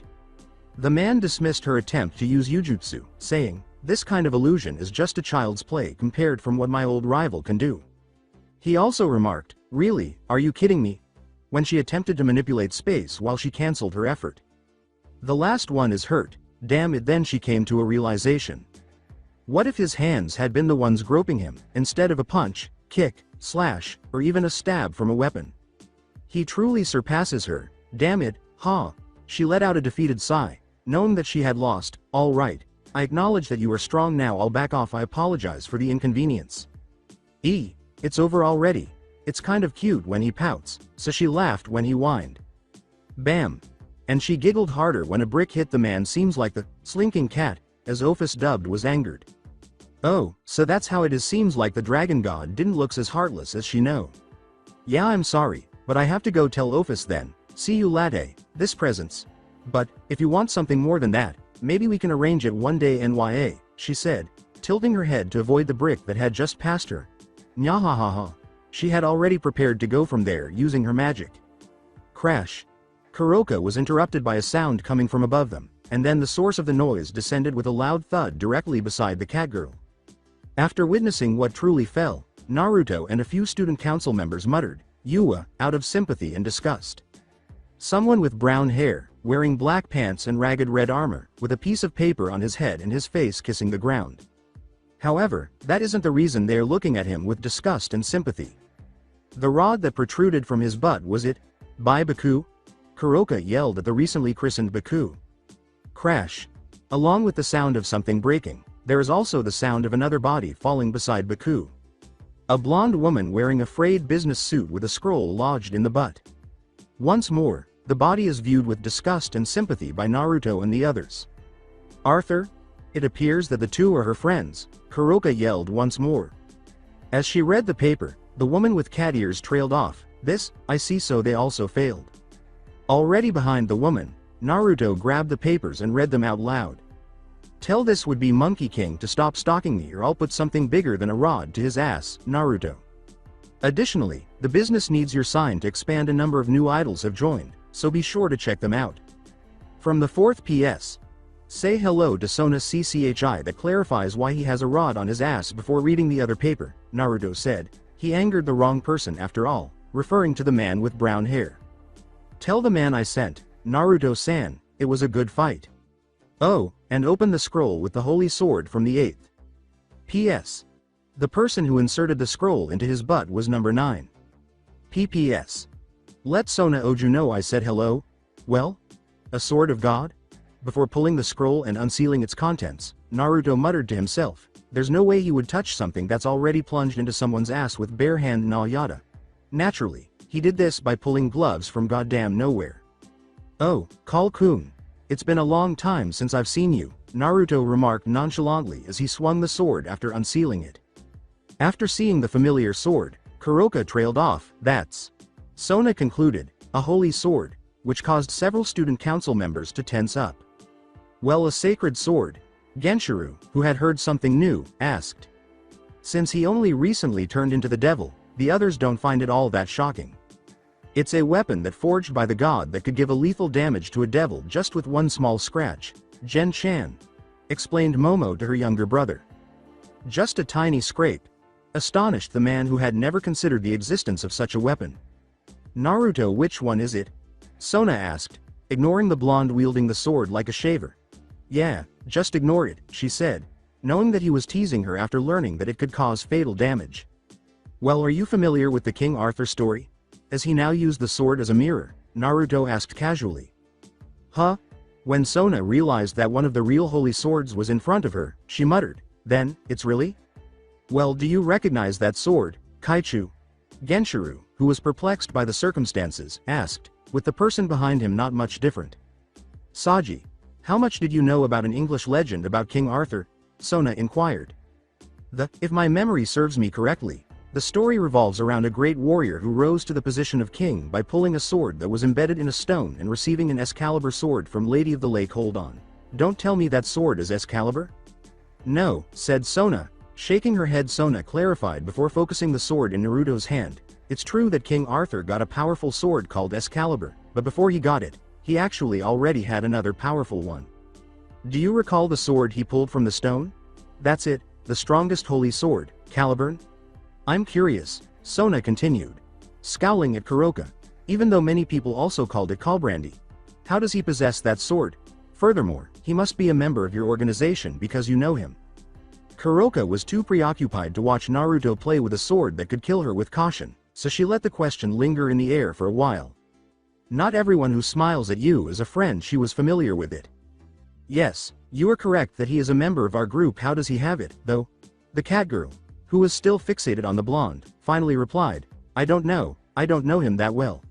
The man dismissed her attempt to use yujutsu, saying, this kind of illusion is just a child's play compared from what my old rival can do. He also remarked, really, are you kidding me? When she attempted to manipulate space while she cancelled her effort. The last one is hurt, damn it. Then she came to a realization. What if his hands had been the ones groping him, instead of a punch, kick, slash, or even a stab from a weapon? He truly surpasses her, damn it, ha! She let out a defeated sigh, knowing that she had lost. All right, I acknowledge that you are strong now, I'll back off, I apologize for the inconvenience. It's over already. It's kind of cute when he pouts, so she laughed when he whined. Bam! And she giggled harder when a brick hit the man. Seems like the slinking cat, as Ophis dubbed, was angered. Oh, so that's how it is. Seems like the dragon god didn't look as heartless as she know. Yeah, I'm sorry, but I have to go tell Ophis then. See you latte, this presents. But, if you want something more than that, maybe we can arrange it one day nya, she said, tilting her head to avoid the brick that had just passed her. Nyahahaha. She had already prepared to go from there using her magic. Crash. Kuroka was interrupted by a sound coming from above them, and then the source of the noise descended with a loud thud directly beside the catgirl. After witnessing what truly fell, Naruto and a few student council members muttered, Yua, out of sympathy and disgust. Someone with brown hair, wearing black pants and ragged red armor, with a piece of paper on his head and his face kissing the ground. However, that isn't the reason they are looking at him with disgust and sympathy. The rod that protruded from his butt, was it? By Baku? Kuroka yelled at the recently christened Baku. Crash. Along with the sound of something breaking, there is also the sound of another body falling beside Baku. A blonde woman wearing a frayed business suit with a scroll lodged in the butt. Once more, the body is viewed with disgust and sympathy by Naruto and the others. Arthur? It appears that the two are her friends, Kuroka yelled once more. As she read the paper, the woman with cat ears trailed off. This, I see, so they also failed. Already behind the woman, Naruto grabbed the papers and read them out loud. Tell this would-be Monkey King to stop stalking me or I'll put something bigger than a rod to his ass, Naruto. Additionally, the business needs your sign to expand. A number of new idols have joined, so be sure to check them out. From the 4th PS. Say hello to Sona CCHI. That clarifies why he has a rod on his ass. Before reading the other paper, Naruto said, he angered the wrong person after all, referring to the man with brown hair. Tell the man I sent, Naruto-san, it was a good fight. Oh, and open the scroll with the holy sword from the 8th. PS. The person who inserted the scroll into his butt was number 9. PPS. Let Sona Oju know I said hello. Well? A sword of God? Before pulling the scroll and unsealing its contents, Naruto muttered to himself, there's no way he would touch something that's already plunged into someone's ass with bare hand. Na yada. Naturally, he did this by pulling gloves from goddamn nowhere. Oh, Call-kun. It's been a long time since I've seen you, Naruto remarked nonchalantly as he swung the sword after unsealing it. After seeing the familiar sword, Kuroka trailed off. That's, Sona concluded, a holy sword, which caused several student council members to tense up. Well, a sacred sword? Genshiro, who had heard something new, asked. Since he only recently turned into the devil, the others don't find it all that shocking. It's a weapon that forged by the god that could give a lethal damage to a devil just with one small scratch, Gen-chan, explained Momo to her younger brother. Just a tiny scrape, astonished the man who had never considered the existence of such a weapon. Naruto, which one is it? Sona asked, ignoring the blonde wielding the sword like a shaver. Yeah, just ignore it, she said, knowing that he was teasing her after learning that it could cause fatal damage. Well, are you familiar with the King Arthur story? Has he now used the sword as a mirror? Naruto asked casually. Huh? When Sona realized that one of the real holy swords was in front of her, she muttered, then, it's really? Well, do you recognize that sword, Kaichu? Genshiro, who was perplexed by the circumstances, asked, with the person behind him not much different. Saji, how much did you know about an English legend about King Arthur? Sona inquired. If my memory serves me correctly, the story revolves around a great warrior who rose to the position of king by pulling a sword that was embedded in a stone and receiving an Excalibur sword from Lady of the Lake. Hold on. Don't tell me that sword is Excalibur? No, said Sona, shaking her head. Sona clarified before focusing the sword in Naruto's hand. It's true that King Arthur got a powerful sword called Excalibur, but before he got it, he actually already had another powerful one. Do you recall the sword he pulled from the stone? That's it, the strongest holy sword, Caliburn? I'm curious, Sona continued, scowling at Kuroka, even though many people also called it Kalbrandi. How does he possess that sword? Furthermore, he must be a member of your organization because you know him. Kuroka was too preoccupied to watch Naruto play with a sword that could kill her with caution, so she let the question linger in the air for a while. Not everyone who smiles at you is a friend. She was familiar with it. Yes, you are correct that he is a member of our group. How does he have it, though? The cat girl, who was still fixated on the blonde, finally replied, I don't know him that well.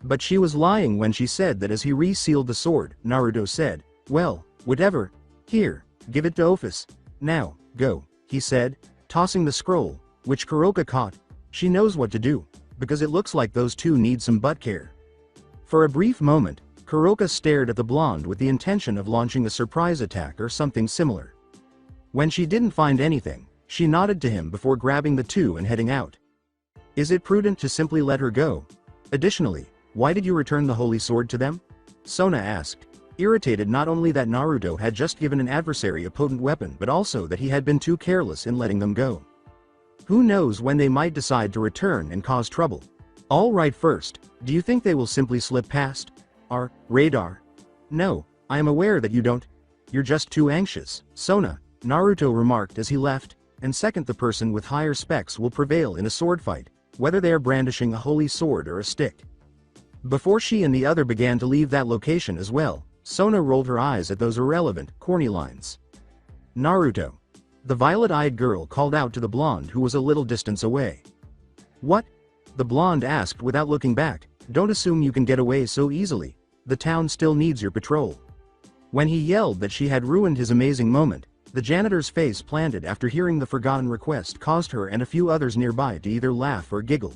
But she was lying when she said that as he resealed the sword. Naruto said, well, whatever, here, give it to Office. Now, go, he said, tossing the scroll, which Kuroka caught. She knows what to do, because it looks like those two need some butt care. For a brief moment, Kuroka stared at the blonde with the intention of launching a surprise attack or something similar. When she didn't find anything, she nodded to him before grabbing the two and heading out. Is it prudent to simply let her go? Additionally, why did you return the holy sword to them? Sona asked, irritated not only that Naruto had just given an adversary a potent weapon but also that he had been too careless in letting them go. Who knows when they might decide to return and cause trouble. All right, first, do you think they will simply slip past our radar? No, I am aware that you don't. You're just too anxious, Sona, Naruto remarked as he left, and second, the person with higher specs will prevail in a sword fight, whether they are brandishing a holy sword or a stick. Before she and the other began to leave that location as well, Sona rolled her eyes at those irrelevant, corny lines. Naruto. The violet-eyed girl called out to the blonde who was a little distance away. What? The blonde asked without looking back. Don't assume you can get away so easily. The town still needs your patrol. When he yelled that she had ruined his amazing moment, the janitor's face planted after hearing the forgotten request caused her and a few others nearby to either laugh or giggle.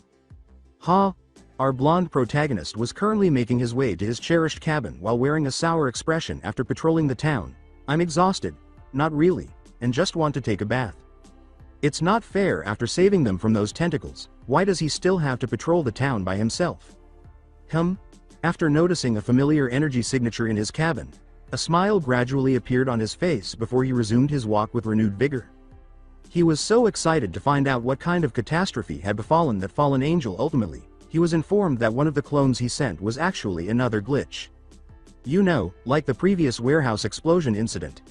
Ha! Our blonde protagonist was currently making his way to his cherished cabin while wearing a sour expression after patrolling the town. I'm exhausted. Not really. And just want to take a bath. It's not fair. After saving them from those tentacles, why does he still have to patrol the town by himself? After noticing a familiar energy signature in his cabin, a smile gradually appeared on his face before he resumed his walk with renewed vigor. He was so excited to find out what kind of catastrophe had befallen that fallen angel. Ultimately, he was informed that one of the clones he sent was actually another glitch. You know, like the previous warehouse explosion incident.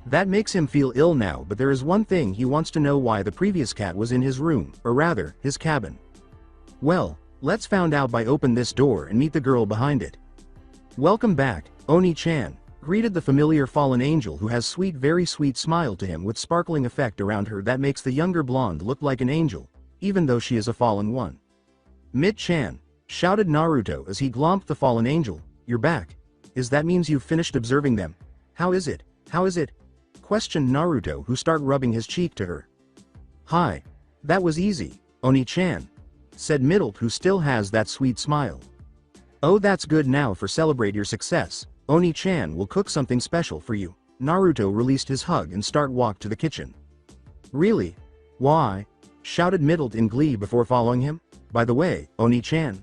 That makes him feel ill now, but there is one thing he wants to know: why the previous cat was in his room, or rather, his cabin. Well, let's find out by open this door and meet the girl behind it. Welcome back, Oni-chan, greeted the familiar fallen angel, who has very sweet smile to him with sparkling effect around her that makes the younger blonde look like an angel, even though she is a fallen one. Mid-chan, shouted Naruto as he glomped the fallen angel. You're back. That means you've finished observing them. How is it? Questioned Naruto, who started rubbing his cheek to her. Hi. That was easy, Oni-chan, said Middle, who still has that sweet smile. Oh, that's good. Now for celebrate your success, Oni-chan will cook something special for you. Naruto released his hug and walked to the kitchen. Really? Why? Shouted Middle in glee before following him. By the way, Oni-chan.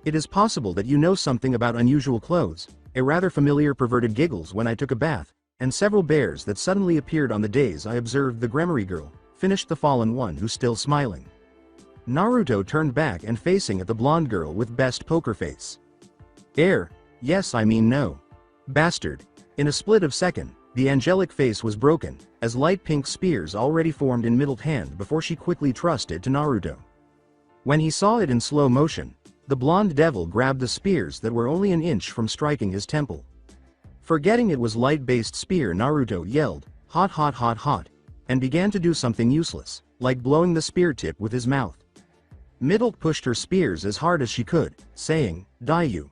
It is possible that you know something about unusual clothes. A rather familiar perverted giggles when I took a bath, and several bears that suddenly appeared on the days I observed the Gremory girl, finished the fallen one, who still smiling. Naruto turned back and facing at the blonde girl with best poker face. Yes, I mean no. Bastard. In a split of second, the angelic face was broken, as light pink spears already formed in Middle's hand before she quickly thrust it to Naruto. When he saw it in slow motion, the blonde devil grabbed the spears that were only an inch from striking his temple. Forgetting it was light-based spear, Naruto yelled, hot, and began to do something useless, like blowing the spear tip with his mouth. Middle pushed her spears as hard as she could, saying, Die you.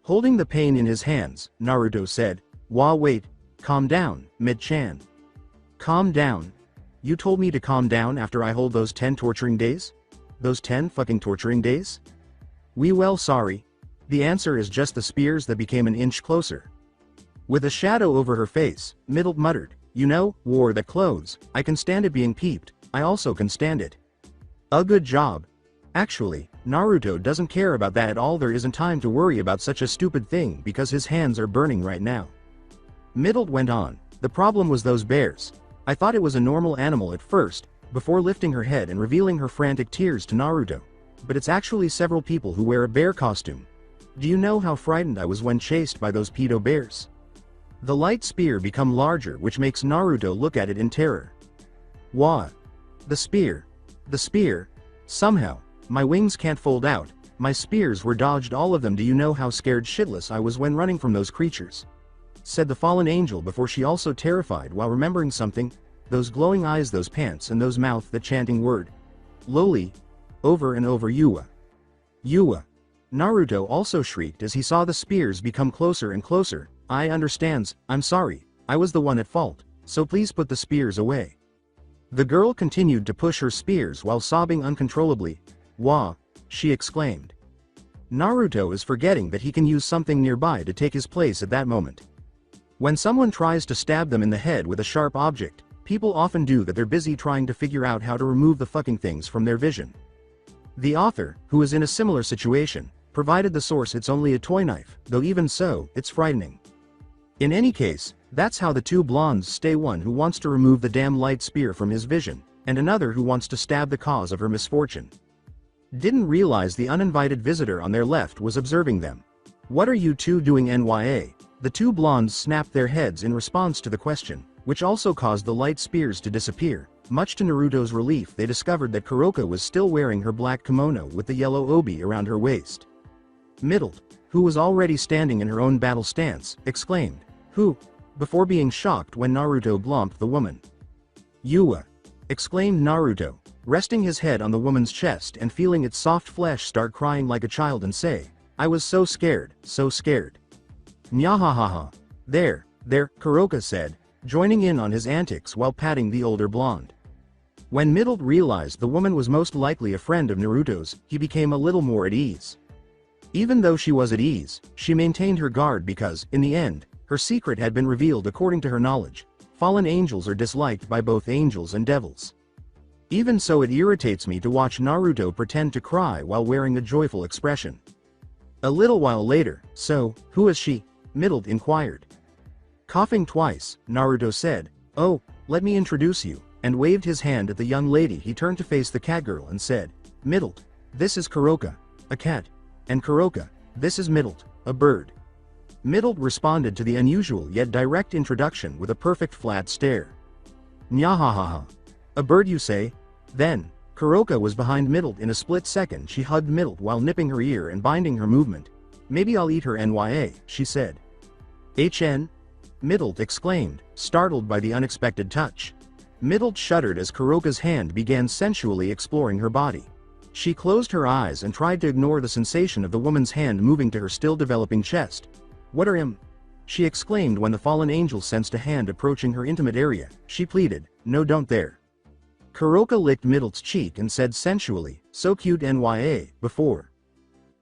Holding the pain in his hands, Naruto said, wait, calm down, Mid-chan. Calm down? You told me to calm down after I hold those 10 torturing days? Those 10 fucking torturing days? Well, sorry. The answer is just the spears that became an inch closer. With a shadow over her face, Middle muttered, You know, wore that clothes, I can stand it being peeped, I also can stand it. A good job. Actually, Naruto doesn't care about that at all. There isn't time to worry about such a stupid thing because his hands are burning right now. Middle went on, the problem was those bears. I thought it was a normal animal at first, before lifting her head and revealing her frantic tears to Naruto. But it's actually several people who wear a bear costume. Do you know how frightened I was when chased by those pedo bears? The light spear become larger, which makes Naruto look at it in terror. What? The spear. The spear? Somehow, my wings can't fold out, my spears were dodged, all of them. Do you know how scared shitless I was when running from those creatures? Said the fallen angel before she also terrified while remembering something, those glowing eyes, those pants, and those mouth, that chanting word. Loli. Over and over, Yua. Yua. Naruto also shrieked as he saw the spears become closer and closer. I understands, I'm sorry, I was the one at fault, so please put the spears away. The girl continued to push her spears while sobbing uncontrollably. Wah, she exclaimed. Naruto is forgetting that he can use something nearby to take his place at that moment. When someone tries to stab them in the head with a sharp object, people often do that. They're busy trying to figure out how to remove the fucking things from their vision. The author, who is in a similar situation, provided the source. It's only a toy knife, though even so, it's frightening. In any case, that's how the two blondes stay, one who wants to remove the damn light spear from his vision, and another who wants to stab the cause of her misfortune. Didn't realize the uninvited visitor on their left was observing them. What are you two doing, NYA? The two blondes snapped their heads in response to the question, which also caused the light spears to disappear. Much to Naruto's relief, they discovered that Kuroka was still wearing her black kimono with the yellow obi around her waist. Middle, who was already standing in her own battle stance, exclaimed, Who? Before being shocked when Naruto glomped the woman. Yua! Exclaimed Naruto, resting his head on the woman's chest and feeling its soft flesh start crying like a child and say, I was so scared, so scared. Nyahahaha. There, Kuroka said, joining in on his antics while patting the older blonde. When Middle realized the woman was most likely a friend of Naruto's, he became a little more at ease. Even though she was at ease, she maintained her guard because, in the end, her secret had been revealed according to her knowledge. fallen angels are disliked by both angels and devils. Even so, it irritates me to watch Naruto pretend to cry while wearing a joyful expression. A little while later, so, who is she? Middle inquired. Coughing twice, Naruto said, "Oh, let me introduce you," and waved his hand at the young lady. He turned to face the catgirl and said, "Middle, this is Kuroka, a cat, and Kuroka, this is Middle, a bird." Middle responded to the unusual yet direct introduction with a perfect flat stare. "Nyahahaha. A bird you say?" Then, Kuroka was behind Middle in a split second. She hugged Middle while nipping her ear and binding her movement. "Maybe I'll eat her nya," she said. "HN?" Middle exclaimed, startled by the unexpected touch. Middle shuddered as Kuroka's hand began sensually exploring her body. She closed her eyes and tried to ignore the sensation of the woman's hand moving to her still developing chest. "What are him?" she exclaimed when the fallen angel sensed a hand approaching her intimate area. She pleaded, "No, don't there." Kuroka licked Middle's cheek and said sensually, "So cute nya, before."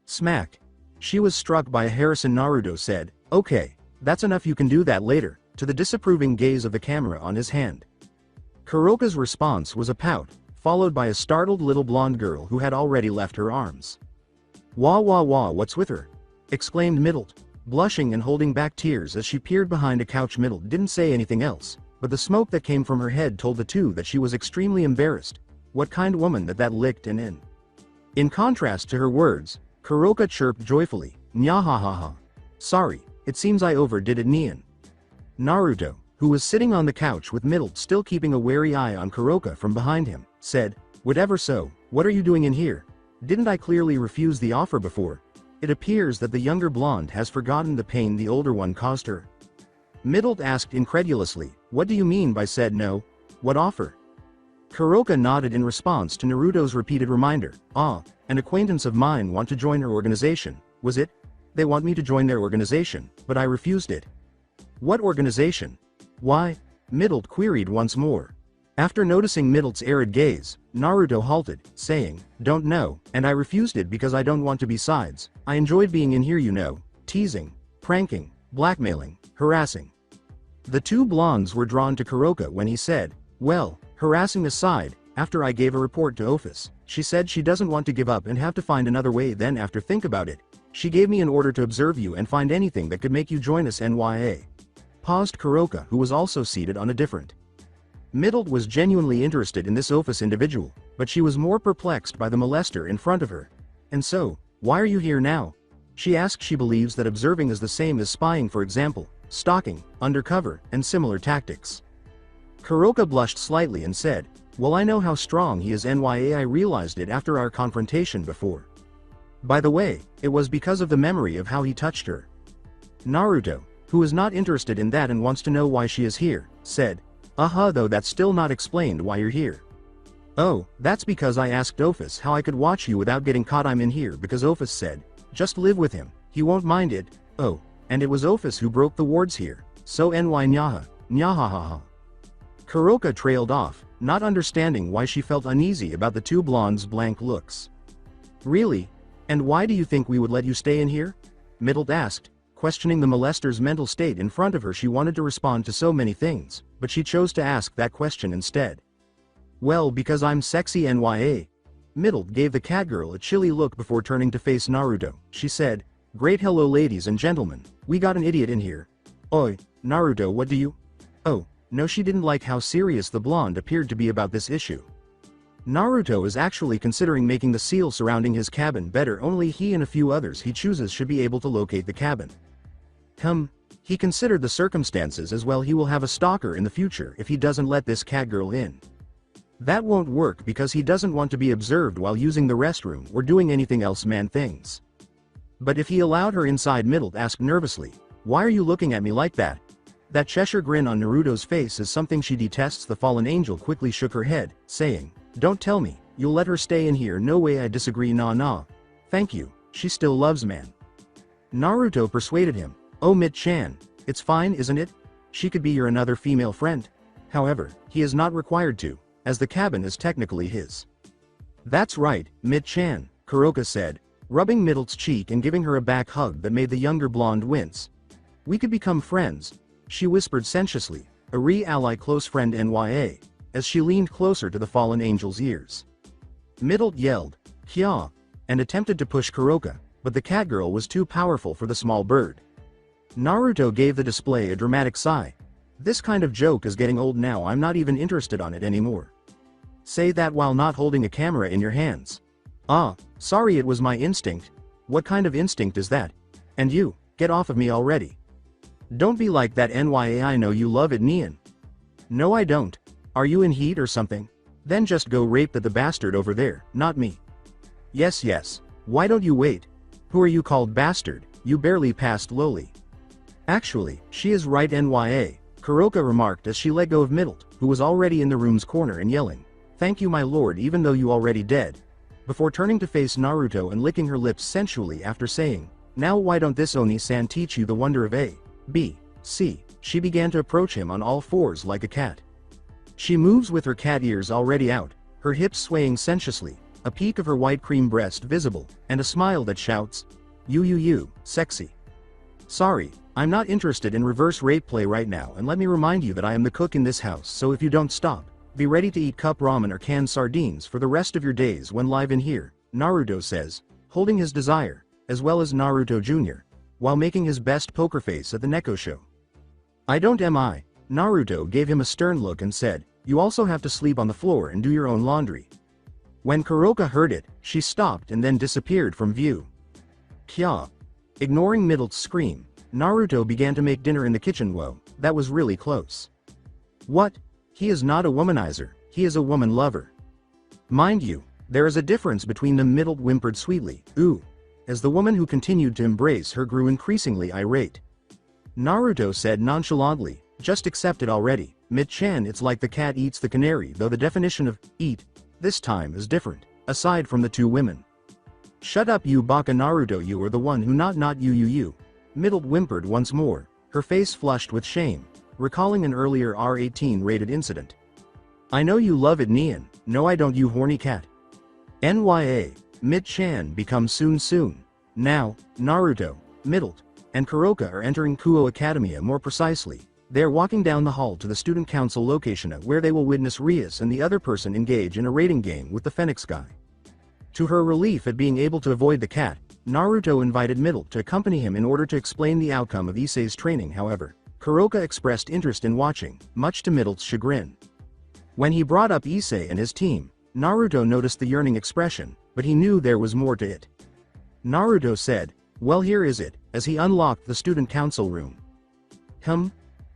Smack. She was struck by a Harrison. Naruto said, "Okay, that's enough, you can do that later," to the disapproving gaze of the camera on his hand. Kuroka's response was a pout, followed by a startled little blonde girl who had already left her arms. "Wah wah wah, what's with her?" exclaimed Middle, blushing and holding back tears as she peered behind a couch. Middle didn't say anything else, but the smoke that came from her head told the two that she was extremely embarrassed. What kind woman that licked and in? In contrast to her words, Kuroka chirped joyfully, "Nyahahaha. Sorry, it seems I overdid it." Nian. Naruto, who was sitting on the couch with Middle still keeping a wary eye on Kuroka from behind him, said, "Whatever, so, what are you doing in here? Didn't I clearly refuse the offer before?" It appears that the younger blonde has forgotten the pain the older one caused her. Middle asked incredulously, "What do you mean by said no? What offer?" Kuroka nodded in response to Naruto's repeated reminder. An acquaintance of mine want to join her organization, was it? They want me to join their organization, but I refused it." "What organization? Why?" Middle queried once more. After noticing Middle's arid gaze, Naruto halted, saying, "Don't know, and I refused it because I don't want to be sides. I enjoyed being in here, you know, teasing, pranking, blackmailing, harassing." The two blondes were drawn to Kuroka when he said, "Well, harassing aside, after I gave a report to office, she said she doesn't want to give up and have to find another way. Then after think about it, she gave me an order to observe you and find anything that could make you join us nya." Paused Kuroka, who was also seated on a different. Middle was genuinely interested in this office individual, but she was more perplexed by the molester in front of her. "And so, why are you here now?" she asked. She believes that observing is the same as spying, for example, stalking, undercover, and similar tactics. Kuroka blushed slightly and said, "Well, I know how strong he is nya. I realized it after our confrontation before. By the way, it was because of the memory of how he touched her." Naruto, who is not interested in that and wants to know why she is here, said, "Though that's still not explained why you're here." "Oh, that's because I asked Office how I could watch you without getting caught. I'm in here because Office said, just live with him, he won't mind it." "Oh, and it was Office who broke the wards here, so ny nyaha, nyahahaha." Kuroka trailed off, not understanding why she felt uneasy about the two blondes' blank looks. "Really? And why do you think we would let you stay in here?" Middle asked, questioning the molester's mental state in front of her. She wanted to respond to so many things, but she chose to ask that question instead. "Well, because I'm sexy nya." Middle gave the catgirl a chilly look before turning to face Naruto. She said, "Great, hello ladies and gentlemen, we got an idiot in here." "Oi, Naruto, what do you—" "Oh, no." She didn't like how serious the blonde appeared to be about this issue. Naruto is actually considering making the seal surrounding his cabin better. Only he and a few others he chooses should be able to locate the cabin. He considered the circumstances as well. He will have a stalker in the future if he doesn't let this catgirl in. That won't work because he doesn't want to be observed while using the restroom or doing anything else man things. But if he allowed her inside, Middle asked nervously, "Why are you looking at me like that?" That Cheshire grin on Naruto's face is something she detests. The fallen angel quickly shook her head, saying, "Don't tell me, you'll let her stay in here." "No way, I disagree. Nah. Thank you, she still loves man." Naruto persuaded him, "Oh, Mit-chan, it's fine, isn't it? She could be your another female friend." However, he is not required to, as the cabin is technically his. "That's right, Mit-chan," Kuroka said, rubbing Middle's cheek and giving her a back hug that made the younger blonde wince. "We could become friends," she whispered sensuously, a re-ally close friend NYA, as she leaned closer to the fallen angel's ears. Middle yelled, "Kya!" and attempted to push Kuroka, but the catgirl was too powerful for the small bird. Naruto gave the display a dramatic sigh. This kind of joke is getting old now, I'm not even interested on it anymore. Say that while not holding a camera in your hands. Ah, sorry, it was my instinct. What kind of instinct is that? And you, get off of me already. Don't be like that NYA, I know you love it, Neon. No I don't. Are you in heat or something? Then just go rape the bastard over there, not me. Yes yes, why don't you wait? Who are you called bastard, you barely passed lowly. Actually, she is right NYA, Kuroka remarked as she let go of Middle, who was already in the room's corner and yelling, "Thank you my lord even though you already dead," before turning to face Naruto and licking her lips sensually after saying, "Now why don't this Oni-san teach you the wonder of A, B, C?" She began to approach him on all fours like a cat. She moves with her cat ears already out, her hips swaying sensuously, a peak of her white cream breast visible, and a smile that shouts, You, sexy. Sorry, I'm not interested in reverse rape play right now, and let me remind you that I am the cook in this house, so if you don't stop, be ready to eat cup ramen or canned sardines for the rest of your days when live in here, Naruto says, holding his desire, as well as Naruto Jr., while making his best poker face at the Neko show. I don't am. Naruto gave him a stern look and said, you also have to sleep on the floor and do your own laundry. When Kuroka heard it, she stopped and then disappeared from view. Kya. Ignoring Middle's scream, Naruto began to make dinner in the kitchen. Whoa, that was really close. What? He is not a womanizer, he is a woman lover. Mind you, there is a difference between them. Middle whimpered sweetly, ooh, as the woman who continued to embrace her grew increasingly irate. Naruto said nonchalantly, just accept it already, Mid-chan. It's like the cat eats the canary, though the definition of eat this time is different, aside from the two women. Shut up you baka. Naruto, you are the one who not you. Middle whimpered once more, her face flushed with shame, recalling an earlier R18 rated incident. I know you love it, Neon. No I don't, you horny cat. NYA, Mid-chan becomes soon. Now, Naruto, Middle, and Kuroka are entering Kuo Academia. More precisely, they are walking down the hall to the student council location where they will witness Rias and the other person engage in a raiding game with the Phoenix guy. To her relief at being able to avoid the cat, Naruto invited Middle to accompany him in order to explain the outcome of Issei's training. However, Kuroka expressed interest in watching, much to Middle's chagrin. When he brought up Issei and his team, Naruto noticed the yearning expression, but he knew there was more to it. Naruto said, well, here is it, as he unlocked the student council room.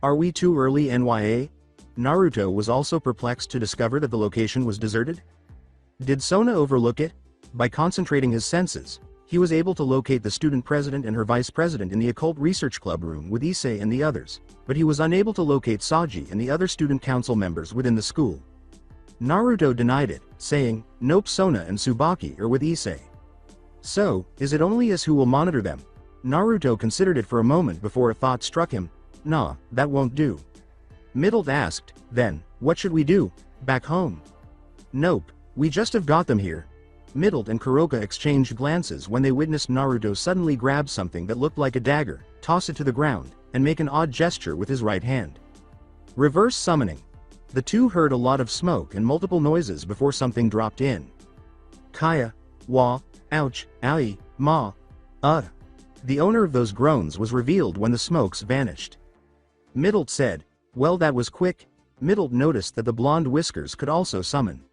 Are we too early, NYA? Naruto was also perplexed to discover that the location was deserted. Did Sona overlook it? By concentrating his senses, he was able to locate the student president and her vice president in the occult research club room with Issei and the others, but he was unable to locate Saji and the other student council members within the school. Naruto denied it, saying, nope, Sona and Tsubaki are with Issei. So, is it only us who will monitor them? Naruto considered it for a moment before a thought struck him. Nah, that won't do. Middle asked, then, what should we do? Back home? Nope, we just have got them here. Middle and Kuroka exchanged glances when they witnessed Naruto suddenly grab something that looked like a dagger, toss it to the ground, and make an odd gesture with his right hand. Reverse summoning. The two heard a lot of smoke and multiple noises before something dropped in. Kaya, wah, ouch, owie, ma, The owner of those groans was revealed when the smokes vanished. Middle said, well, that was quick. Middle noticed that the blonde whiskers could also summon.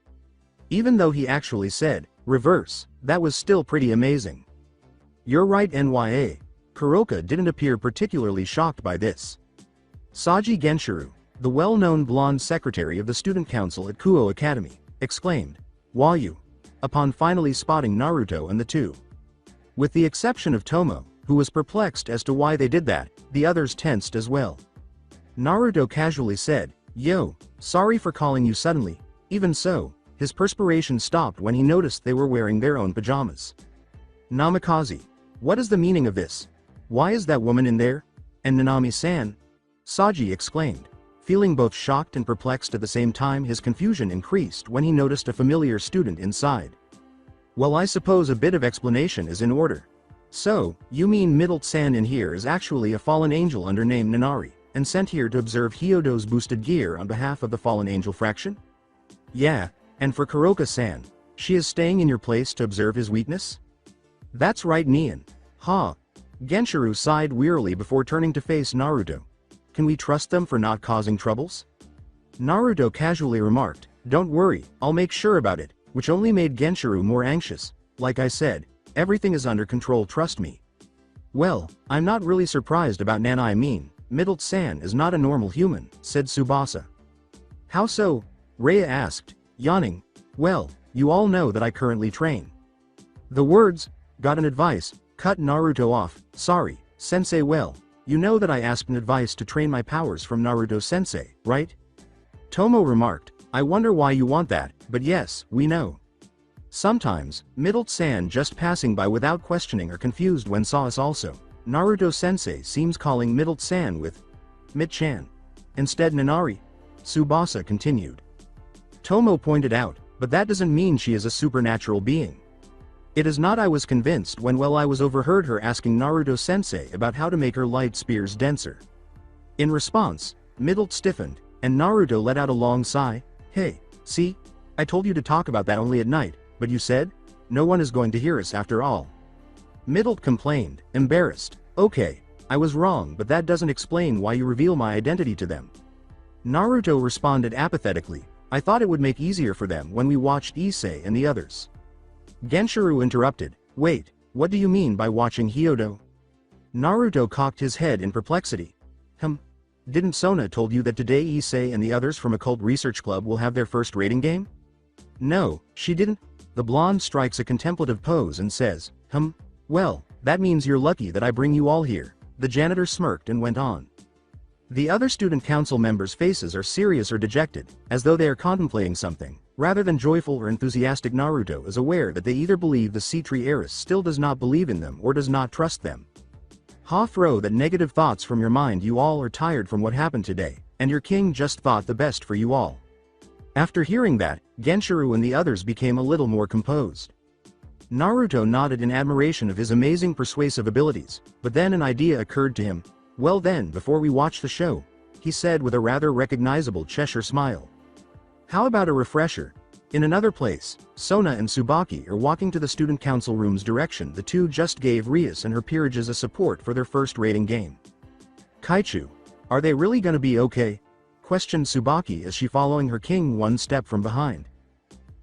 Even though he actually said, reverse, that was still pretty amazing. You're right, NYA. Kuroka didn't appear particularly shocked by this. Saji Genshiro, the well-known blonde secretary of the student council at Kuo Academy, exclaimed, Wayu, upon finally spotting Naruto and the two. With the exception of Tomo, who was perplexed as to why they did that, the others tensed as well. Naruto casually said, yo, sorry for calling you suddenly. Even so, his perspiration stopped when he noticed they were wearing their own pajamas. Namikaze, what is the meaning of this? Why is that woman in there? And Nanami-san? Saji exclaimed. Feeling both shocked and perplexed at the same time, his confusion increased when he noticed a familiar student inside. Well, I suppose a bit of explanation is in order. So, you mean Middle-san in here is actually a fallen angel under name Nanari, and sent here to observe Hyodo's boosted gear on behalf of the Fallen Angel Fraction? Yeah, and for Kuroka-san, she is staying in your place to observe his weakness? That's right, Nian. Ha. Genshiro sighed wearily before turning to face Naruto. Can we trust them for not causing troubles? Naruto casually remarked, don't worry, I'll make sure about it, which only made Genshiro more anxious. Like I said, everything is under control, trust me. Well, I'm not really surprised about Nana. I mean, Middle-san is not a normal human, said Tsubasa. How so? Rhea asked, yawning. Well, you all know that I currently train. The words, got an advice, cut Naruto off. Sorry, sensei. Well, you know that I asked an advice to train my powers from Naruto-sensei, right? Tomo remarked, I wonder why you want that, but yes, we know. Sometimes, Middle-san just passing by without questioning or confused when saw us also. Naruto-sensei seems calling Middle-san with Mit-chan. Instead Nanari. Tsubasa continued. Tomo pointed out, but that doesn't mean she is a supernatural being. It is not. I was convinced when I was overheard her asking Naruto-sensei about how to make her light spears denser. In response, Middle stiffened, and Naruto let out a long sigh. Hey, see? I told you to talk about that only at night, but you said? No one is going to hear us after all. Middle complained, embarrassed. Okay, I was wrong, but that doesn't explain why you reveal my identity to them. Naruto responded apathetically, I thought it would make easier for them when we watched Issei and the others. Genshiro interrupted, wait, what do you mean by watching Hyodo? Naruto cocked his head in perplexity. Didn't Sona told you that today Issei and the others from Occult Research Club will have their first rating game? No, she didn't. The blonde strikes a contemplative pose and says, well, that means you're lucky that I bring you all here. The janitor smirked and went on. The other student council members' faces are serious or dejected, as though they are contemplating something, rather than joyful or enthusiastic. Naruto is aware that they either believe the Sea-Tree heiress still does not believe in them or does not trust them. Throw that negative thoughts from your mind. You all are tired from what happened today, and your king just thought the best for you all. After hearing that, Genshiro and the others became a little more composed. Naruto nodded in admiration of his amazing persuasive abilities, but then an idea occurred to him. Well then, before we watch the show, he said with a rather recognizable Cheshire smile. How about a refresher? In another place, Sona and Tsubaki are walking to the student council room's direction. The two just gave Rias and her peerages a support for their first rating game. Kaichu, are they really gonna be okay? Questioned Tsubaki as she following her king one step from behind.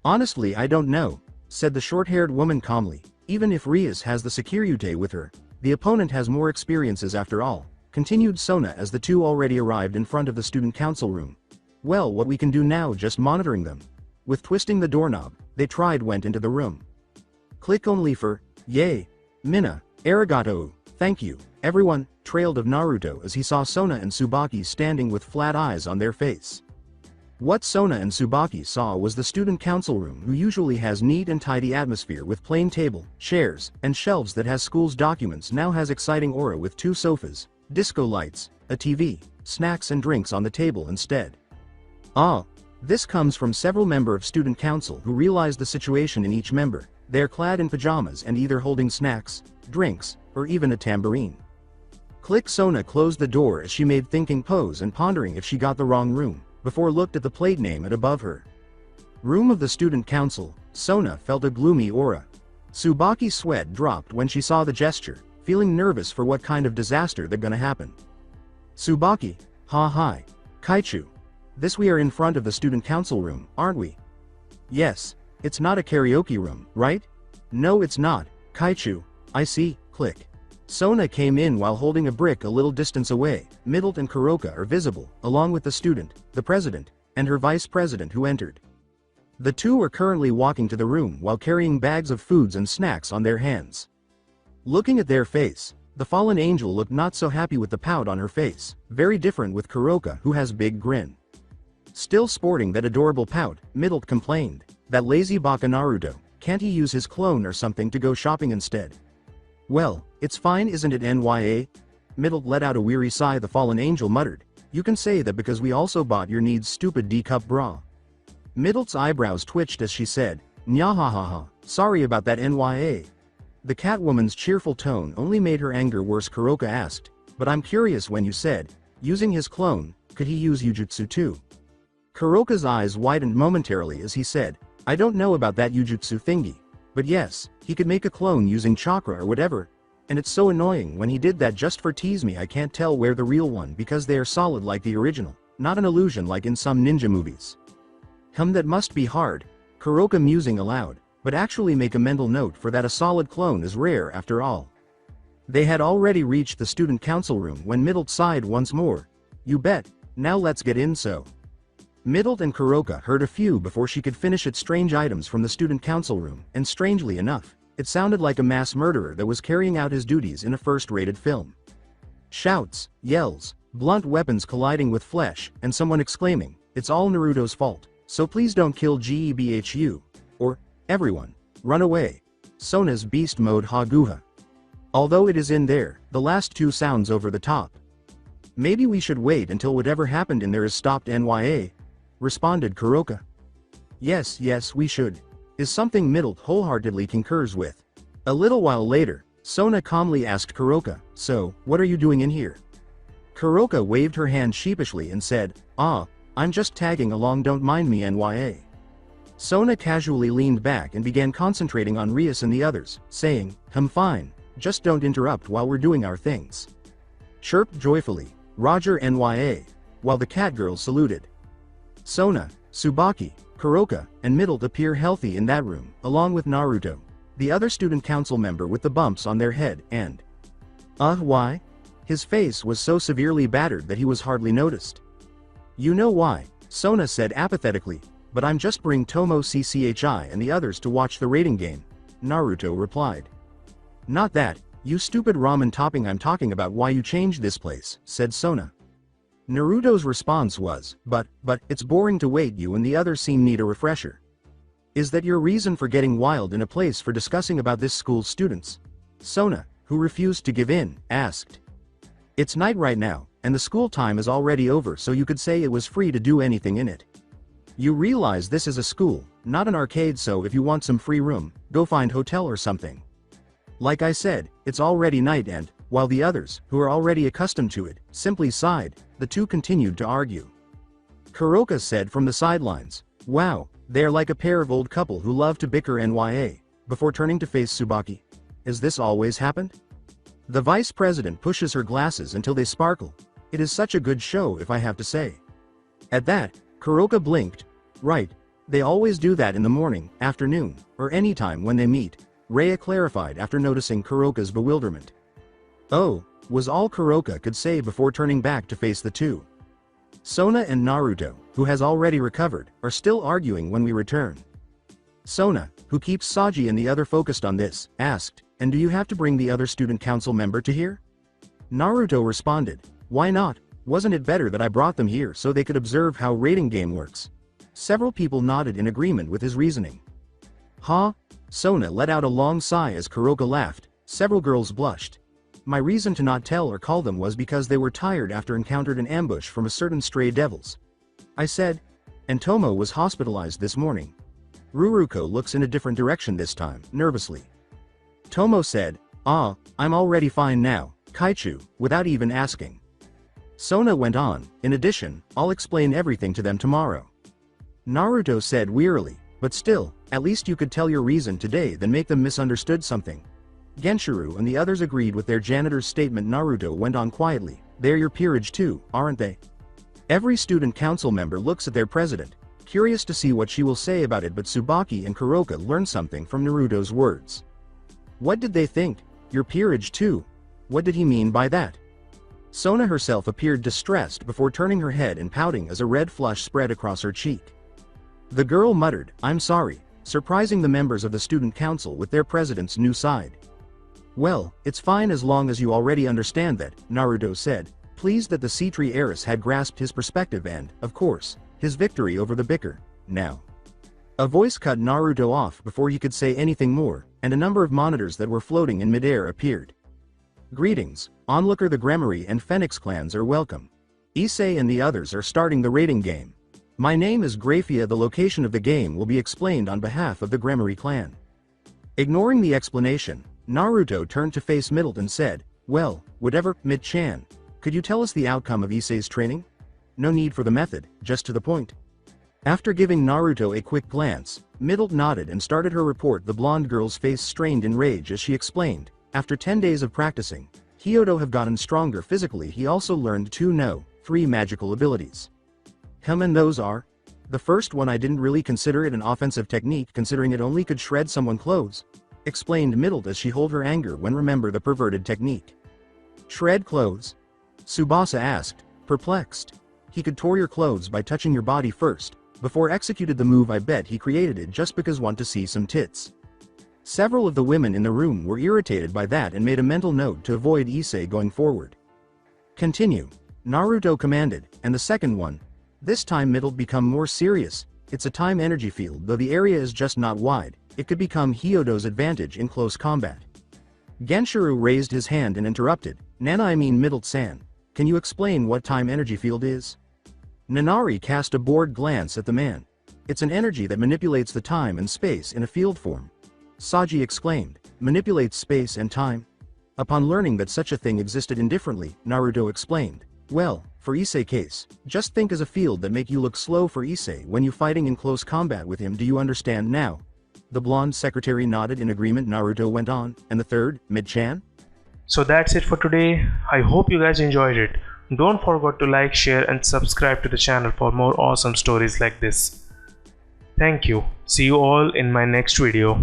Honestly, I don't know, said the short-haired woman calmly. Even if Rias has the Securite with her, the opponent has more experiences after all, continued Sona as the two already arrived in front of the student council room. Well, what we can do now, just monitoring them. With twisting the doorknob, they went into the room. Click only for, yay, Mina, arigato, thank you, everyone, trailed of Naruto as he saw Sona and Tsubaki standing with flat eyes on their face. What Sona and Tsubaki saw was the student council room, who usually has neat and tidy atmosphere with plain table, chairs, and shelves that has school's documents, now has exciting aura with 2 sofas, disco lights, a TV, snacks and drinks on the table instead. This comes from several members of student council who realize the situation in each member. They are clad in pajamas and either holding snacks, drinks, or even a tambourine. Click. Sona closed the door as she made thinking pose and pondering if she got the wrong room, before looked at the plate name at above her. Room of the student council. Sona felt a gloomy aura. Tsubaki's sweat dropped when she saw the gesture, feeling nervous for what kind of disaster they're gonna happen. Tsubaki, hi. Kaichu. This we are in front of the student council room, aren't we? Yes. It's not a karaoke room, right? No, it's not, Kaichu. I see. Click. Sona came in while holding a brick a little distance away. Middle and Kuroka are visible, along with the student, the president, and her vice president who entered. The two are currently walking to the room while carrying bags of foods and snacks on their hands. Looking at their face, the fallen angel looked not so happy with the pout on her face, very different with Kuroka who has big grin. Still sporting that adorable pout, Middle complained, that lazy baka Naruto, can't he use his clone or something to go shopping instead? Well, it's fine isn't it Nya? Middle let out a weary sigh. The fallen angel muttered, you can say that because we also bought your needs stupid D-cup bra. Middle's eyebrows twitched as she said, Nyahahaha, sorry about that Nya. The Catwoman's cheerful tone only made her anger worse. Kuroka asked, but I'm curious when you said, Using his clone, could he use Jujutsu too? Kuroka's eyes widened momentarily as he said, I don't know about that Jujutsu thingy. But yes, he could make a clone using chakra or whatever. And it's so annoying when he did that just for tease me. I can't tell where the real one because they are solid like the original, not an illusion like in some ninja movies. That must be hard, Kuroka musing aloud, but actually make a mental note for that a solid clone is rare after all. They had already reached the student council room when Middle sighed once more. You bet, now let's get in. So Middle and Kuroka heard a few before she could finish its strange items from the student council room, and strangely enough, it sounded like a mass murderer that was carrying out his duties in a first-rated film. Shouts, yells, blunt weapons colliding with flesh, and someone exclaiming, it's all Naruto's fault, so please don't kill Gebhu. Or, everyone, run away. Sona's beast mode Haguha. Although it is in there, the last two sounds over the top. Maybe we should wait until whatever happened in there is stopped nya, responded Kuroka. Yes, we should. Is something Middle wholeheartedly concurs with. A little while later, Sona calmly asked Kuroka, so, what are you doing in here? Kuroka waved her hand sheepishly and said, I'm just tagging along, don't mind me nya. Sona casually leaned back and began concentrating on Rias and the others, saying, fine, just don't interrupt while we're doing our things. Chirped joyfully, Roger nya, while the cat girls saluted. Sona, Tsubaki, Kuroka, and Middle appear healthy in that room, along with Naruto, the other student council member with the bumps on their head, and why? His face was so severely battered that he was hardly noticed. You know why, Sona said apathetically, but I'm just bring Tomo CCHI and the others to watch the rating game, Naruto replied. Not that, you stupid ramen topping, I'm talking about why you changed this place, said Sona. Naruto's response was, but, it's boring to wait, you and the others seem need a refresher. Is that your reason for getting wild in a place for discussing about this school's students? Sona, who refused to give in, asked. It's night right now, and the school time is already over, so you could say it was free to do anything in it. You realize this is a school, not an arcade, so if you want some free room, go find hotel or something. Like I said, it's already night and, while the others, who are already accustomed to it, simply sighed, the two continued to argue. Kuroka said from the sidelines, wow, they're like a pair of old couple who love to bicker nya, before turning to face Tsubaki. Has this always happened? The vice president pushes her glasses until they sparkle. It is such a good show, if I have to say. At that, Kuroka blinked. Right, they always do that in the morning, afternoon, or any time when they meet, Rhea clarified after noticing Kuroka's bewilderment. Oh, was all Kuroka could say before turning back to face the two. Sona and Naruto, who has already recovered, are still arguing when we return. Sona, who keeps Saji and the other focused on this, asked, and do you have to bring the other student council member to here? Naruto responded, why not, wasn't it better that I brought them here so they could observe how rating game works? Several people nodded in agreement with his reasoning. Sona let out a long sigh as Kuroka laughed, several girls blushed. My reason to not tell or call them was because they were tired after encountered an ambush from a certain stray devils. I said, and Tomo was hospitalized this morning. Ruruko looks in a different direction this time, nervously. Tomo said, I'm already fine now, Kaichu, without even asking. Sona went on, in addition, I'll explain everything to them tomorrow. Naruto said wearily, but still, at least you could tell your reason today than make them misunderstood something. Genshiro and the others agreed with their janitor's statement. Naruto went on quietly, they're your peerage too, aren't they? Every student council member looks at their president, curious to see what she will say about it, but Tsubaki and Kuroka learned something from Naruto's words. What did they think? Your peerage too? What did he mean by that? Sona herself appeared distressed before turning her head and pouting as a red flush spread across her cheek. The girl muttered, I'm sorry, surprising the members of the student council with their president's new side. Well, it's fine as long as you already understand that, Naruto said, pleased that the C-Tree heiress had grasped his perspective and, of course, his victory over the bicker. Now. A voice cut Naruto off before he could say anything more, and a number of monitors that were floating in midair appeared. Greetings, Onlooker, the Gremory and Phoenix clans are welcome. Issei and the others are starting the rating game. My name is Graphia. The location of the game will be explained on behalf of the Gremory clan. Ignoring the explanation, Naruto turned to face Middle and said, well, whatever, Mid-chan. Could you tell us the outcome of Issei's training? No need for the method, just to the point. After giving Naruto a quick glance, Middle nodded and started her report. The blonde girl's face strained in rage as she explained, after 10 days of practicing, Hyodo have gotten stronger physically. He also learned 3 magical abilities. And those are? The first one, I didn't really consider it an offensive technique considering it only could shred someone's clothes, explained Middle as she hold her anger when remember the perverted technique. Shred clothes? Tsubasa asked, perplexed. He could tore your clothes by touching your body first, before executed the move. I bet he created it just because want to see some tits. Several of the women in the room were irritated by that and made a mental note to avoid Issei going forward. Continue, Naruto commanded, and the second one. This time Middle become more serious. It's a time energy field, though the area is just not wide. It could become Hyodo's advantage in close combat. Genshiro raised his hand and interrupted, Nana, I mean Middle-san, can you explain what time energy field is? Nanari cast a bored glance at the man. It's an energy that manipulates the time and space in a field form. Saji exclaimed, manipulates space and time? Upon learning that such a thing existed indifferently, Naruto explained, well, for Issei case, just think as a field that make you look slow for Issei when you fighting in close combat with him. Do you understand now? The blonde secretary nodded in agreement. Naruto went on, and the third, Mid-chan?
So that's it for today. I hope you guys enjoyed it. Don't forget to like, share and subscribe to the channel for more awesome stories like this. Thank you. See you all in my next video.